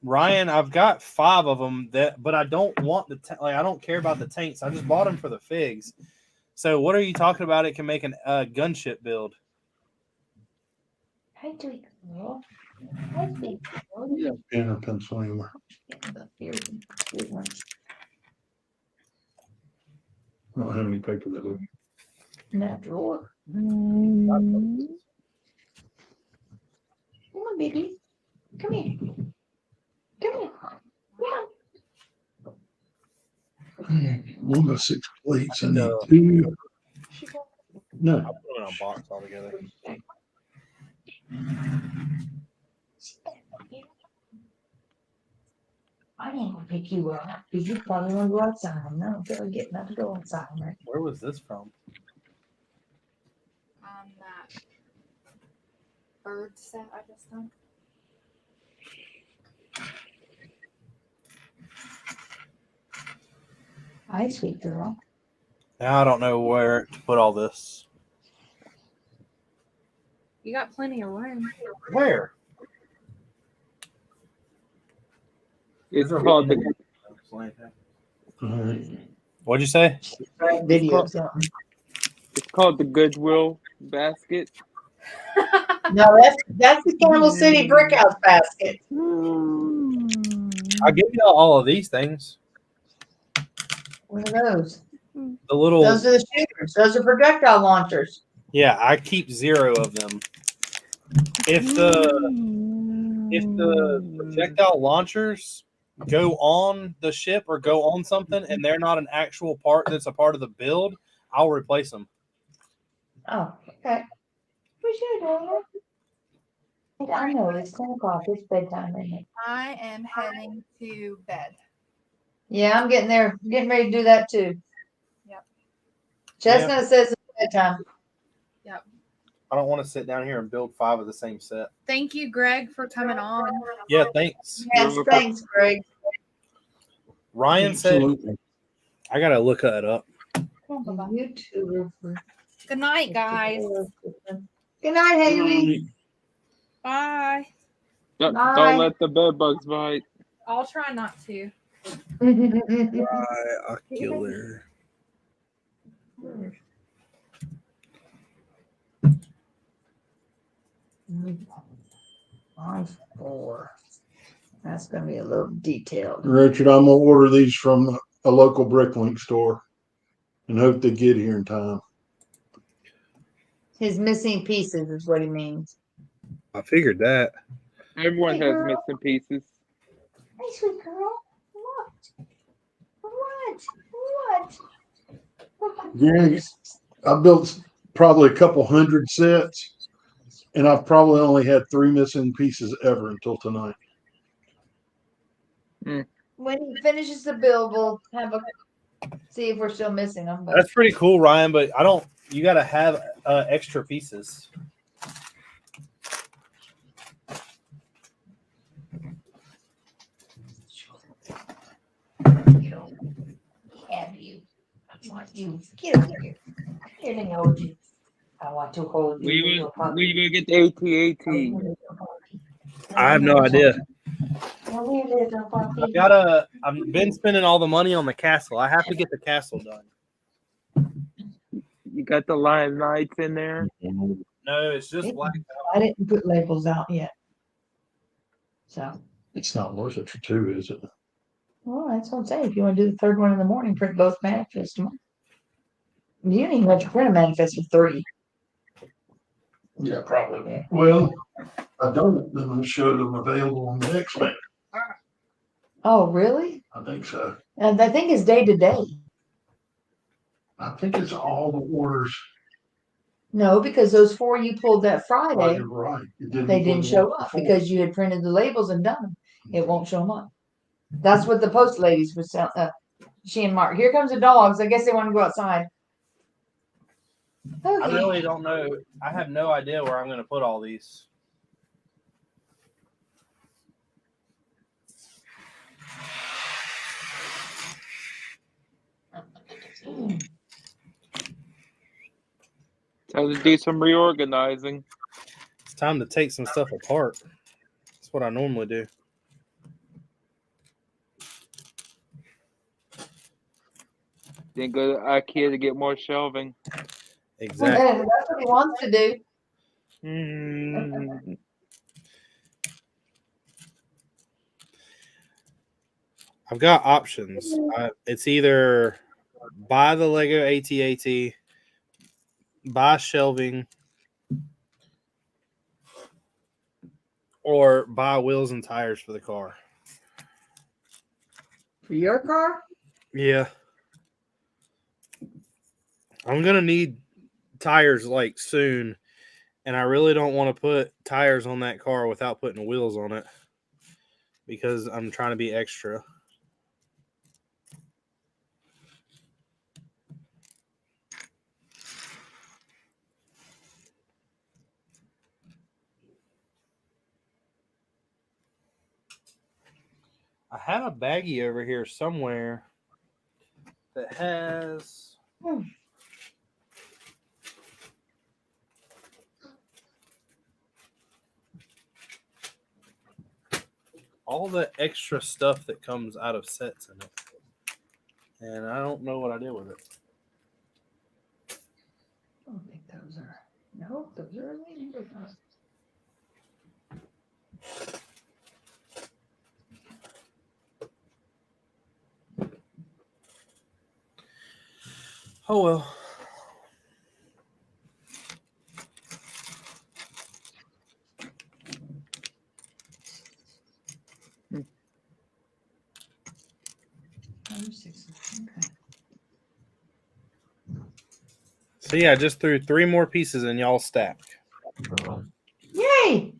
Ryan, I've got 5 of them but I don't want I don't care about the tanks. I just bought them for the figs. So what are you talking about? It can make an gunship build. Hi, Tweak. Hi, Tweak. Yeah, pen or pencil anywhere. Here's one. I don't have any paper that would. In that drawer. Come on, baby. Come here. Come here. Come 1x6 plates. I need No. 2. No. I'll put them in a box altogether. I ain't gonna pick you up because you probably want to go outside. And I don't feel like getting up to go outside, right? Where was this from? That bird set I just done. Hi, sweet girl. Now I don't know where to put all this. You got plenty of room. Where? It's called the What'd you say? Video called- something. it's called the Goodwill basket. No, that's the Campbell City Brick House basket. I give y'all all of these things. What are those? The little Those are the shooters. Those are projectile launchers. yeah, I keep 0 of them. If the projectile launchers go on the ship or go on something and they're not an actual part that's a part of the build, I'll replace them. Oh, okay. What's you doing? I know it's 10 o'clock. It's bedtime, isn't it? I am heading to bed. Yeah, I'm getting there. Getting ready to do that too. Yep. Chestnut says it's bedtime. I don't want to sit down here and build 5 of the same set. Thank you, Greg, for coming on. Yeah, thanks. Yes, thanks, Greg. Ryan said Absolutely. I gotta look that up. YouTuber. Good night, guys. Good night, Haley. Bye. Don't Bye. let the bed bugs bite. I'll try not to. Ocular. 4. That's gonna be a little detailed. Richard, I'm gonna order these from a local Bricklink store and hope they get here in time. His missing pieces is what he means. I figured that. Everyone Hey, has girl. missing pieces. Hey, sweet girl. What? Yeah, I built probably a couple hundred sets, and I've probably only had 3 missing pieces ever until tonight. When he finishes the build, we'll have a see if we're still missing them. But That's pretty cool, Ryan, but I don't you gotta have extra pieces. have you? I want you. Get over here. Here, let me hold you. I want to hold you. We Little will puppy. get the AT-AT. I have no idea. Oh, we little puppy. I've been spending all the money on the castle. I have to get the castle done. You got the Lion Knights in there. No, it's just black. I didn't put labels out yet. So, It's not worth it for 2, is it? well, that's what I'm saying. If you want to do the third one in the morning, print both manifests tomorrow. You don't even have to print a manifest for 3. Yeah, probably. Well, I don't. Then I showed them available on the next man. Oh, really? I think so. And I think it's day to day. I think it's all the orders. No, because those 4 you pulled that Oh, Friday, you're right. they didn't show up because you had printed the labels and done them. It won't show them up. That's what the post ladies were selling. She and Mark. Here comes the dogs. I guess they want to go outside. I Okay. really don't know. I have no idea where I'm gonna put all these. Time to do some reorganizing. It's time to take some stuff apart. That's what I normally do. Then go to IKEA to get more shelving. Exactly. That's what he wants to do. Mm. I've got options. It's either buy the Lego AT-AT, buy shelving, or buy wheels and tires for the car. For your car? Yeah. I'm going to need tires like soon, and I really don't want to put tires on that car without putting wheels on it because I'm trying to be extra. I had a baggie over here somewhere that has. All the extra stuff that comes out of sets in it. And I don't know what I did with it. I don't think those are. No, those are illegal. Oh well. Okay. So yeah, I just threw 3 more pieces in y'all's stack. Yay!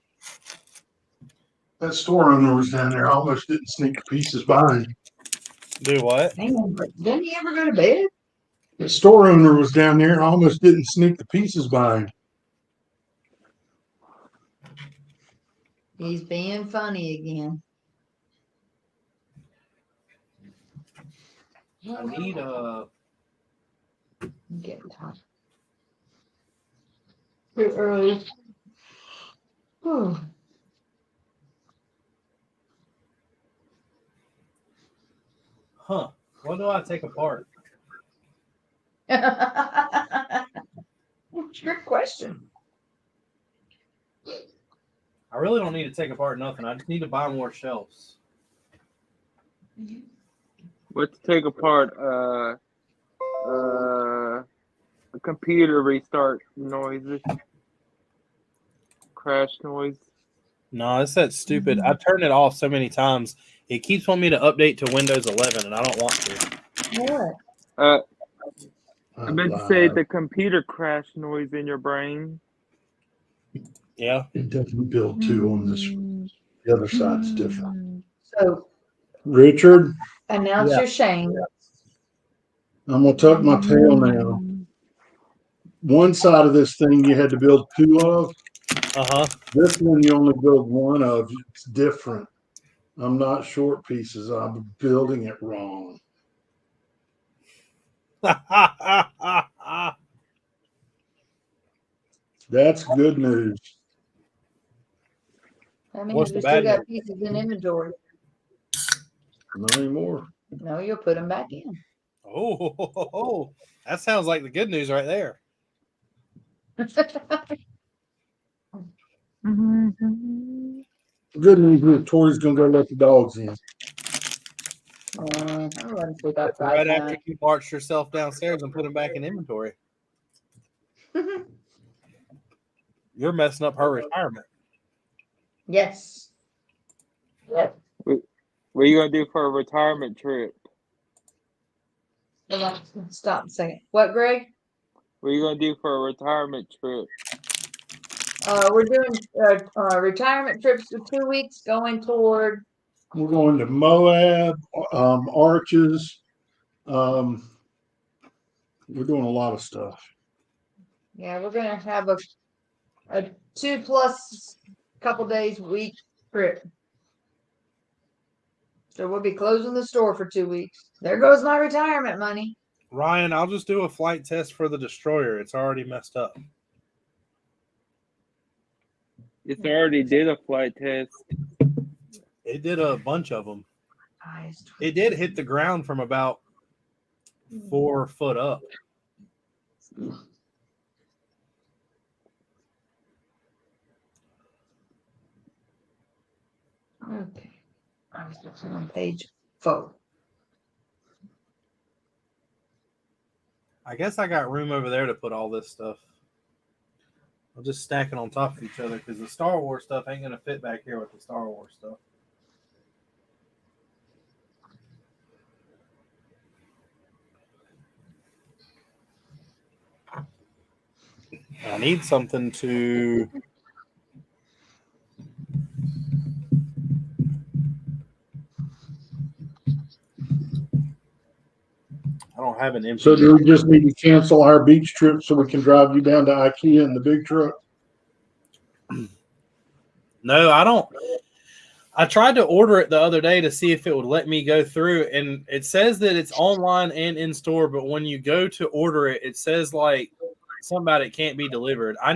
That store owner was down there. I almost didn't sneak the pieces by. Do what? Hang on. Didn't he ever go to bed? The store owner was down there. I almost didn't sneak the pieces by. He's being funny again. I need I'm getting tired. Too early. Whew. Huh. What do I take apart? Good question. I really don't need to take apart nothing. I just need to buy more shelves. What to take apart? A computer restart noises, crash noise. No, it's that stupid. I turned it off so many times. It keeps wanting me to update to Windows 11, and I don't want to. What? I meant to say the computer crash noise in your brain. Yeah. It doesn't build 2 on this. The other side's different. So Richard, announce Yeah. your shame. I'm gonna tuck my tail now. One side of this thing you had to build 2 of. Uh-huh. This one you only build 1 of. It's different. I'm not short pieces. I'm building it wrong. That's good news. That means What's the we still bad got news? pieces in inventory. Not anymore. No, you'll put them back in. Oh, that sounds like the good news right there. Good news is Tori's gonna go let the dogs in. I'm running sleep outside Right tonight. after you marched yourself downstairs and put them back in inventory. You're messing up her retirement. Yes. Yep. What are you gonna do for a retirement trip? Hold on. Stop a second. What, Greg? What are you gonna do for a retirement trip? We're doing retirement trips for 2 weeks going toward. We're going to Moab, Arches. We're doing a lot of stuff. Yeah, we're gonna have a 2+ couple days week trip. So we'll be closing the store for 2 weeks. There goes my retirement money. Ryan, I'll just do a flight test for the destroyer. It's already messed up. It's already did a flight test. It did a bunch of them. It did hit the ground from about 4 foot up. Okay. I was looking on page 4. I guess I got room over there to put all this stuff. I'll just stack it on top of each other because the Star Wars stuff ain't going to fit back here with the Star Wars stuff. I need something to... I don't have an empty... So do we just need to cancel our beach trip so we can drive you down to IKEA in the big truck? No, I don't. I tried to order it the other day to see if it would let me go through, and it says that it's online and in store, but when you go to order it, it says like something about it can't be delivered. I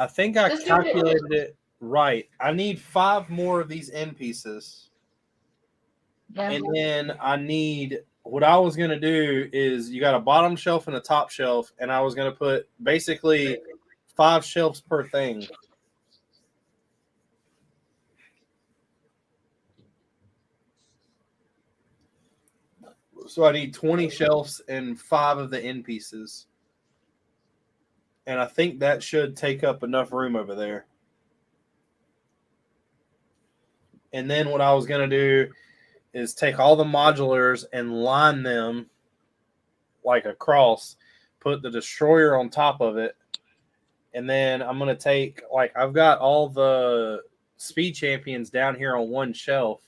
think I Just do it. calculated it right. I need 5 more of these end pieces. Yeah. And then I need what I was going to do is you got a bottom shelf and a top shelf, and I was going to put basically 5 shelves per thing. So I need 20 shelves and 5 of the end pieces. And I think that should take up enough room over there. And then what I was going to do is take all the modulars and line them like a cross, put the destroyer on top of it. And then I'm going to take, like, I've got all the speed champions down here on one shelf.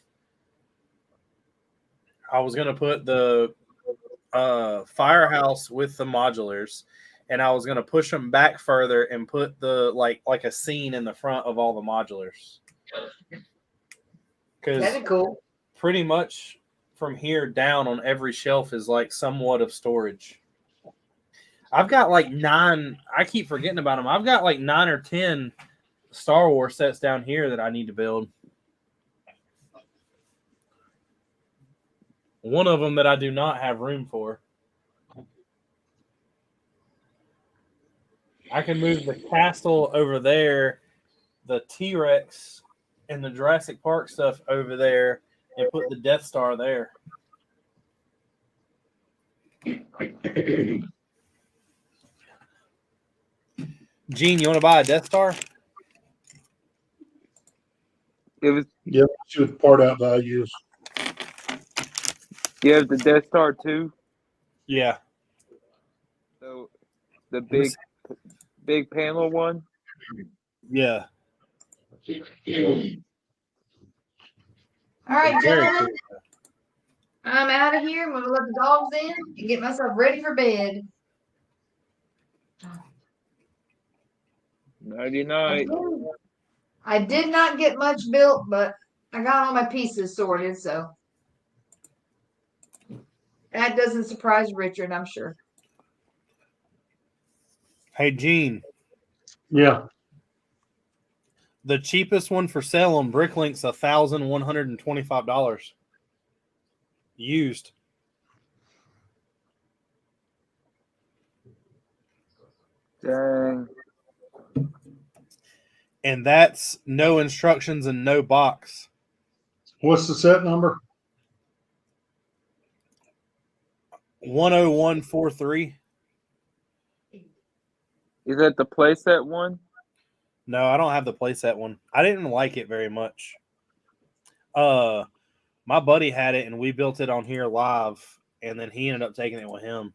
I was going to put the firehouse with the modulars, and I was going to push them back further and put the like a scene in the front of all the modulars. Because cool. pretty much from here down on every shelf is like somewhat of storage. I've got like 9. I keep forgetting about them. I've got like 9 or 10 Star Wars sets down here that I need to build. One of them that I do not have room for. I can move the castle over there, the T-Rex and the Jurassic Park stuff over there, and put the Death Star there. Gene, you want to buy a Death Star? It was. Yep, should part out values. You have the Death Star too. Yeah. So the big panel one. Yeah. All right, Very gentlemen. cool. I'm out of here. I'm gonna let the dogs in and get myself ready for bed. Nighty night. I did not get much built, but I got all my pieces sorted, so that doesn't surprise Richard, I'm sure. Hey, Gene. Yeah. The cheapest one for sale on Bricklink's $1,125 used. Dang. And that's no instructions and no box. What's the set number? 10143. Is that the playset one? No, I don't have the playset one. I didn't like it very much. My buddy had it and we built it on here live, and then he ended up taking it with him.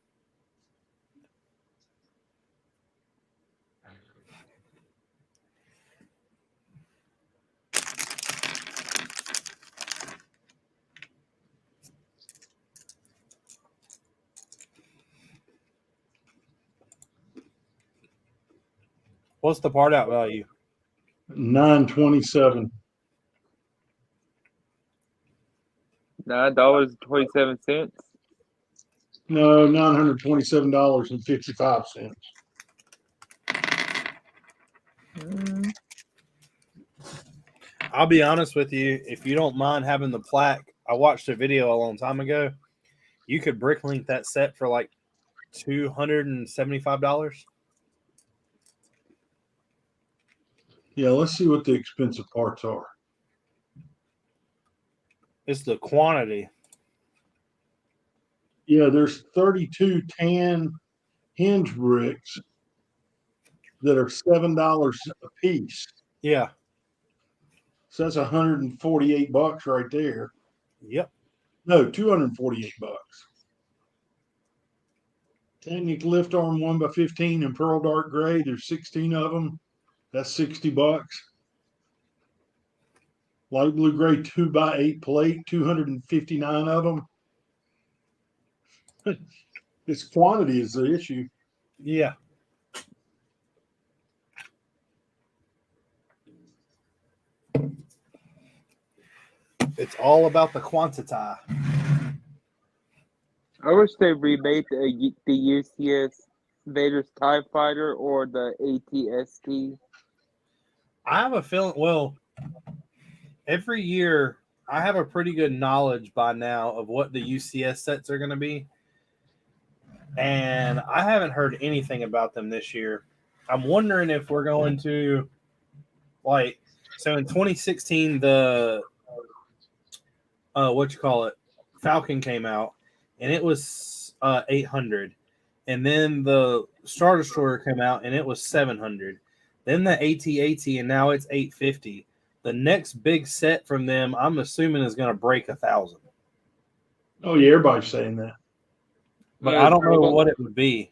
What's the part out value? $927. $9.27. No, $927.55. I'll be honest with you. If you don't mind having the plaque, I watched a video a long time ago. You could Bricklink that set for like $275. Yeah, let's see what the expensive parts are. It's the quantity. Yeah, there's 32 tan hinge bricks that are $7 a piece. Yeah. So that's $148 right there. Yep. No, $248. Technic lift arm 1x15 in pearl dark gray. There's 16 of them. That's $60. Light blue gray 2x8 plate, 259 of them. This quantity is the issue. Yeah. It's all about the quantity. I wish they remade the UCS Vader's TIE Fighter or the ATST. I have a feeling. Well, every year I have a pretty good knowledge by now of what the UCS sets are going to be, and I haven't heard anything about them this year. I'm wondering if we're going to like. So in 2016, the what you call it, Falcon came out, and it was 800, and then the Star Destroyer came out, and it was 700. Then the AT-AT, and now it's 850. The next big set from them, I'm assuming, is going to break 1,000. Oh yeah, everybody's saying that. But I don't know what it would be.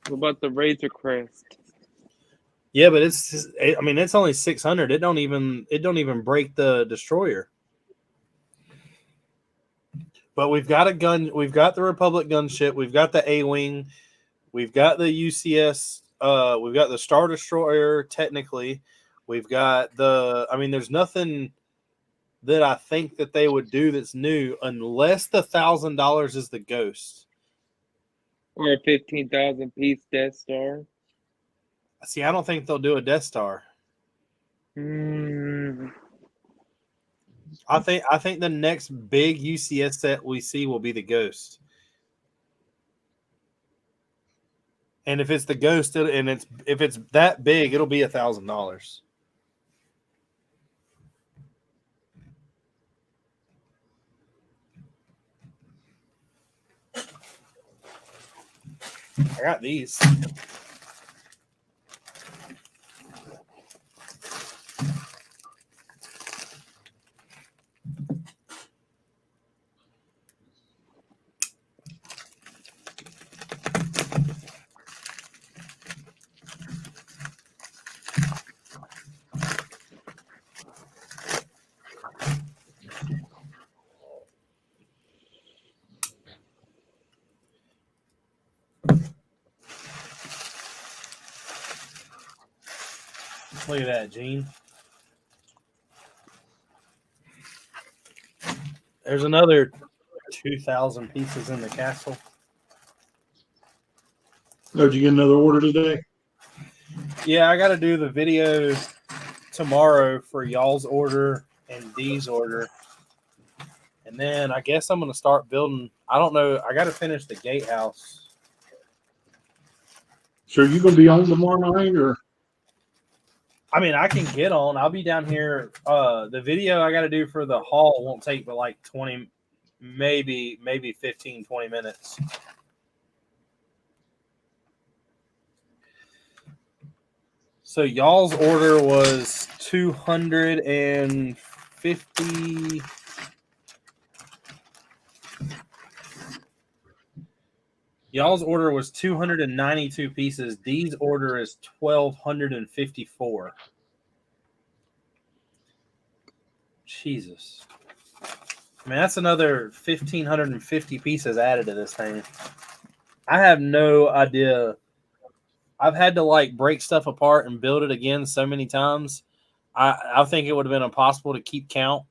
What about the Razor Crest? Yeah, but it's only 600. It don't even break the Destroyer. But we've got a gun. We've got the Republic gunship. We've got the A-wing. We've got the UCS. We've got the Star Destroyer. Technically, we've got the. I mean, there's nothing that I think that they would do that's new, unless the $1,000 is the Ghost or a 15,000 piece Death Star. See, I don't think they'll do a Death Star. I think the next big UCS set we see will be the Ghost. And if it's the Ghost, if it's that big, it'll be $1,000. I got these. Look at that, Gene. There's another 2,000 pieces in the castle. Oh, did you get another order today? Yeah, I got to do the video tomorrow for y'all's order and Dee's order. And then I guess I'm going to start building. I don't know. I got to finish the gatehouse. So are you going to be on tomorrow night, or? I mean, I can get on. I'll be down here. The video I got to do for the haul won't take but like 20, maybe 15, 20 minutes. So y'all's order was 250. Y'all's order was 292 pieces. Dee's order is 1,254. Jesus. I mean, that's another 1,550 pieces added to this thing. I have no idea. I've had to like break stuff apart and build it again so many times. I think it would have been impossible to keep count.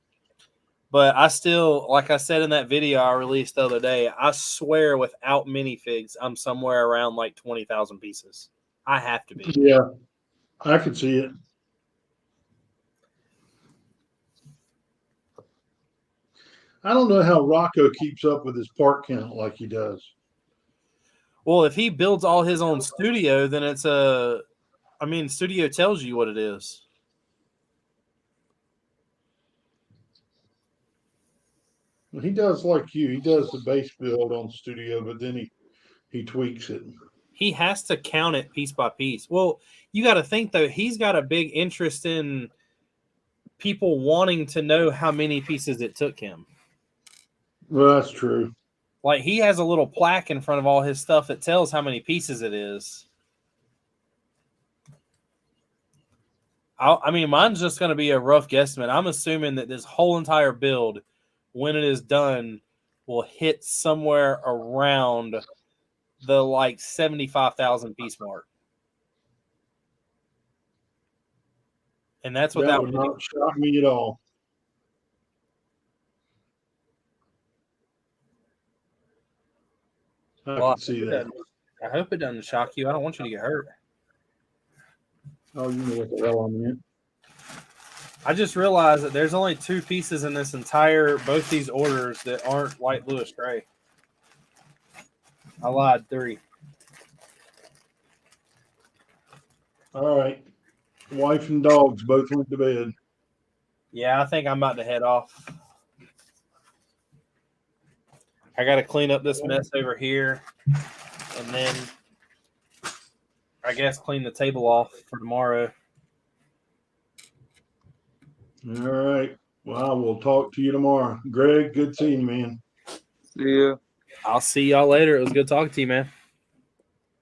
But I still, like I said in that video I released the other day, I swear without minifigs, I'm somewhere around like 20,000 pieces. I have to be. Yeah, I can see it. I don't know how Rocco keeps up with his part count like he does. Well, if he builds all his own studio, then it's studio tells you what it is. He does like you. He does the base build on studio, but then he tweaks it. He has to count it piece by piece. Well, you got to think, though, he's got a big interest in people wanting to know how many pieces it took him. Well, that's true. Like, he has a little plaque in front of all his stuff that tells how many pieces it is. I mean, mine's just going to be a rough guesstimate. I'm assuming that this whole entire build, when it is done, will hit somewhere around the like 75,000 piece mark. And that's That without would not shock me at all. I Well, can see that. I hope it doesn't shock you. I don't want you to get hurt. Oh, you know what the hell I meant. I just realized that there's only 2 pieces in this both these orders that aren't white Lewis gray. I lied, 3. All right. Wife and dogs both went to bed. Yeah, I think I'm about to head off. I got to clean up this mess over here, and then I guess clean the table off for tomorrow. All right. Well, I will talk to you tomorrow. Greg, good seeing you, man. See ya. I'll see y'all later. It was good talking to you, man.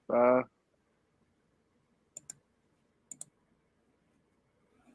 Bye.